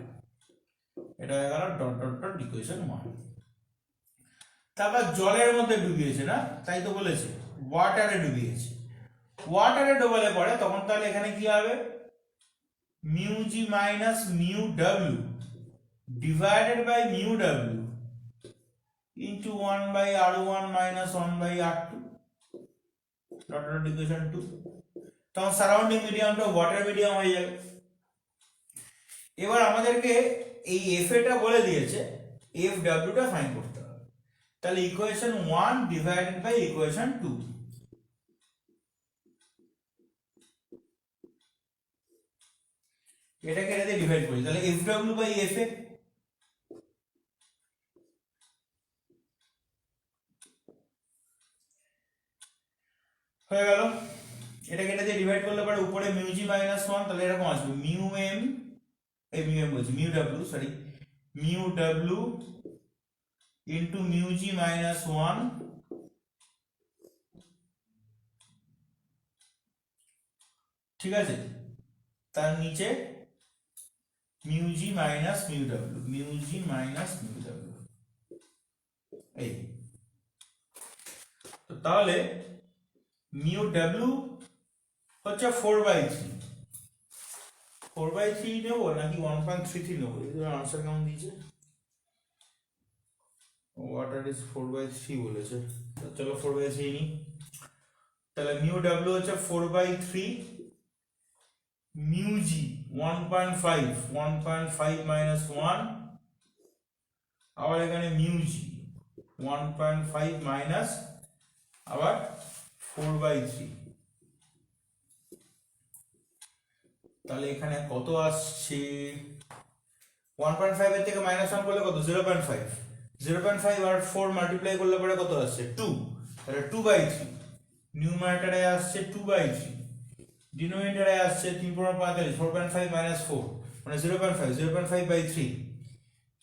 এটা হয়ে গেল ডট ডট ডট ইকুয়েশন 1। তারপর জলের মধ্যে ডুবিয়েছে না, তাই তো বলেছে ওয়াটারে ডুবিয়েছে, ওয়াটারে ডোবালে পরে তখন তাহলে এখানে কি হবে mu G minus mu W divided by mu W into 1/r1 minus 1/r2 dot dot equation 2। তখন সারাউন্ডিং মিডিয়ামটা ওয়াটার মিডিয়াম হয়ে যাবে। এবার আমাদেরকে এই এফ এটা বলে দিয়েছে, এফ ডাব্লিউটা ফাইন্ড করতে হবে, তাহলে ইকুয়েশন 1 ডিভাইডেড বাই ইকুয়েশন 2, এটাকে এটা দিয়ে ডিভাইড করি, তাহলে F W by F A হয়ে গেল। এটাকে এটা দিয়ে ডিভাইড করলে পরে উপরে মিউ জি মাইনাস 1, তাহলে এরকম আসবে মিউ এম, এই মিউ এম বলছি mu W, sorry mu W into mu G minus 1 ঠিক আছে, তার নিচে mu G minus mu W, mu G minus mu W, এই তো। তাহলে মিউ ডাব্লিউ হচ্ছে 4/3, 4/3 নেবো নাকি 1.33 নেবো, এর আনসার কেমন দিয়েছে, ওয়াটার ইজ 4/3 বলেছে, চলো 4/3 নি। তাহলে মিউ ডাব্লিউ হচ্ছে 4/3, মিউ জি 1.5, 1.5 মাইনাস 1, আবার এখানে মিউ জি 1.5 মাইনাস আবার 4/3, তাহলে এখানে কত আসছে 1.5 এর থেকে মাইনাস 1 করলে কত 0.5, 0.5 আর 4 মাল্টিপ্লাই করলে পরে কত আসছে 2, তাহলে 2/3, নিউমারেটরে আসছে 2/3, ডিনোমিনেটরে আসছে 3 × 45, 4.5 মাইনাস 4 মানে 0.5, 0.5/3,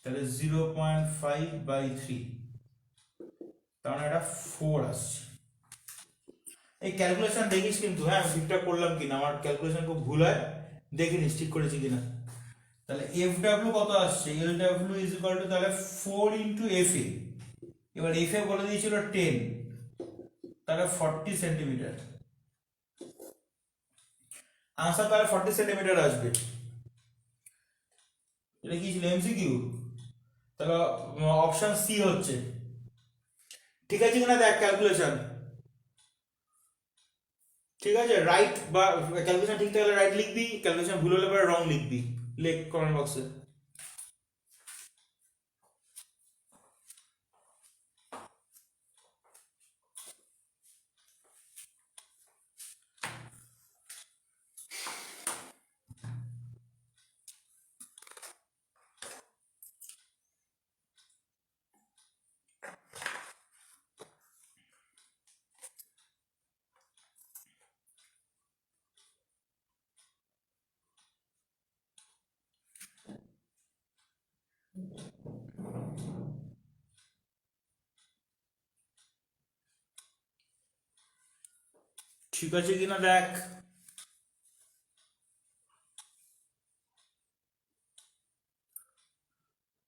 তাহলে 0.5/3, তাহলে এটা 4 আসছে। এই ক্যালকুলেশন দেখিস কিন্তু, হ্যাঁ আমি ঠিকঠাক করলাম কিনা, আমার ক্যালকুলেশন খুব ভুল হয়, দেখে নিস ঠিক করেছি কিনা। তাহলে এফ ডাব্লিউ কত আসছে, L W is equal two তাহলে 4 ইনটু এফ এ, এবার এফ এ বলে দিয়েছিল 10, তাহলে 40 সেন্টিমিটার, আনসার তাহলে 40 সেন্টিমিটার আসবে। এটা কি ছিল এমসিকিউ, তাহলে অপশন সি হচ্ছে, ঠিক আছে কিনা দেখ ক্যালকুলেশন, ঠিক আছে রাইট, বা ক্যালকুলেশন ঠিক থাকলে রাইট লিখবি, ক্যালকুলেশন ভুল হলে পরে রং লিখবি, লেখ কমেন্ট বক্সে। ঠিক আছে কিনা দেখ।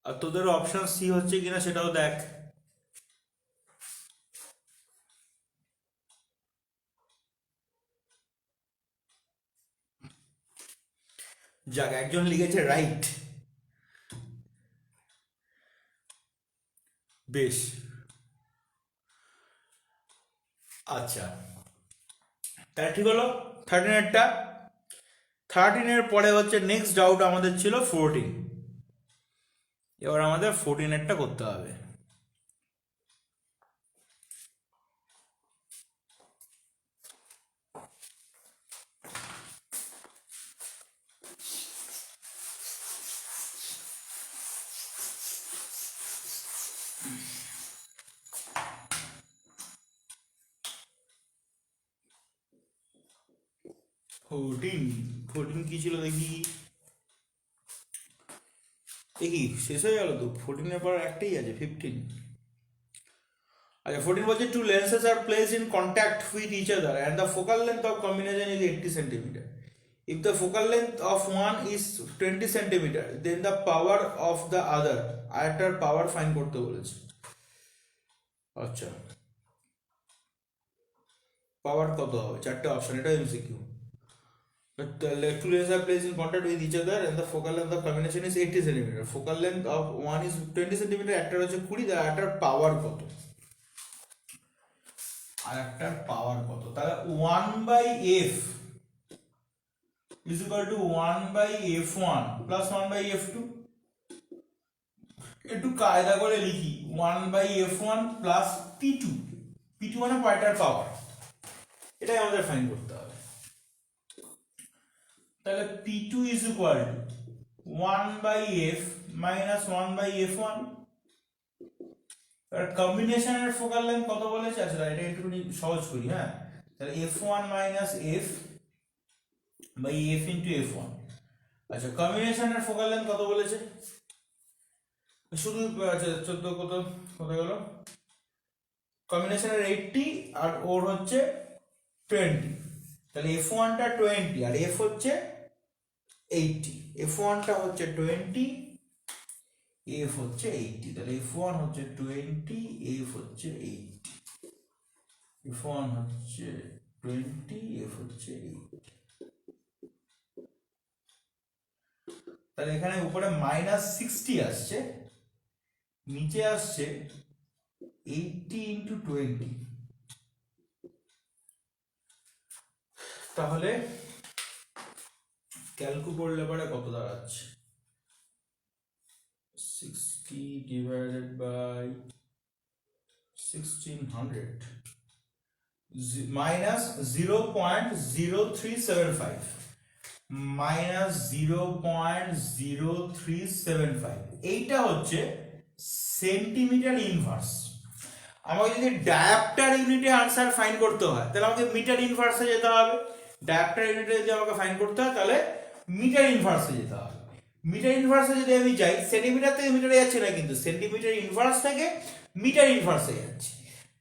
আর তোদের অপশন সি হচ্ছে কিনা সেটাও দেখ। যাক, একজন লিখেছে রাইট। বেশ, আচ্ছা, তাহলে ঠিক হলো 13-এরটা। 13-এর পরে হচ্ছে নেক্সট ডাউট আমাদের ছিল 14। এবার আমাদের 14-এরটা করতে হবে। ফোরটিন 14 কি ছিল দেখি, দেখি শেষ হয়ে গেল তো। 14-এর পর একটাই আছে 15। আচ্ছা, 14 বলছে two lenses are placed in contact with each other and the focal length of combination is 80 centimetre. If the focal length of one is 20 centimeter, then the power of the other, আরেকটার পাওয়ার ফাইন করতে বলেছে। আচ্ছা, পাওয়ার কত হবে? চারটে অপশন, এটা MCQ. Two lenses are placed in contact with each other and the focal length of combination is 80 centimeter. Focal length of one is 20 centimeter, একটার হচ্ছে 20, আর একটার পাওয়ার কত? আর একটার পাওয়ার কত? তাহলে 1/f is equal to 1/f1 plus 1/f2। একটু কায়দা করে লিখি, 1/f1 plus p2। p2 মানে কয়টার পাওয়ার, এটাই আমাদের ফাইন্ড করতে হবে। তাহলে p2 is equal to 1/f minus 1/f1। আর কম্বিনেশনের ফোকাল লেন্থ কত বলেছে? আচ্ছা, এটা একটু সহজ করি। হ্যাঁ, তাহলে f1 minus f by f into f1। আচ্ছা, কম্বিনেশনের ফোকাল লেন্থ কত বলেছে? শুধু 14 কত কত গেল? কম্বিনেশনের 80 আর ওর হচ্ছে 20। তাহলে f1 টা 20 আর f হচ্ছে 80। f1 টা হচ্ছে 20, f হচ্ছে 80। তাহলে f1 হচ্ছে 20, f হচ্ছে 80। f1 হচ্ছে 20, f হচ্ছে 80। তাহলে এখানে উপরে -60 আসছে, নিচে আসছে 80 into 20। তাহলে ক্যালকু করলে পরে কত দাঁড়াচ্ছে? 60 divided by 1600 minus 0.0375 minus 0.0375। এইটা হচ্ছে সেন্টিমিটার ইনভার্স। আমাকে যদি ডায়াপ্টার ইউনিটে আনসার ফাইন্ড করতে হয় তাহলে আমাকে মিটার ইনভার্সে যেতে হবে। ডায়াপ্টার ইউনিটে যদি আমাকে ফাইন্ড করতে হয় তাহলে মিটার ইনভার্সে যেতে হবে। মিটার ইনভার্সে যদি আমি যাই, সেন্টিমিটার থেকে মিটারে যাচ্ছি না, কিন্তু সেন্টিমিটার ইনভার্স থেকে মিটার ইনভার্সে যাচ্ছি।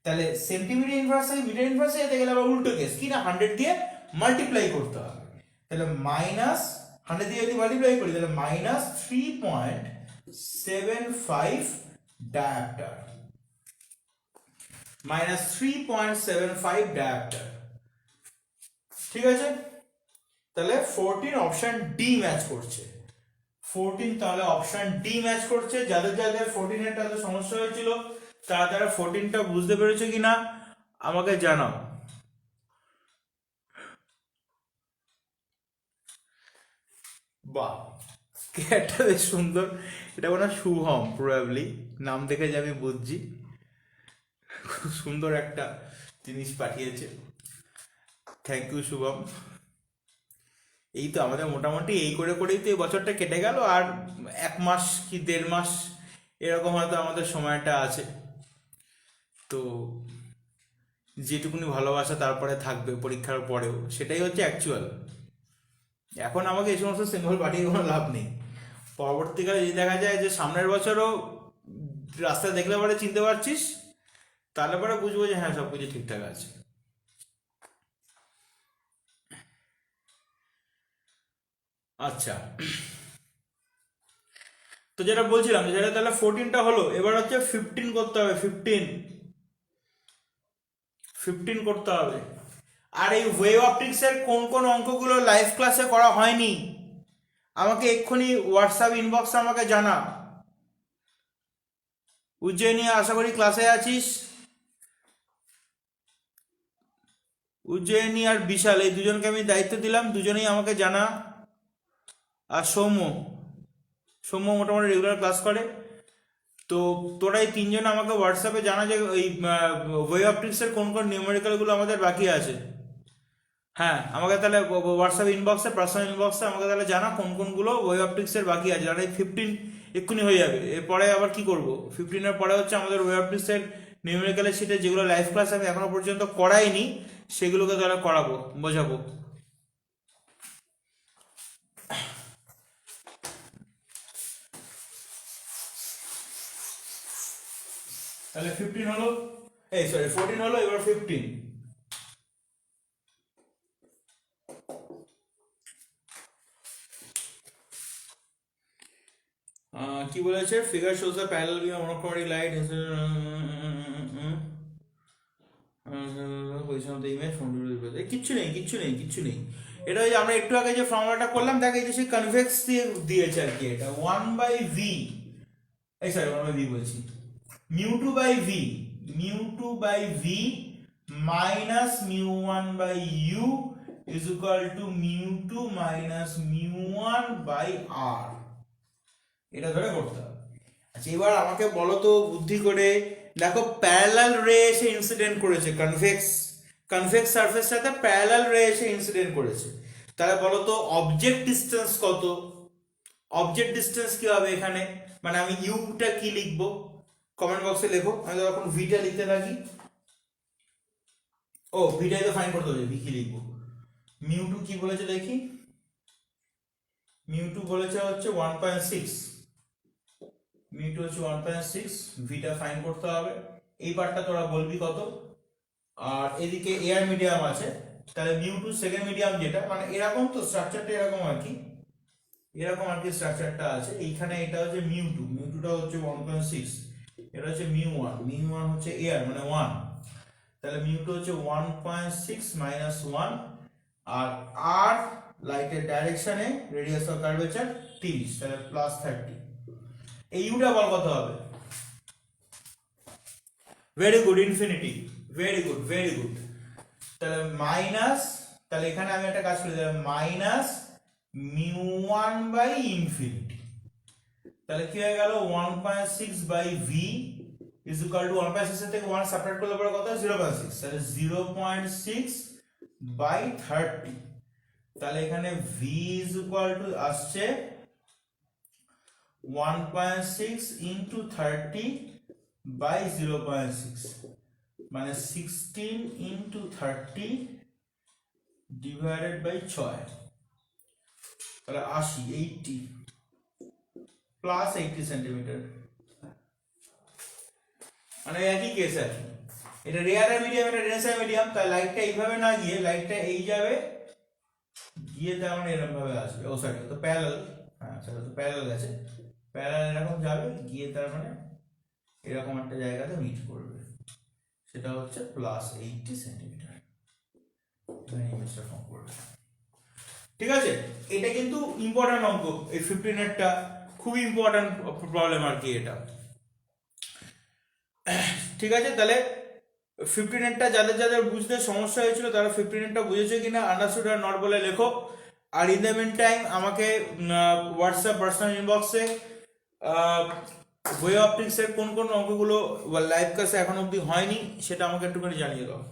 তাহলে সেন্টিমিটার ইনভার্স থেকে মিটার ইনভার্সে যেতে গেলে আবার উল্টো কেস, কি না 100 দিয়ে মাল্টিপ্লাই করতে হবে। তাহলে মাইনাস 100 দিয়ে যদি মাল্টিপ্লাই করি তাহলে -3.75 ডায়াপ্টার, -3.75 ডায়াপ্টার। ঠিক আছে, তাহলে 14 অপশন ডি ম্যাচ করছে। 14 তাহলে অপশন ডি ম্যাচ করছে। যাদের যাদের 14 এর টাতে সমস্যা হয়েছিল তারা 14টা বুঝতে পেরেছে কিনা আমাকে জানাও। বাহ, এটা বেশ সুন্দর। এটা মনে হয় শুভম, প্রবাবলি নাম দেখে যে আমি বুঝছি। খুব সুন্দর একটা জিনিস পাঠিয়েছে, থ্যাংক ইউ শুভম। এই তো আমাদের মোটামুটি এই করে করেই তো এই বছরটা কেটে গেল, আর 1 মাস কি 1.5 মাস এরকম হয়তো আমাদের সময়টা আছে। তো যেটুকুনি ভালোবাসা তারপরে থাকবে পরীক্ষার পরেও, সেটাই হচ্ছে অ্যাকচুয়াল। এখন আমাকে এই সমস্ত সিম্বল পাঠিয়ে কোনো লাভ নেই। পরবর্তীকালে যদি দেখা যায় যে সামনের বছরও রাস্তা দেখলে পরে চিনতে পারছিস, তাহলে পরে বুঝবো যে হ্যাঁ সব কিছু ঠিকঠাক আছে। আচ্ছা, তো যেটা বলছিলাম যেটা তাহলে 14টা হলো, এবার হচ্ছে 15 করতে হবে, 15 করতে হবে। আর এই ওয়েভ অপটিক্স এর কোন কোন অঙ্কগুলো লাইভ ক্লাসে করা হয়নি আমাকে এক্ষুনি হোয়াটসঅ্যাপ ইনবক্সে আমাকে জানা। উজ্জয়িনী, আশা করি ক্লাসে আছিস। উজ্জয়িনী আর বিশাল, এই দুজনকে আমি দায়িত্ব দিলাম, দুজনেই আমাকে জানা। আর সৌম্য, সৌম্য মোটামুটি রেগুলার ক্লাস করে। তো তোরা এই তিনজন আমাকে হোয়াটসঅ্যাপে জানা যে ওই ওয়েভ অপটিক্সের কোন কোন নিউমেরিক্যালগুলো আমাদের বাকি আছে। হ্যাঁ, আমাকে তাহলে হোয়াটসঅ্যাপ ইনবক্সে, পার্সোনাল ইনবক্সে আমাকে তাহলে জানা কোন কোনগুলো ওয়েভ অপটিক্সের বাকি আছে। আর এই 15 এক্ষুনি হয়ে যাবে, এরপরে আবার কি করব? 15-এর পরে হচ্ছে আমাদের ওয়েভ অপটিক্সের নিউমেরিক্যালের শিটে যেগুলো লাইভ ক্লাস আমি এখনো পর্যন্ত করাইনি সেগুলোকে তাহলে করাবো, বোঝাবো। তাহলে 15 হলো, এই সরি 14 হলো, এবার 15। কি বলেছে? Figure shows the parallel beam monochromatic light position of the image from কিচ্ছু নেই, কিচ্ছু নেই, কিচ্ছু নেই। এটা ওই যে আমরা একটু আগে যে ফর্মুলাটা করলাম, দেখে যে সেই কনভেক্স দিয়ে দিয়েছে আর কি। এটা 1/v, এই সরি 1/v বলছি, μ2/v, μ2/v minus μ1/u is equal to μ2 minus μ1/r। এটা ধরে করতে হবে। আচ্ছা, এবার আমাকে বলো তো বুদ্ধি করে, দেখো প্যারালাল রে এসে ইনসিডেন্ট করেছে, কনভেক্স কনভেক্স সারফেসের সাথে প্যারালাল রে এসে ইনসিডেন্ট করেছে, তাহলে বলো তো অবজেক্ট ডিসটেন্স কত? অবজেক্ট ডিসটেন্স কি হবে এখানে? মানে আমি ইউটা কি লিখবো কমেন্ট বক্সে লেখো, আমি তখন ভিটা লিখতে থাকি। ও ভিটাই তো ফাইন করতে হবে, ভি কি লিখবো? মিউ2 কি বলেছে দেখি, মিউ2 বলেছে হচ্ছে 1.6, মিউ2 হচ্ছে 1.6, ভিটা ফাইন করতে হবে। এই পার্টটা তোরা বলবি কত। আর এদিকে এয়ার মিডিয়াম আছে, তাহলে মিউ2 সেকেন্ড মিডিয়াম যেটা, মানে এরকম তো স্ট্রাকচারটা এরকম আর কি, এরকম আর কি স্ট্রাকচারটা আছে। এইখানে এটা হচ্ছে মিউ2, মিউ2টা হচ্ছে 1.6, এটা হচ্ছে মিউ1, মিউ1 হচ্ছে এয়ার মানে 1, তাহলে মিউ2 হচ্ছে 1.6 মাইনাস 1। আর আর লাইটের ডাইরেকশনে রেডিয়াস অফ কার্ভেচার 30, তাহলে প্লাস 30। এই ইউটা বল কত হবে? Very good, infinity, very good, very good. তাহলে মাইনাস, তাহলে এখানে আমি একটা কাজ করি, তাহলে মাইনাস μ1/ইনফিনিটি, তাহলে কি হয়ে গেল 1.6/v ইজ ইকুয়াল টু 1.6 এর থেকে 1 সাবট্রাক্ট করলে পরে কত হয়? 0.6, তাহলে 0.6/30। তাহলে এখানে v ইজ ইকুয়াল টু আসছে 1.6 ইনটু 30/0.6, মানে 16 ইনটু 30 ডিভাইডেড বাই 6, তাহলে 80 প্লাস 80 সেন্টিমিটার। মানে একই কেস আর কি, এটা রেয়ার মিডিয়াম, এটা ডেন্সার মিডিয়াম, তাই লাইটটা এইভাবে না গিয়ে লাইটটা এই যাবে, গিয়ে তার মানে এরকম ভাবে আসবে। ও সরি, তো প্যারালাল, হ্যাঁ সেটা তো প্যারালাল গেছে, প্যারালাল এরকম যাবে, গিয়ে তার মানে এরকম একটা জায়গাতে মিট করবে, সেটা হচ্ছে প্লাস 80 সেন্টিমিটার ইমেজটা ফর্ম করবে। ঠিক আছে, এটা কিন্তু ইম্পর্টেন্ট অঙ্ক, এই 15-এরটা খুবই ইম্পর্টেন্ট প্রবলেম আর কি এটা। ঠিক আছে, তাহলে 15-এরটা যাদের যাদের বুঝতে সমস্যা হয়েছিল তারা 15-এরটা বুঝেছে কিনা, আন্ডারস্টুড আর নট বলে লেখো। আর ইন দ্য মিন টাইম আমাকে হোয়াটসঅ্যাপ পার্সোনাল ইনবক্সে ওয়ে অপটিক্সের কোন কোন অঙ্কগুলো লাইভ ক্লাসে এখন অবধি হয়নি সেটা আমাকে একটুখানি জানিয়ে দাও।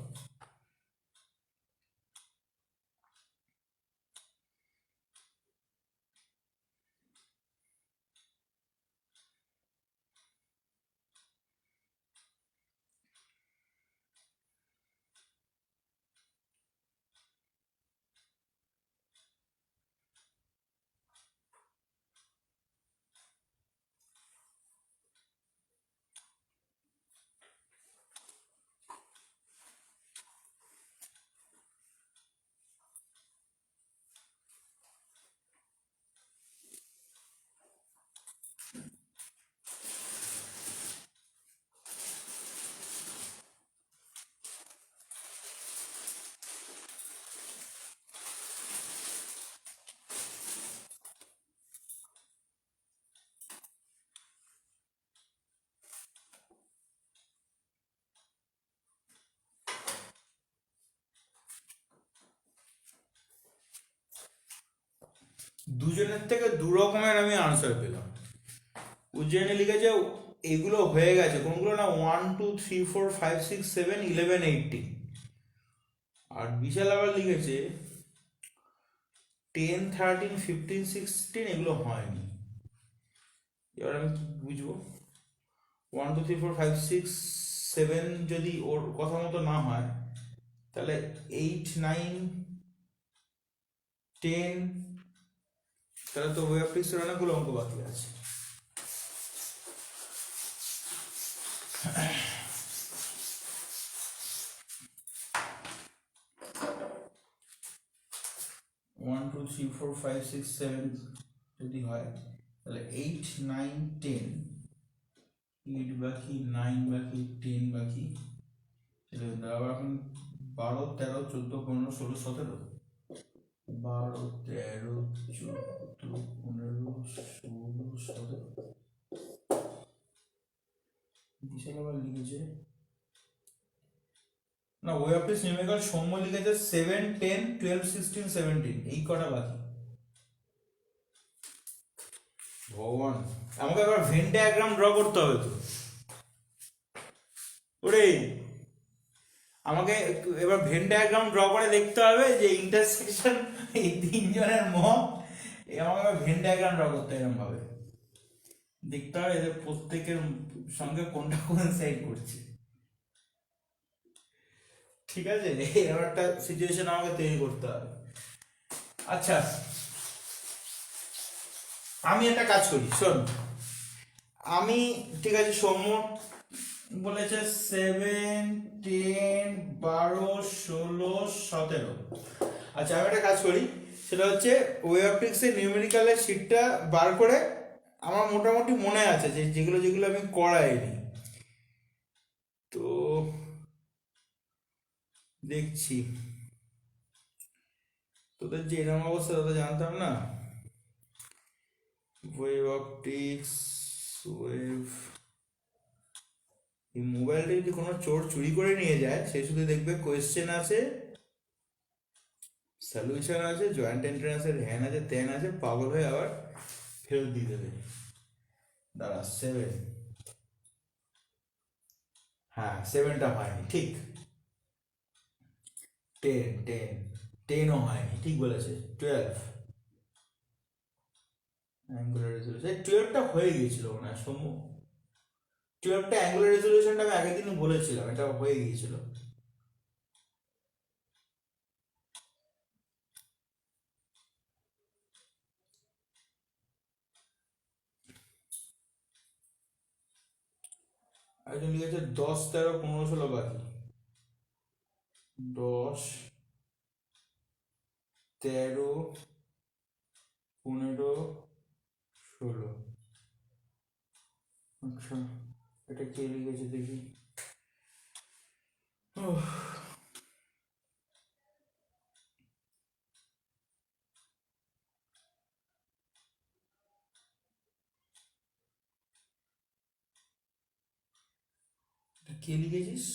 দুজনের থেকে দু রকমের আমি আনসার পেলাম। উজ্জয়নে লিখেছে এগুলো হয়ে গেছে, কোনগুলো না 1 2 3 4 5 6 7 11 18। আর বিশাল আবার লিখেছে 10 13 15 16 এগুলো হয়নি। এবার আমি কি বুঝবো? 1 2 3 4 5 6 7 যদি ওর কথা মতো না হয়, তাহলে 8 9 10, তাহলে তো ওয়ে অফ টিক্সের অনেকগুলো অঙ্ক বাকি আছে। One two three four five six seven যদি হয়, তাহলে 8 9 10, 8 বাকি, 9 বাকি, 10 বাকি, আবার এখন 12 13 14 15 16 17, 12 13 14 15 16 17। বিশাল আবার লিখেছে না, way of this numerical Soumya লিখেছে 7 10 12 16 17, এই কটা বাকি। ভগবান, আমাকে এবার ভেন ডায়াগ্রাম ড্র করতে হবে তো। ওরে, আমাকে এবার ভেন ডায়াগ্রাম ড্র করে দেখতে হবে যে ইন্টারসেকশন এই তিনজনের মত, আমাকে এবার ভেন ডায়াগ্রাম ড্র করতে এরকম ভাবে দেখতে হবে এদের প্রত্যেকের সঙ্গে কোনটা কোইনসাইড করছে। ঠিক আছে, এরকম একটা সিচুয়েশন আমাকে তৈরি করতে হবে। আচ্ছা, আমি একটা কাজ করি, শোন। আমি, ঠিক আছে, সৌম্য বলেছে 7 10 12 16 17। আচ্ছা, আমি একটা কাজ করি, সেটা হচ্ছে ওয়ে অফ টিক্সের নিউমেরিক্যালের শিটটা বার করে, আমার মোটামুটি মনে আছে যে যেগুলো যেগুলো আমি করাইনি, তো দেখছি। তোদের যে এরকম অবস্থা তোদের জানতাম না। ওয়েভ অপটিক্স, ওয়েভ, এই মোবাইলটা যদি কোনো চোর চুরি করে নিয়ে যায়, সে শুধু দেখবে কোয়েশ্চেন আছে, সলিউশন আছে, জয়েন্ট এন্ট্রান্স আছে, হ্যান আছে, তেন আছে, পাগল হয়ে আবার ফেরত দিয়ে দেবে। দাঁড়া, 7, হ্যাঁ 7টা হয়নি, ঠিক। 10 10 10ও হয়নি, ঠিক বলেছে। 12 অ্যাঙ্গুলার রেজলিউশন, 12টা হয়ে গিয়েছিল মনে হয় সমু। 12টা অ্যাঙ্গুলার রেজলিউশনটা আমি আগের দিন বলেছিলাম, এটা হয়ে গিয়েছিল। একজন লিখেছে 10 13 15 16 বাকি। 10 13 15 16। আচ্ছা, এটা কে লিখেছে দেখি। কে লিখেছিস?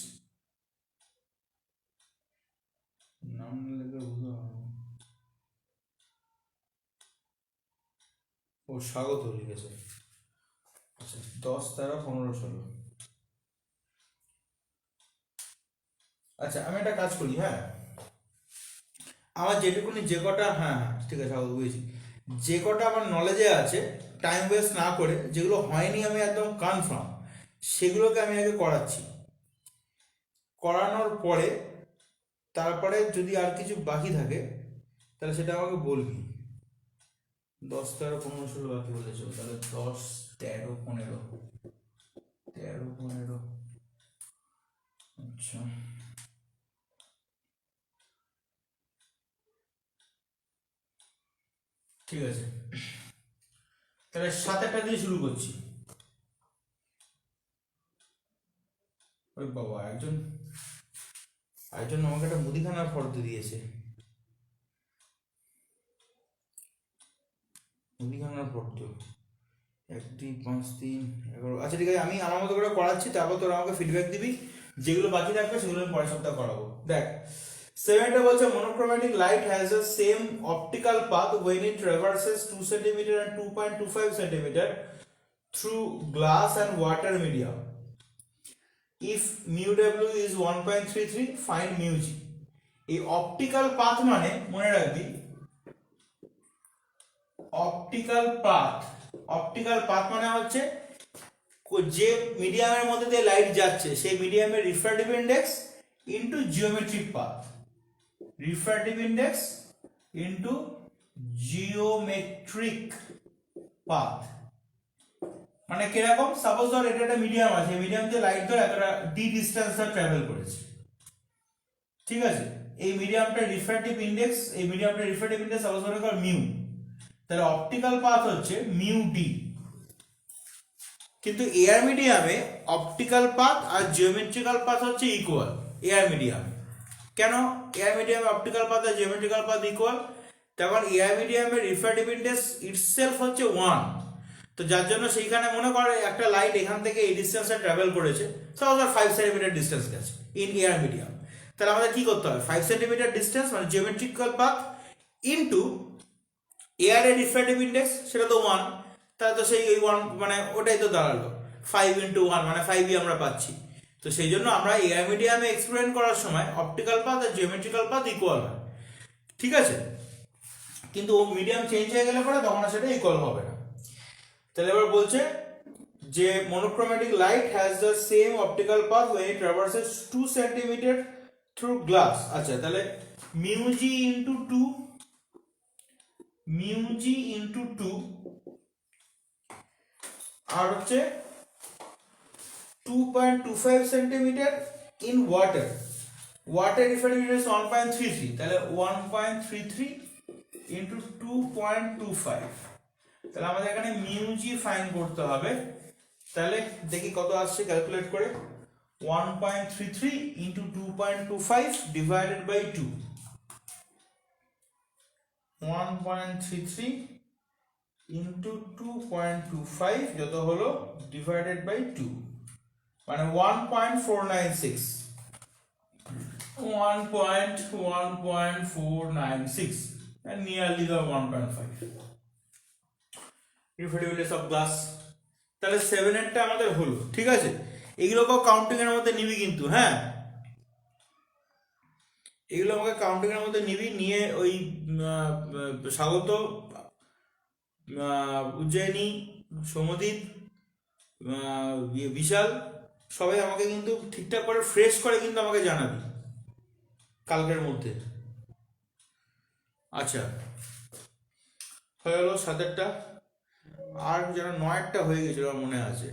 নাম না লিখে বুঝতে পারবো। ও স্বাগত লিখেছে। আচ্ছা, 10 13 15 16। আচ্ছা, আমি একটা কাজ করি, হ্যাঁ, আমার যেটুকুনি যে কটা, হ্যাঁ হ্যাঁ ঠিক আছে, বুঝেছি, যে কটা আমার নলেজে আছে, টাইম ওয়েস্ট না করে, যেগুলো হয়নি আমি একদম কনফার্ম, সেগুলোকে আমি আগে করাচ্ছি। করানোর পরে তারপরে যদি আর কিছু বাকি থাকে, তাহলে সেটা আমাকে বলবি। 10 13 15 16 বাকি বলেছো, তাহলে 10 13 15 13 15। আচ্ছা, ঠিক আছে, তাহলে 7টা দিয়ে শুরু করছি। ওই বাবা, একজন একজন আমাকে একটা মুদিখানার ফর্দ দিয়েছে, মুদিখানার ফর্দ 1 2 5 3 11। আচ্ছা ঠিক আছে, আমি আমার মতো করে করাচ্ছি, তারপর তোরা আমাকে ফিডব্যাক দিবি, যেগুলো বাকি থাকবে সেগুলো আমি পরের সপ্তাহে করাবো। দেখ, সেভেনটা বলছে monochromatic light has the same optical path when it traverses 2 cm and 2.25 cm through glass and water medium. If mu w is 1.33, find mu g. এই অপটিক্যাল পাথ মানে মনে রাখবি, অপটিক্যাল পাথ মানে হচ্ছে যে মিডিয়ামের মধ্যে দিয়ে লাইট যাচ্ছে সেই মিডিয়ামের refractive index into geometric path, refractive index into geometric path. মানে কিরকম, সাপোজ ধর এটা একটা মিডিয়াম আছে, মিডিয়াম দিয়ে লাইট ধর এতটা ডি ডিসটেন্স ধর ট্রাভেল করেছে, ঠিক আছে। এই মিডিয়ামটা রিফ্র্যাক্টিভ ইনডেক্স, এই মিডিয়ামটা রিফ্র্যাক্টিভ ইনডেক্স সাপোজ ধরে কর মিউ, তাহলে অপটিক্যাল পাথ হচ্ছে মিউ ডি। কিন্তু এয়ার মিডিয়ামে অপটিক্যাল পাথ আর জিওমেট্রিক্যাল পাথ হচ্ছে ইকুয়াল এয়ার মিডিয়ামে। কেন এয়ার মিডিয়ামে অপটিক্যাল পাথ আর জিওমেট্রিক্যাল পাথ ইকুয়াল? তখন এয়ার মিডিয়ামের রিফ্র্যাক্টিভ ইনডেক্স ইটসেলফ হচ্ছে 1, তো যার জন্য সেইখানে মনে করে একটা লাইট এখান থেকে এই ডিসটেন্সে ট্রাভেল করেছে, সাপোজ 5 সেন্টিমিটার ডিসটেন্স গেছে ইন এয়ার মিডিয়াম, তাহলে আমাদের কি করতে হবে, 5 সেন্টিমিটার ডিসটেন্স মানে জিওমেট্রিক্যাল পাথ ইনটু এয়ারের রিফ্র্যাক্টিভ ইনডেক্স, সেটা তো 1, তাহলে তো সেই 1 মানে ওটাই তো দাঁড়ালো 5 ইন্টু 1 মানে 5ই আমরা পাচ্ছি। তো সেই জন্য আমরা এয়ার মিডিয়ামে এক্সপেরিমেন্ট করার সময় অপটিক্যাল পাথ আর জিওমেট্রিক্যাল পাথ ইকুয়াল হয়, ঠিক আছে। কিন্তু মিডিয়াম চেঞ্জ হয়ে গেলে পরে তখন সেটা ইকুয়াল হবে না। তাহলে এবার বলছে যে monochromatic light has the same optical path when it traverses 2 cm through glass। আচ্ছা, তাহলে mu g into 2 আর হচ্ছে 2.25 centimetre in water, water refractive index 1.33, তাহলে 1.33 ইনটু 2.25, তাহলে আমাদের এখানে মিউ জি ফাইন্ড করতে হবে। তাহলে দেখি কত আসছে ক্যালকুলেট করে, 1.33 ইনটু 2.25 ডিভাইডেড বাই 2, 1.33 ইনটু 2.25 যত হলো ডিভাইডেড বাই 2 মানে 1.496, 1.496 and nearly the 1.5 refractive index of glass. তাহলে 7 এরটা আমাদের হলো, ঠিক আছে। এগুলো কাউন্টিং এর মধ্যে নিবি কিন্তু, হ্যাঁ এগুলো আমাকে কাউন্টিং এর মধ্যে নিবি, নিয়ে ওই স্বাগত, উজ্জয়িনী, সৌমদীপ, বিশাল সবাই আমাকে কিন্তু ঠিকঠাক করে ফ্রেশ করে কিন্তু আমাকে জানাবি কালকের মধ্যে। আচ্ছা, হয়ে গেল 7টা, আর যেন 9টা হয়ে গেছিল আমার মনে আছে,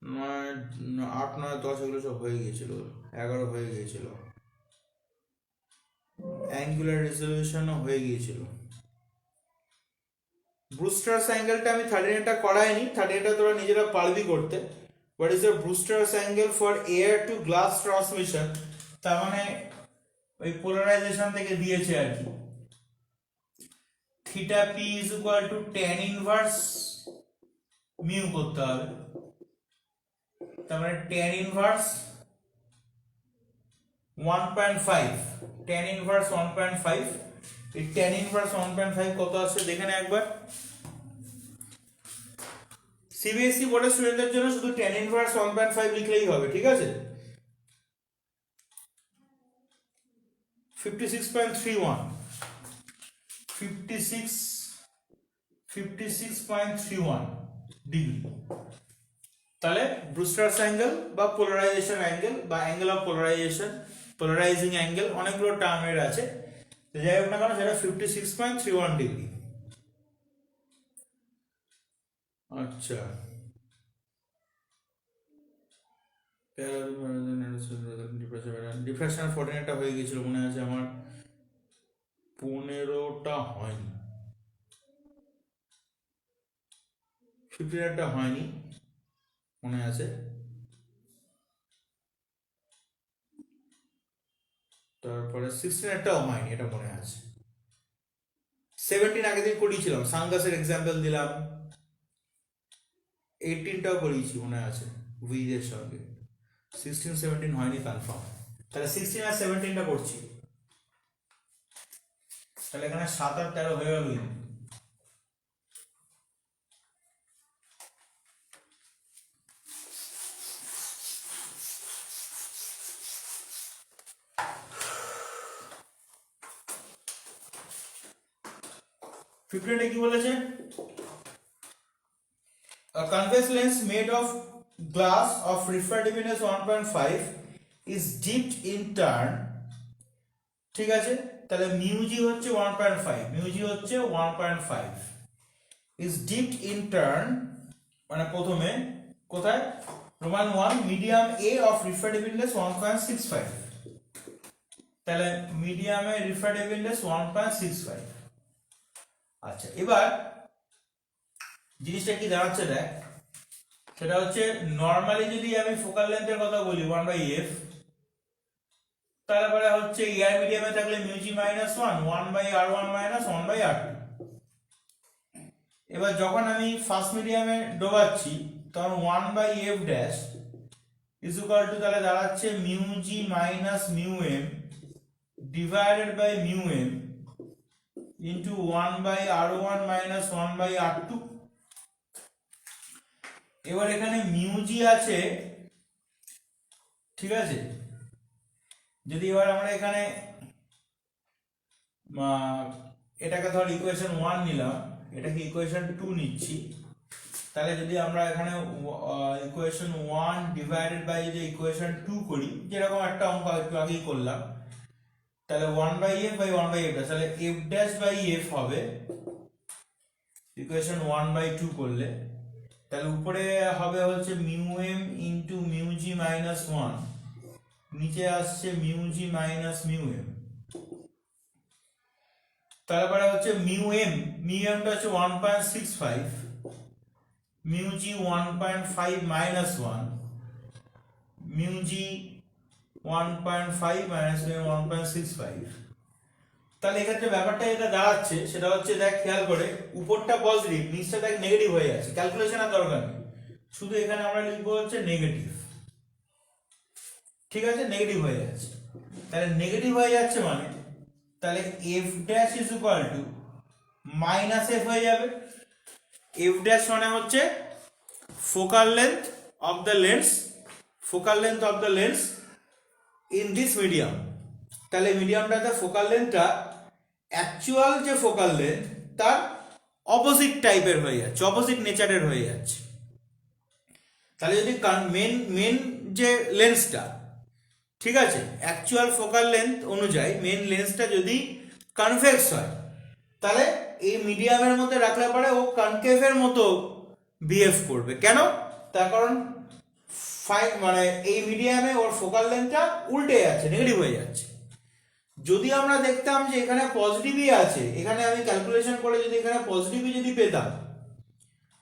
9, 8, 9, 10 এগুলো সব হয়ে গিয়েছিল, 11 হয়ে গিয়েছিল, অ্যাঙ্গুলার রেজলিউশনও হয়ে গিয়েছিল। ব্রুস্টার্স অ্যাঙ্গেলটা আমি 38টা করাইনি, 38টা তোরা নিজেরা পারবি করতে। What is the Brewster's angle for air to glass transmission, তার মানে ওই পোলারাইজেশন থেকে দিয়েছে আর কি, theta P is equal to tan inverse mu করতে হবে, তার মানে tan ইনভার্স 1.5, tan ইনভার্স 1.5, এই tan ইনভার্স 1.5 কত আসছে দেখে না একবার। সিবিএসই বোর্ডের স্টুডেন্টদের জন্য শুধু tan ইনভার্স 1.5 লিখলেই হবে, ঠিক আছে। 56.31 56.31 ডিগ্রি। তাহলে ব্রুস্টার্স অ্যাঙ্গেল বা পোলারাইজেশন অ্যাঙ্গেল বা angle of polarisation, polarising angle অনেকগুলো টার্মের আছে, যাই হোক না কেন সেটা 56.31 ডিগ্রি। আচ্ছা, ডিফ্রাকশন 14টা হয়ে গেছিল মনে আছে আমার, 15টা হয়নি, 15টা হয়নি মনে আছে। তারপরে 16টাও হয়নি, এটা মনে আছে। 17 আগের দিন করিয়েছিলাম, সাংগাসের এক্সাম্পল দিলাম, 18টাও করিয়েছি মনে আছে উইজের সঙ্গে, 16, 17 হয়নি কনফার্ম। তাহলে 16 আর 17টা করছি, তাহলে এখানে 7 আর 13 হয়ে গেল। ফিফটিনে কি বলেছে? A convex lens made of glass of refractiveness 1.5 is dipped in turn, ঠিক আছে, তাহলে μg হচ্ছে 1.5, μg হচ্ছে 1.5 is dipped in turn, মানে প্রথমে কোথায়, Roman 1 medium A of refractiveness 1.65, তাহলে মিডিয়ামে refractiveness 1.65। আচ্ছা, এবার জিনিসটা কি দাঁড়াচ্ছে দেখ, সেটা হচ্ছে নরমালি যদি আমি ফোকাল লেন্থের কথা বলি 1/f, তারপরে হচ্ছে এয়ার মিডিয়ামে থাকলে μg -1 1/r1 1/r2। এবার যখন আমি ফার্স্ট মিডিয়ামে ডোবাচ্ছি তখন 1/f dash is equal two, তাহলে দাঁড়াচ্ছে μg μm divided by μm into 1/r1 1/r2। এবার এখানে μg আছে, ঠিক আছে, যদি এবার আমরা এখানে এটাকে ধর ইকুয়েশন 1 নিলাম, এটাকে ইকুয়েশন 2 নিচ্ছি, তাহলে যদি আমরা এখানে ইকুয়েশন 1 ডিভাইডেড বাই যদি ইকুয়েশন 2 করি, যেরকম একটা অঙ্ক একটু আগেই করলাম, তাহলে 1/f বাই 1/f, তাহলে f ড্যাশ বাই f হবে ইকুয়েশন 1/2 করলে, তাহলে উপরে হবে হচ্ছে μm ইনটু μg -1, নিচে আসছে μg μm, তারপরে হচ্ছে μmটা হচ্ছে 1.65, μg 1.5 -1, μg 1.5 1.65। তাহলে এক্ষেত্রে ব্যাপারটা যেটা দাঁড়াচ্ছে সেটা হচ্ছে, দেখ খেয়াল করে, উপরটা পজিটিভ নিচটা দেখ নেগেটিভ হয়ে যাচ্ছে, ক্যালকুলেশন আর দরকার নেই, শুধু এখানে আমরা লিখবো হচ্ছে নেগেটিভ, ঠিক আছে, নেগেটিভ হয়ে যাচ্ছে। তাহলে নেগেটিভ হয়ে যাচ্ছে মানে তাহলে f dash is equal to minus f হয়ে যাবে। f ড্যাশ মানে হচ্ছে focal length of the lens, focal length of the lens in this medium. তাহলে মিডিয়ামটাতে ফোকাল লেন্থটা অ্যাকচুয়াল যে ফোকাল লেন্থ তার অপোজিট টাইপের হয়ে যাচ্ছে, অপোজিট নেচারের হয়ে যাচ্ছে। তাহলে যদি মেন যে লেন্সটা, ঠিক আছে, অ্যাকচুয়াল ফোকাল লেন্থ অনুযায়ী মেন লেন্সটা যদি কনভেক্স হয়, তাহলে এই মিডিয়ামের মধ্যে রাখলে পরে ও কনকেভের মতো বিহেভ করবে। কেন? তার কারণ মানে এই মিডিয়ামে ওর ফোকাল লেন্থটা উল্টে যাচ্ছে, নেগেটিভ হয়ে যাচ্ছে। যদি আমরা দেখতাম যে এখানে পজিটিভই আছে, এখানে আমি ক্যালকুলেশন করে যদি এখানে পজিটিভই যদি পেতাম,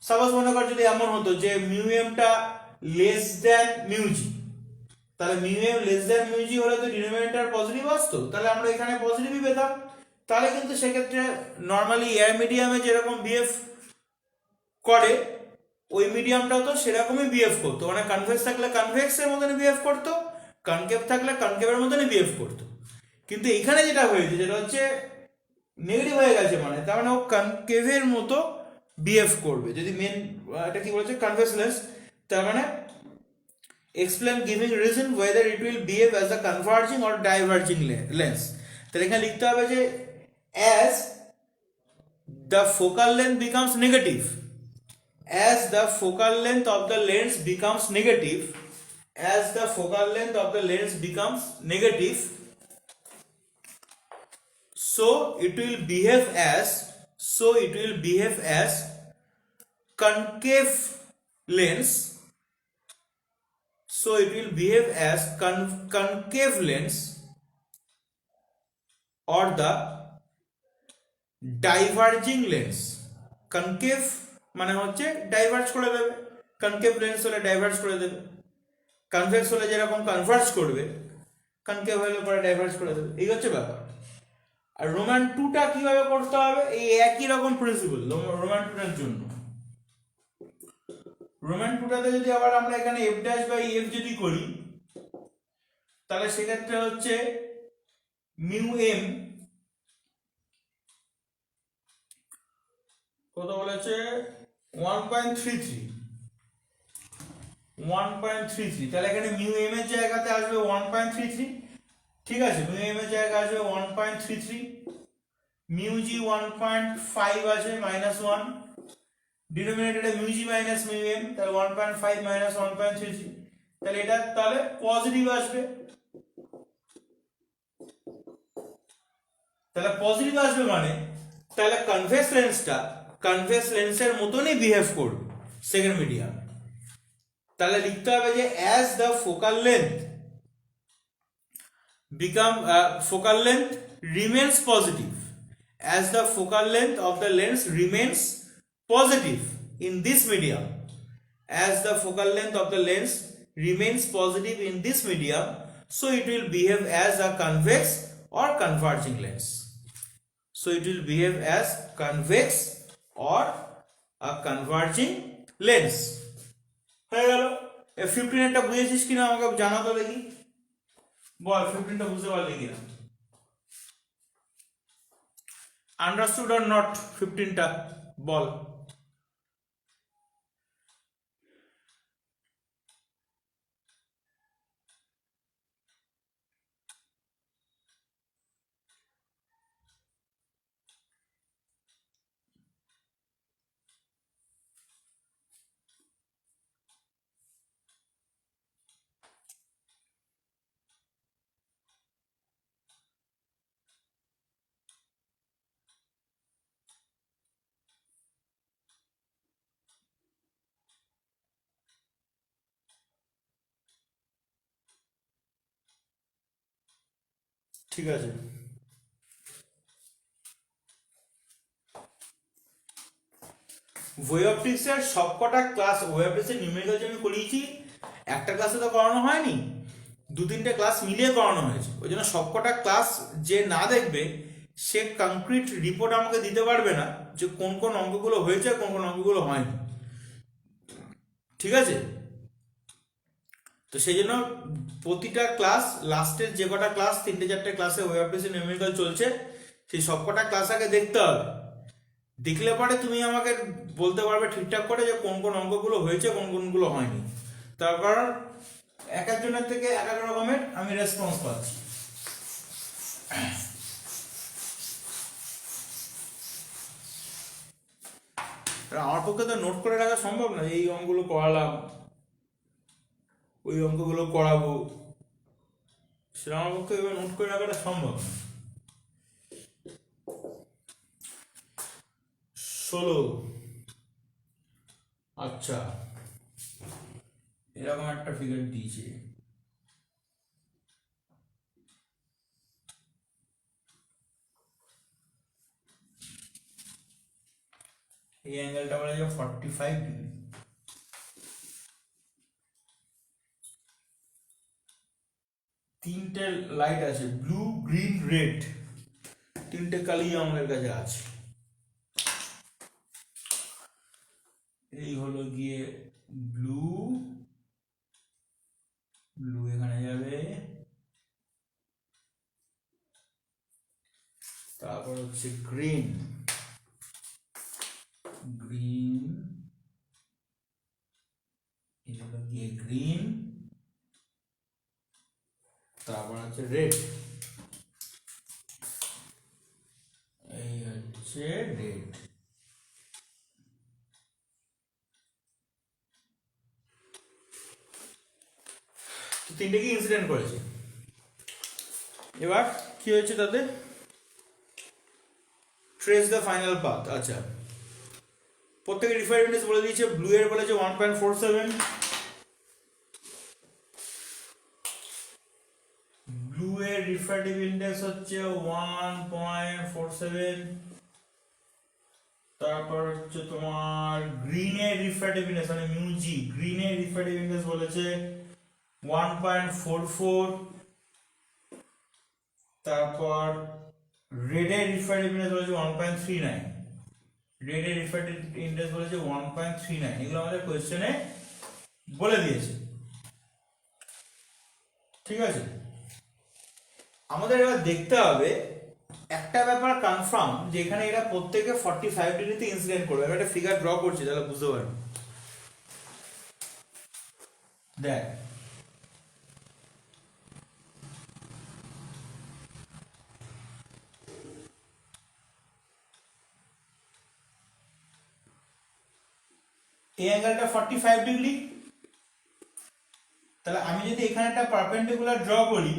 সাপোজ মনে কর যদি এমন হতো যে মিউএমটা লেস দ্যান মিউজি, তাহলে মিউএম লেস দ্যান মিউজি হলে তো ডিনোমিনেটর পজিটিভ আসতো, তাহলে আমরা এখানে পজিটিভই পেতাম। তাহলে কিন্তু সেক্ষেত্রে নর্মালি এয়ার মিডিয়ামে যেরকম বিহেভ করে ওই মিডিয়ামটাও তো সেরকমই বিহেভ করতো, মানে কনভেক্স থাকলে কনভেক্সের মতনই বিহেভ করতো, কনকেভ থাকলে কনকেভের মতনই বিহেভ করতো। কিন্তু এখানে যেটা হয়েছে যেটা হচ্ছে নেগেটিভ হয়ে গেছে, মানে তার মানে ও কনকেভের মতো বিহেভ করবে। যদি মেন এটা কি বলেছে কনভেক্স লেন্স, তার মানে explain giving reason whether it will behave as a converging or diverging lens। তাহলে এখানে লিখতে হবে যে as the focal length becomes negative, as the focal length of the lens becomes negative, as the focal length of the lens becomes negative, so it will behave as concave lens, so it will behave as concave lens or the diverging lens। concave মানে হচ্ছে ডাইভার্জ করে দেবে, কনকেভ লেন্স হলে ডাইভার্জ করে দেবে, কনভেক্স হলে যেরকম কনভার্জ করবে, কনকেভ হলে পরে ডাইভার্জ করে দেবে, এই হচ্ছে ব্যাপার। আর রোমান 2টা কিভাবে করতে হবে, এই একই রকম প্রিন্সিপল রোমান 2টার জন্য। রোমান 2টাতে যদি আবার আমরা এখানে f ড্যাশ বাই f যদি করি, তাহলে সেক্ষেত্রে হচ্ছে মিউ এম কত বলেছে 1.33 তাহলে এখানে মিউ এম এর জায়গাতে আসবে 1.33 ঠিক আছে মিউ এম এর জায়গায় আসবে 1.33 মিউ জি 1.5 আছে -1 ডিনোমিনেটরে mu G minus mu M তাহলে 1.5 মাইনাস 1.33 তাহলে এটা তাহলে পজিটিভ আসবে মানে তাহলে কনভেক্স লেন্সের মতনই বিহেভ করবে সেকেন্ড মিডিয়াম তাহলে লিখতে হবে যে as the focal length remains positive as the focal length of the lens remains positive in this medium as the focal length of the lens remains positive in this medium so it will behave as a convex or converging lens so it will behave as convex or a converging lens হয়ে গেল 15 এটা বুঝেছিস কিনা আমাকে জানা তো দেখি বল 15টা বুঝতে পারলি কিনা আন্ডারস্টুড অর নট 15টা বল ঠিক আছে ওয়েবঅপটিক্সের সবকটা ক্লাস ওয়েবঅপটিক্সের নিউমেরিক্যাল যে আমি করিয়েছি একটা ক্লাসে তো করানো হয়নি 2-3টে ক্লাস মিলিয়ে করানো হয়েছে ওই জন্য সবকটা ক্লাস যে না দেখবে সে কংক্রিট রিপোর্ট আমাকে দিতে পারবে না যে কোন কোন অঙ্কগুলো হয়েছে কোন কোন অঙ্কগুলো হয়নি ঠিক আছে তো সেই জন্য প্রতিটা ক্লাস লাস্টের যে কটা ক্লাস 3-4টে ক্লাসে ওয়েবঅপটিক্সের নিউমেরিক্যাল চলছে সেই সবকটা ক্লাস আগে দেখতে হবে দেখলে পরে তুমি আমাকে বলতে পারবে ঠিকঠাক করে যে কোন কোন অঙ্কগুলো হয়েছে কোন কোনগুলো হয়নি তার কারণ এক একজনের থেকে এক এক রকমের আমি রেসপন্স পাচ্ছি আমার পক্ষে তো নোট করে রাখা সম্ভব না এই অঙ্কগুলো করালাম ওই অঙ্কগুলো করাবো সেটা আমার পক্ষে এবার নোট করে রাখাটা সম্ভব না 16 আচ্ছা এরকম একটা ফিগার দিয়েছে এই অ্যাঙ্গেলটা বলা যায় 45 ডিগ্রি তিনটে লাইট আছে ব্লু গ্রিন রেড তিনটে কালি আমাদের কাছে আছে এই হলো গিয়ে ব্লু এখানে যাবে তারপর হচ্ছে গ্রিন এই হলো গিয়ে গ্রিন তারপর হচ্ছে রেড এই হচ্ছে রেড তিনটে কি ইনসিডেন্ট করেছে এবার কি হয়েছে তাতে ট্রেস দ্য ফাইনাল পাথ আচ্ছা প্রত্যেকে রিফারেন্স বলে দিয়েছে ব্লু এর বলেছে 1.47 ব্লু এর রিফ্র্যাক্টিভ ইনডেক্স হচ্ছে 1.47 তারপর হচ্ছে তোমার গ্রিন এর রিফ্র্যাক্টিভ ইনডেক্স মানে মিউ জি গ্রিন এর রিফ্র্যাক্টিভ ইনডেক্স বলেছে 1.44 তারপর রেড এর রিফ্র্যাক্টিভ ইনডেক্স বলেছে 1.39 রেড এর রিফ্র্যাক্টিভ ইনডেক্স বলেছে 1.39 এগুলো আমাদের কোশ্চেনে বলে দিয়েছে ঠিক আছে আমাদের এবার দেখতে হবে একটা ব্যাপার কনফার্ম যে এখানে এরা প্রত্যেকে 45 ডিগ্রিতে ইনসিডেন্ট করবে। আমি একটা ফিগার ড্র করছি তাহলে বুঝতে পারবে। দেখ এই অ্যাঙ্গেলটা 45 ডিগ্রি, তাহলে আমি যদি এখানে একটা পারপেন্ডিকুলার ড্র করি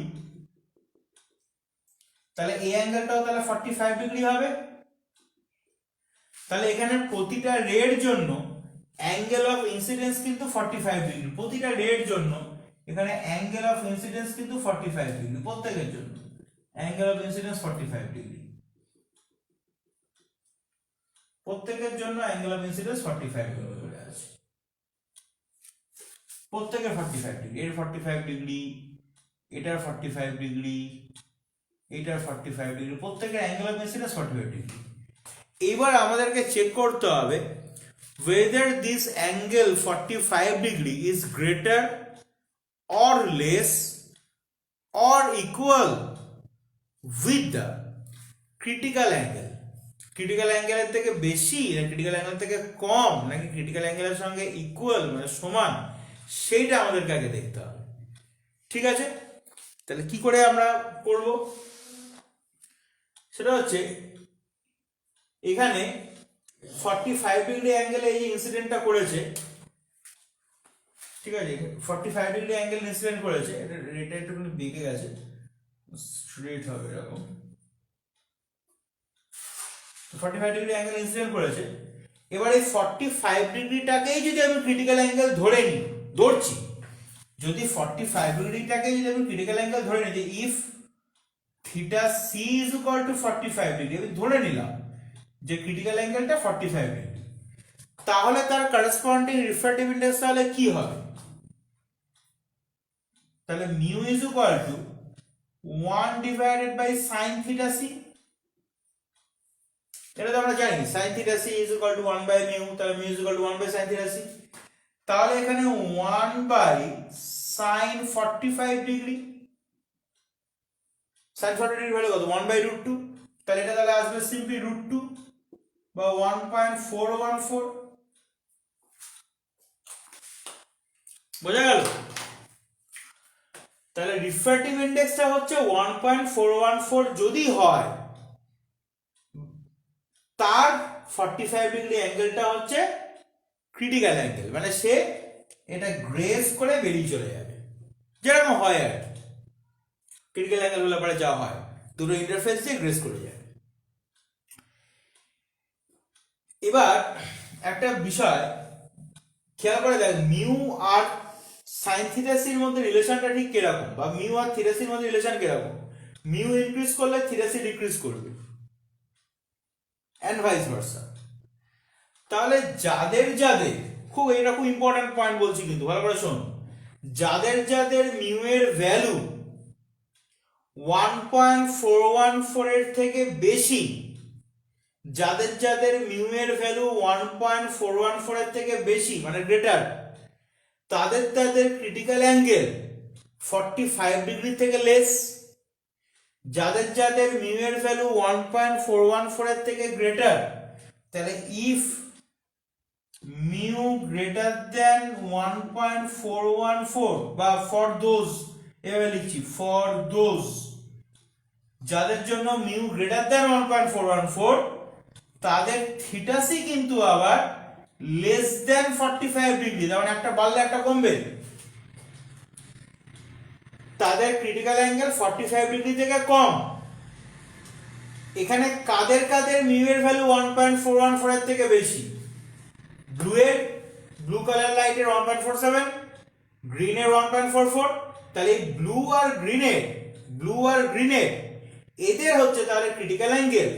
তাহলে এই অ্যাঙ্গেলটাও তাহলে 45 ডিগ্রি হবে। তাহলে এখানে প্রতিটা রের জন্য অ্যাঙ্গেল অফ ইনসিডেন্স কিন্তু 45 ডিগ্রি, প্রতিটা রের জন্য এখানে অ্যাঙ্গেল অফ ইনসিডেন্স কিন্তু 45 ডিগ্রি, প্রত্যেকের জন্য অ্যাঙ্গেল অফ ইনসিডেন্স 45 ডিগ্রি, প্রত্যেকের জন্য অ্যাঙ্গেল অফ ইনসিডেন্স 45 ডিগ্রি করে আছে, প্রত্যেকের 45 ডিগ্রি, এর 45 ডিগ্রি, এটার 45 ডিগ্রি, এটার 45 ডিগ্রি, প্রত্যেকের অ্যাঙ্গেল অফ ইনসিডেন্স 45 ডিগ্রি। এবার আমাদেরকে চেক করতে হবে whether this angle 45 degree is greater or less or equal with the critical angle, critical অ্যাঙ্গেলের থেকে বেশি না ক্রিটিক্যাল অ্যাঙ্গেল থেকে কম নাকি ক্রিটিক্যাল অ্যাঙ্গেলের সঙ্গে ইকুয়াল মানে সমান, সেইটা আমাদেরকে আগে দেখতে হবে। ঠিক আছে, তাহলে কি করে আমরা করব সেটা হচ্ছে এখানে 45 ডিগ্রি অ্যাঙ্গেলে এই ইনসিডেন্টটা করেছে, ঠিক আছে 45 ডিগ্রি অ্যাঙ্গেল ইনসিডেন্ট করেছে, এটা একটুখানি বেঁকে গেছে, স্ট্রেট হবে এরকম, 45 ডিগ্রি অ্যাঙ্গেল ইনসিডেন্ট করেছে। এবার এই 45 ডিগ্রিটাকেই যদি আমি ক্রিটিক্যাল অ্যাঙ্গেল ধরছি, যদি 45 ডিগ্রিটাকেই যদি আমি ক্রিটিক্যাল অ্যাঙ্গেল ধরে নিই যে if theta C is equal to 45 degree, আমি ধরে নিলাম যে ক্রিটিক্যাল অ্যাঙ্গেলটা 45 ডিগ্রি, তাহলে তার করসপন্ডিং রিফ্র্যাক্টিভ ইনডেক্স তাহলে কি হবে? তাহলে mu is equal to 1 divided by sin theta C, এটা তো আমরা জানি sin theta C is equal to 1 by mu, তাহলে mu is equal to 1 by sin theta C, তাহলে এখানে 1 by sin 45 degree, sin 45 degree value কত 1 বাই √2, তাহলে এটা তাহলে আসবে সিম্পলি √2 বা 1.414, বোঝা গেল? তাহলে রিফ্র্যাক্টিভ ইনডেক্সটা হচ্ছে 1.414 যদি হয়, তার 45 ডিগ্রি অ্যাঙ্গেলটা হচ্ছে ক্রিটিক্যাল অ্যাঙ্গেল, মানে সে এটা গ্রেস করে বেরিয়ে চলে যাবে, যেরকম হয় আর ক্রিটিক্যাল অ্যাঙ্গেল হলে পরে যা হয় দুটো ইন্টারফেস দিয়ে গ্রেস করে যাবে। এবার একটা বিষয় খেয়াল করে দেখ, মিউ আর সাইন থিটা সির মধ্যে রিলেশনটা ঠিক কিরকম, বা মিউ আর থিটা সির মধ্যে রিলেশন কিরকম, মিউ ইনক্রিজ করলে থিটা সি ডিক্রিজ করবে এন্ড ভাইস ভার্সা। তাহলে যাদের খুব এটা খুব ইম্পর্টেন্ট পয়েন্ট বলছি কিন্তু ভালো করে শোন, যাদের মিউ এর ভ্যালু 1.414 এর থেকে বেশি, যাদের মিউ এর ভ্যালু 1.414 এর থেকে বেশি মানে গ্রেটার, তাদের ক্রিটিক্যাল অ্যাঙ্গেল 45 ডিগ্রি থেকে লেস, যাদের মিউ এর ভ্যালু 1.414 এর থেকে গ্রেটার, তাহলে ইফ মিউ গ্রেটার দেন 1.414 বা ফর দোজ, এভাবে লিখছি ফর দোজ যাদের জন্য মিউ গ্রেটার দেন 1.414, তাদের থিটা সি কিন্তু আবার লেস দেন 45 ডিগ্রি, যেমন একটা বাড়লে একটা কমবে, তাদের ক্রিটিক্যাল অ্যাঙ্গেল 45 ডিগ্রি থেকে কম। এখানে কাদের মিউ এর ভ্যালু 1.414 এর থেকে বেশি, ব্লু কালার লাইটের 1.47, গ্রিনের 1.44, তাহলে এই ব্লু আর গ্রিনের এদের হচ্ছে তাহলে ক্রিটিক্যাল অ্যাঙ্গেল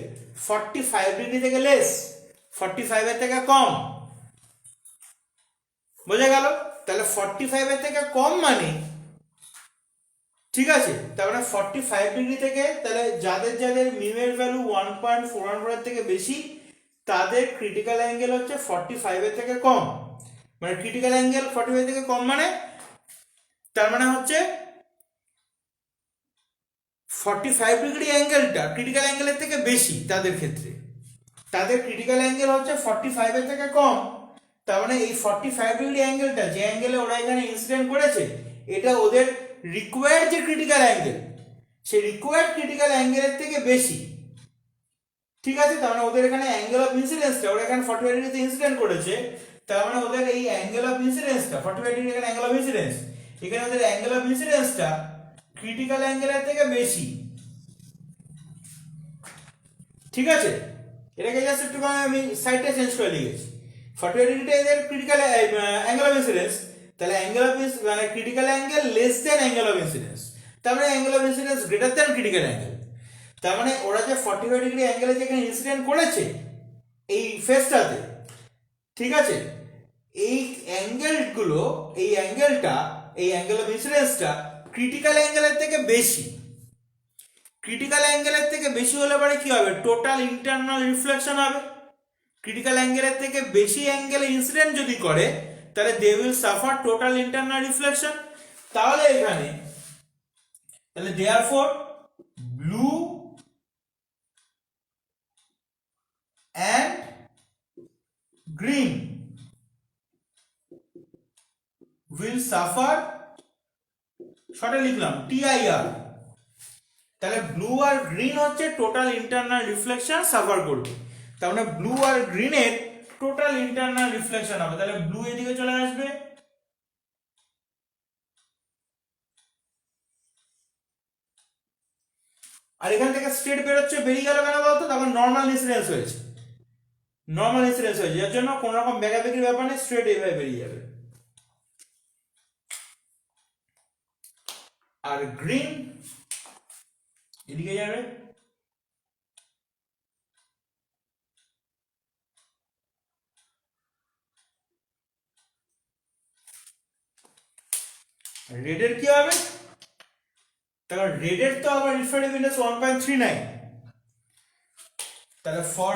45 ডিগ্রি থেকে লেস, 45 এর থেকে কম, বোঝা গেল? তাহলে 45 এর থেকে কম মানে, ঠিক আছে, তার মানে 45 ডিগ্রি থেকে, তাহলে যাদের মিউ এর ভ্যালু 1.414 এর থেকে বেশি, তাদের ক্রিটিক্যাল অ্যাঙ্গেল হচ্ছে 45 এর থেকে কম, মানে ক্রিটিক্যাল অ্যাঙ্গেল 45 থেকে কম মানে তার মানে হচ্ছে 45 ডিগ্রি অ্যাঙ্গেলটা ক্রিটিক্যাল অ্যাঙ্গেলের থেকে বেশি তাদের ক্ষেত্রে, তাদের ক্রিটিক্যাল অ্যাঙ্গেল হচ্ছে 45 এর থেকে কম, তার মানে এই 45 ডিগ্রি অ্যাঙ্গেলটা যে অ্যাঙ্গেলে ওরা এখানে ইনসিডেন্ট করেছে এটা ওদের রিকোয়ার্ড যে ক্রিটিক্যাল অ্যাঙ্গেল সেই রিকোয়ার্ড ক্রিটিক্যাল অ্যাঙ্গেলের থেকে বেশি। ঠিক আছে, তার মানে ওদের এখানে অ্যাঙ্গেল অফ ইনসিডেন্সটা ওরা এখানে 45 ডিগ্রিতে ইনসিডেন্ট করেছে, তার মানে ওদের এই অ্যাঙ্গেল অফ ইনসিডেন্সটা 45 ডিগ্রি এখানে অ্যাঙ্গেল অফ ইনসিডেন্স, এখানে ওদের অ্যাঙ্গেল অফ ইনসিডেন্সটা ক্রিটিক্যাল অ্যাঙ্গেলের থেকে বেশি। ঠিক আছে, এটাকে জাস্ট একটু আমি সাইডটা চেঞ্জ করে লিখেছি। 45 ডিগ্রিটা এদের ক্রিটিক্যাল অ্যাঙ্গেল অফ ইনসিডেন্স, তাহলে অ্যাঙ্গেল অফ মানে critical angle less than angle of incidence, তার মানে angle of incidence greater than critical angle. তার মানে ওরা যে 45 ডিগ্রি অ্যাঙ্গেলে যেখানে ইনসিডেন্ট করেছে এই ফেসটাতে, ঠিক আছে, এই অ্যাঙ্গেলগুলো এই অ্যাঙ্গেলটা এই অ্যাঙ্গেল অফ ইনসিডেন্সটা ক্রিটিক্যাল অ্যাঙ্গেলের থেকে বেশি। ক্রিটিক্যাল অ্যাঙ্গেলের থেকে বেশি হলে পরে কি হবে, টোটাল ইন্টারনাল রিফ্লেকশন হবে। ক্রিটিক্যাল অ্যাঙ্গেলের থেকে বেশি অ্যাঙ্গেলে ইনসিডেন্ট যদি করে তাহলে they will suffer total internal reflection. তাহলে এখানে তাহলে therefore blue and green will suffer, শর্টে লিখলাম TIR, তাহলে ব্লু আর গ্রিন হচ্ছে টোটাল ইন্টারনাল রিফ্লেকশন সাফার করবে, তার মানে ব্লু আর গ্রিনের টোটাল ইন্টারনাল রিফ্লেকশন হবে। তাহলে ব্লু এদিকে চলে আসবে, আর এখান থেকে স্ট্রেট বেরোচ্ছে, বেরিয়ে গেল কেন বলতো, তখন নর্মাল ইনসিডেন্স হয়েছে, নর্মাল ইনসিডেন্স হয়েছে, যার জন্য কোন রকম বেগাবেগির ব্যাপার নেই, স্ট্রেট এইভাবে বেরিয়ে যাবে। আর গ্রিন এদিকে যাবে, রেডের কি হবে, তাহলে রেডের তো আবার রিফ্র্যাক্টিভ ইন্ডেক্স 1.39, তাহলে ফর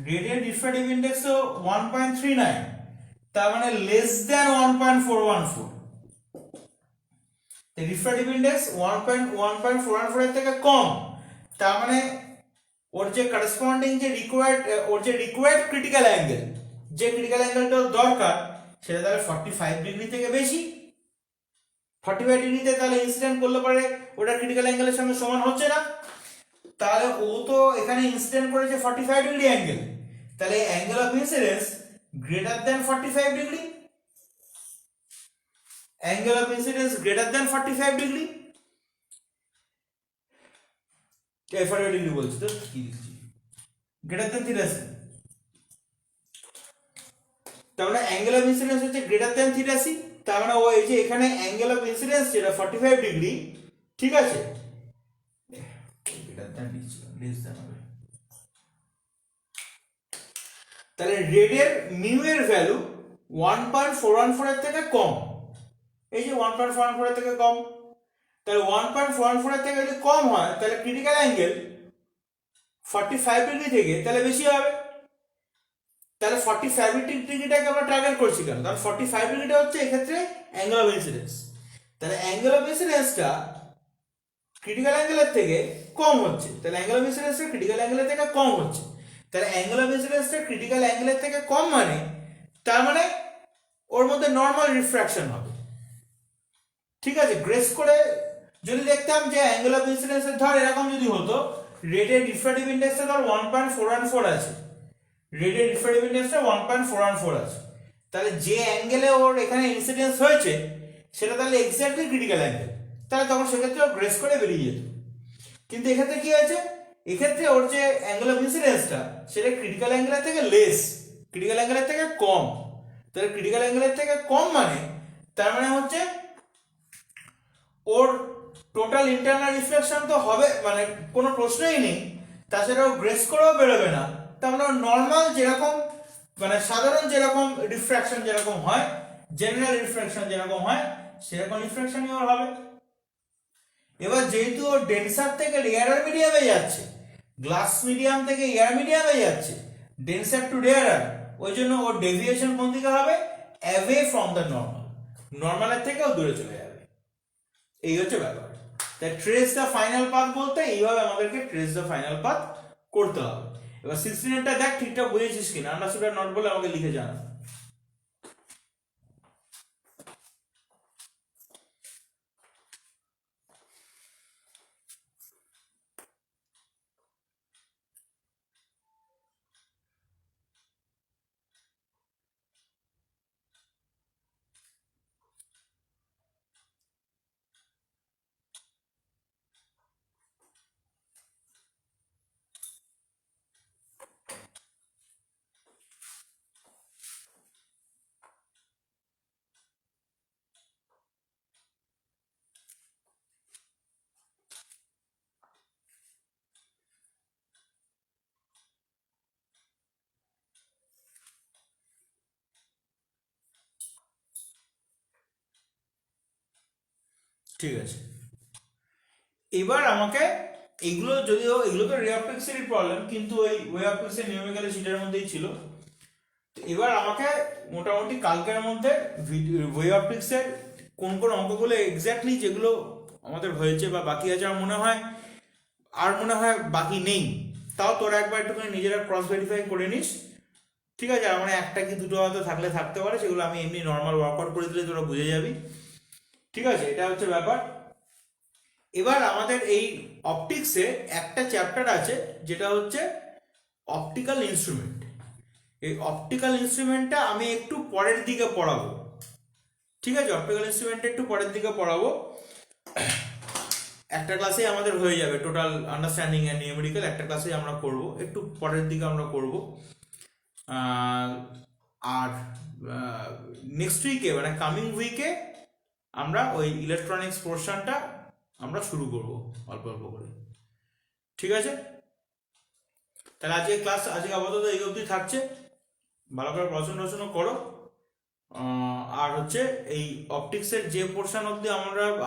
রেডের রিফ্র্যাক্টিভ ইন্ডেক্স 1.39, তার মানে লেস দ্যান 1.414, রিফ্র্যাক্টিভ ইন্ডেক্স 1.414 এর থেকে কম, তার মানে ওর যে করসপন্ডিং যে রিকোয়ার্ড ক্রিটিক্যাল অ্যাঙ্গেল, যে ক্রিটিক্যাল অ্যাঙ্গেলটা দরকার সেটা তাহলে 45 ডিগ্রি থেকে বেশি। 45 ডিগ্রিতে তাহলে ইনসিডেন্ট করলে পরে ওটা ক্রিটিক্যাল অ্যাঙ্গেলের সঙ্গে সমান হচ্ছে না, তাহলে ও তো এখানে ইনসিডেন্ট করেছে 45 ডিগ্রি অ্যাঙ্গেল, তাহলে angle of incidence greater than 45 degree, angle of incidence greater than 45 degree, 45 degree বলছি তো কি লিখছি, গ্রেটার দেন 83, তার মানে অ্যাঙ্গেল অফ ইনসিডেন্স হচ্ছে গ্রেটার দেন 83, তার মানে ও এই যে এখানে অ্যাঙ্গেল অফ ইনসিডেন্স যেটা 45 ডিগ্রি, ঠিক আছে, গ্রেটার দেন লেস দেন হবে, তাহলে রেডের মিউ এর ভ্যালু 1.414 এর থেকে কম, এই যে 1.414 এর থেকে কম, তাহলে 1.414 এর থেকে যদি কম হয় তাহলে ক্রিটিক্যাল অ্যাঙ্গেল 45 ডিগ্রি থেকে তাহলে বেশি হবে। তাহলে 45 ডিগ্রিটাকে আমরা টার্গেট করছি কেন, কারণ 45 ডিগ্রিটা হচ্ছে এক্ষেত্রে অ্যাঙ্গেল অফ ইনসিডেন্স, তাহলে অ্যাঙ্গেল অফ ইনসিডেন্সটা ক্রিটিক্যাল অ্যাঙ্গেলের থেকে কম হচ্ছে, তাহলে অ্যাঙ্গেল অফ ইনসিডেন্সটা ক্রিটিক্যাল অ্যাঙ্গেলের থেকে কম হচ্ছে, তাহলে অ্যাঙ্গেল অফ ইনসিডেন্সটা ক্রিটিক্যাল অ্যাঙ্গেলের থেকে কম মানে তার মানে ওর মধ্যে নর্মাল রিফ্র্যাকশন হবে। ঠিক আছে, গ্রেস করে যদি দেখতাম যে অ্যাঙ্গেল অফ ইনসিডেন্সের ধর এরকম যদি হতো, রেডের রিফ্র্যাক্টিভ ইন্ডেক্সটা ধর 1.414 আছে, রেডের রিফ্র্যাক্টিভ ইন্ডেক্সটা 1.414 আছে, তাহলে যে অ্যাঙ্গেলে ওর এখানে ইনসিডেন্স হয়েছে সেটা তাহলে এক্স্যাক্টলি ক্রিটিক্যাল অ্যাঙ্গেল, তাহলে তখন সেক্ষেত্রে ও গ্রেস করে বেরিয়ে যেত। কিন্তু এক্ষেত্রে কি হয়েছে, এক্ষেত্রে ওর যে অ্যাঙ্গেল অফ ইনসিডেন্সটা সেটা ক্রিটিক্যাল অ্যাঙ্গেলের থেকে লেস, ক্রিটিক্যাল অ্যাঙ্গেলের থেকে কম, তাহলে ক্রিটিক্যাল অ্যাঙ্গেলের থেকে কম মানে তার মানে হচ্ছে ওর টোটাল ইন্টারনাল রিফ্লেকশন তো হবে, মানে কোনো প্রশ্নই নেই, তাছাড়াও গ্রেস করেও বেরোবে না, তার মানে নর্মাল যেরকম মানে সাধারণ যেরকম রিফ্র্যাকশন যেরকম হয়, জেনারেল রিফ্র্যাকশন যেরকম হয় সেরকম রিফ্র্যাকশনই ওর হবে। এবার যেহেতু ও ডেন্সার থেকে রেয়ারার মিডিয়ামে যাচ্ছে, গ্লাস মিডিয়াম থেকে এয়ার মিডিয়ামে যাচ্ছে, ডেন্সার টু রেয়ারার, ওই জন্য ওর ডেভিয়েশন কোন দিকে হবে, অ্যাওয়ে ফ্রম দ্য নর্মাল, নর্মালের থেকেও দূরে চলে যাবে। এই হচ্ছে ব্যাপার। তাই ট্রেস দ্য ফাইনাল পাথ বলতে এইভাবে আমাদেরকে ট্রেস দ্য ফাইনাল পাথ করতে হবে। এবার 16টা দেখ ঠিকঠাক বুঝেছিস কিনা, আন্ডারস্টুড আর নট বলে আমাকে লিখে জানা। ঠিক আছে, এবার আমাকে এগুলো যদিও এগুলো তো রে অপটিক্সেরই প্রবলেম, কিন্তু ওই ওয়ে অপটিক্সের নিয়মিকালে সেটার মধ্যেই ছিল। তো এবার আমাকে মোটামুটি কালকের মধ্যে ওয়ে অপটিক্সের কোন কোন অঙ্কগুলো এক্স্যাক্টলি যেগুলো আমাদের হয়েছে বা বাকি আছে আমার মনে হয় বাকি নেই, তাও তোরা একবার একটুখানি নিজেরা ক্রস ভেরিফাই করে নিস। ঠিক আছে, আর মানে একটা কি দুটো হয়তো থাকতে পারে, সেগুলো আমি এমনি নর্মাল ওয়ার্কআউট করে দিলে তোরা বুঝে যাবি। ঠিক আছে, এটা হচ্ছে ব্যাপার। এবার আমাদের এই অপটিক্সে একটা চ্যাপ্টার আছে যেটা হচ্ছে অপটিক্যাল ইনস্ট্রুমেন্ট। এই অপটিক্যাল ইনস্ট্রুমেন্টটা আমি একটু পরের দিকে পড়াবো। ঠিক আছে, অপটিক্যাল ইনস্ট্রুমেন্টটা একটু পরের দিকে পড়াবো, একটা ক্লাসে আমাদের হয়ে যাবে টোটাল আন্ডারস্ট্যান্ডিং অ্যান্ড নিউমেরিক্যাল, একটা ক্লাসে আমরা করব, একটু পরের দিকে আমরা করব। আর নেক্সট উইকে মানে কামিং উইকে আমরা ওই ইলেকট্রনিক্স পোর্শনটা আমরা শুরু করব অল্প অল্প করে। ঠিক আছে, তাহলে আজকে আপাতত এই অবধি থাকছে। ভালো করে পড়াশোনা করো। আর হচ্ছে এই অপটিক্সের যে পোর্শন অবধি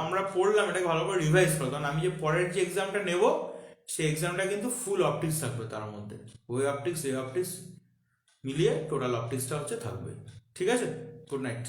আমরা পড়লাম এটাকে ভালো করে রিভাইজ করো, কারণ আমি যে পরের যে এক্সামটা নেব সেই এক্সামটা কিন্তু ফুল অপটিক্স থাকবে, তার মধ্যে ওয়ে অপটিক্স রে অপটিক্স মিলিয়ে টোটাল অপটিক্সটা হচ্ছে থাকবে। ঠিক আছে, গুড নাইট।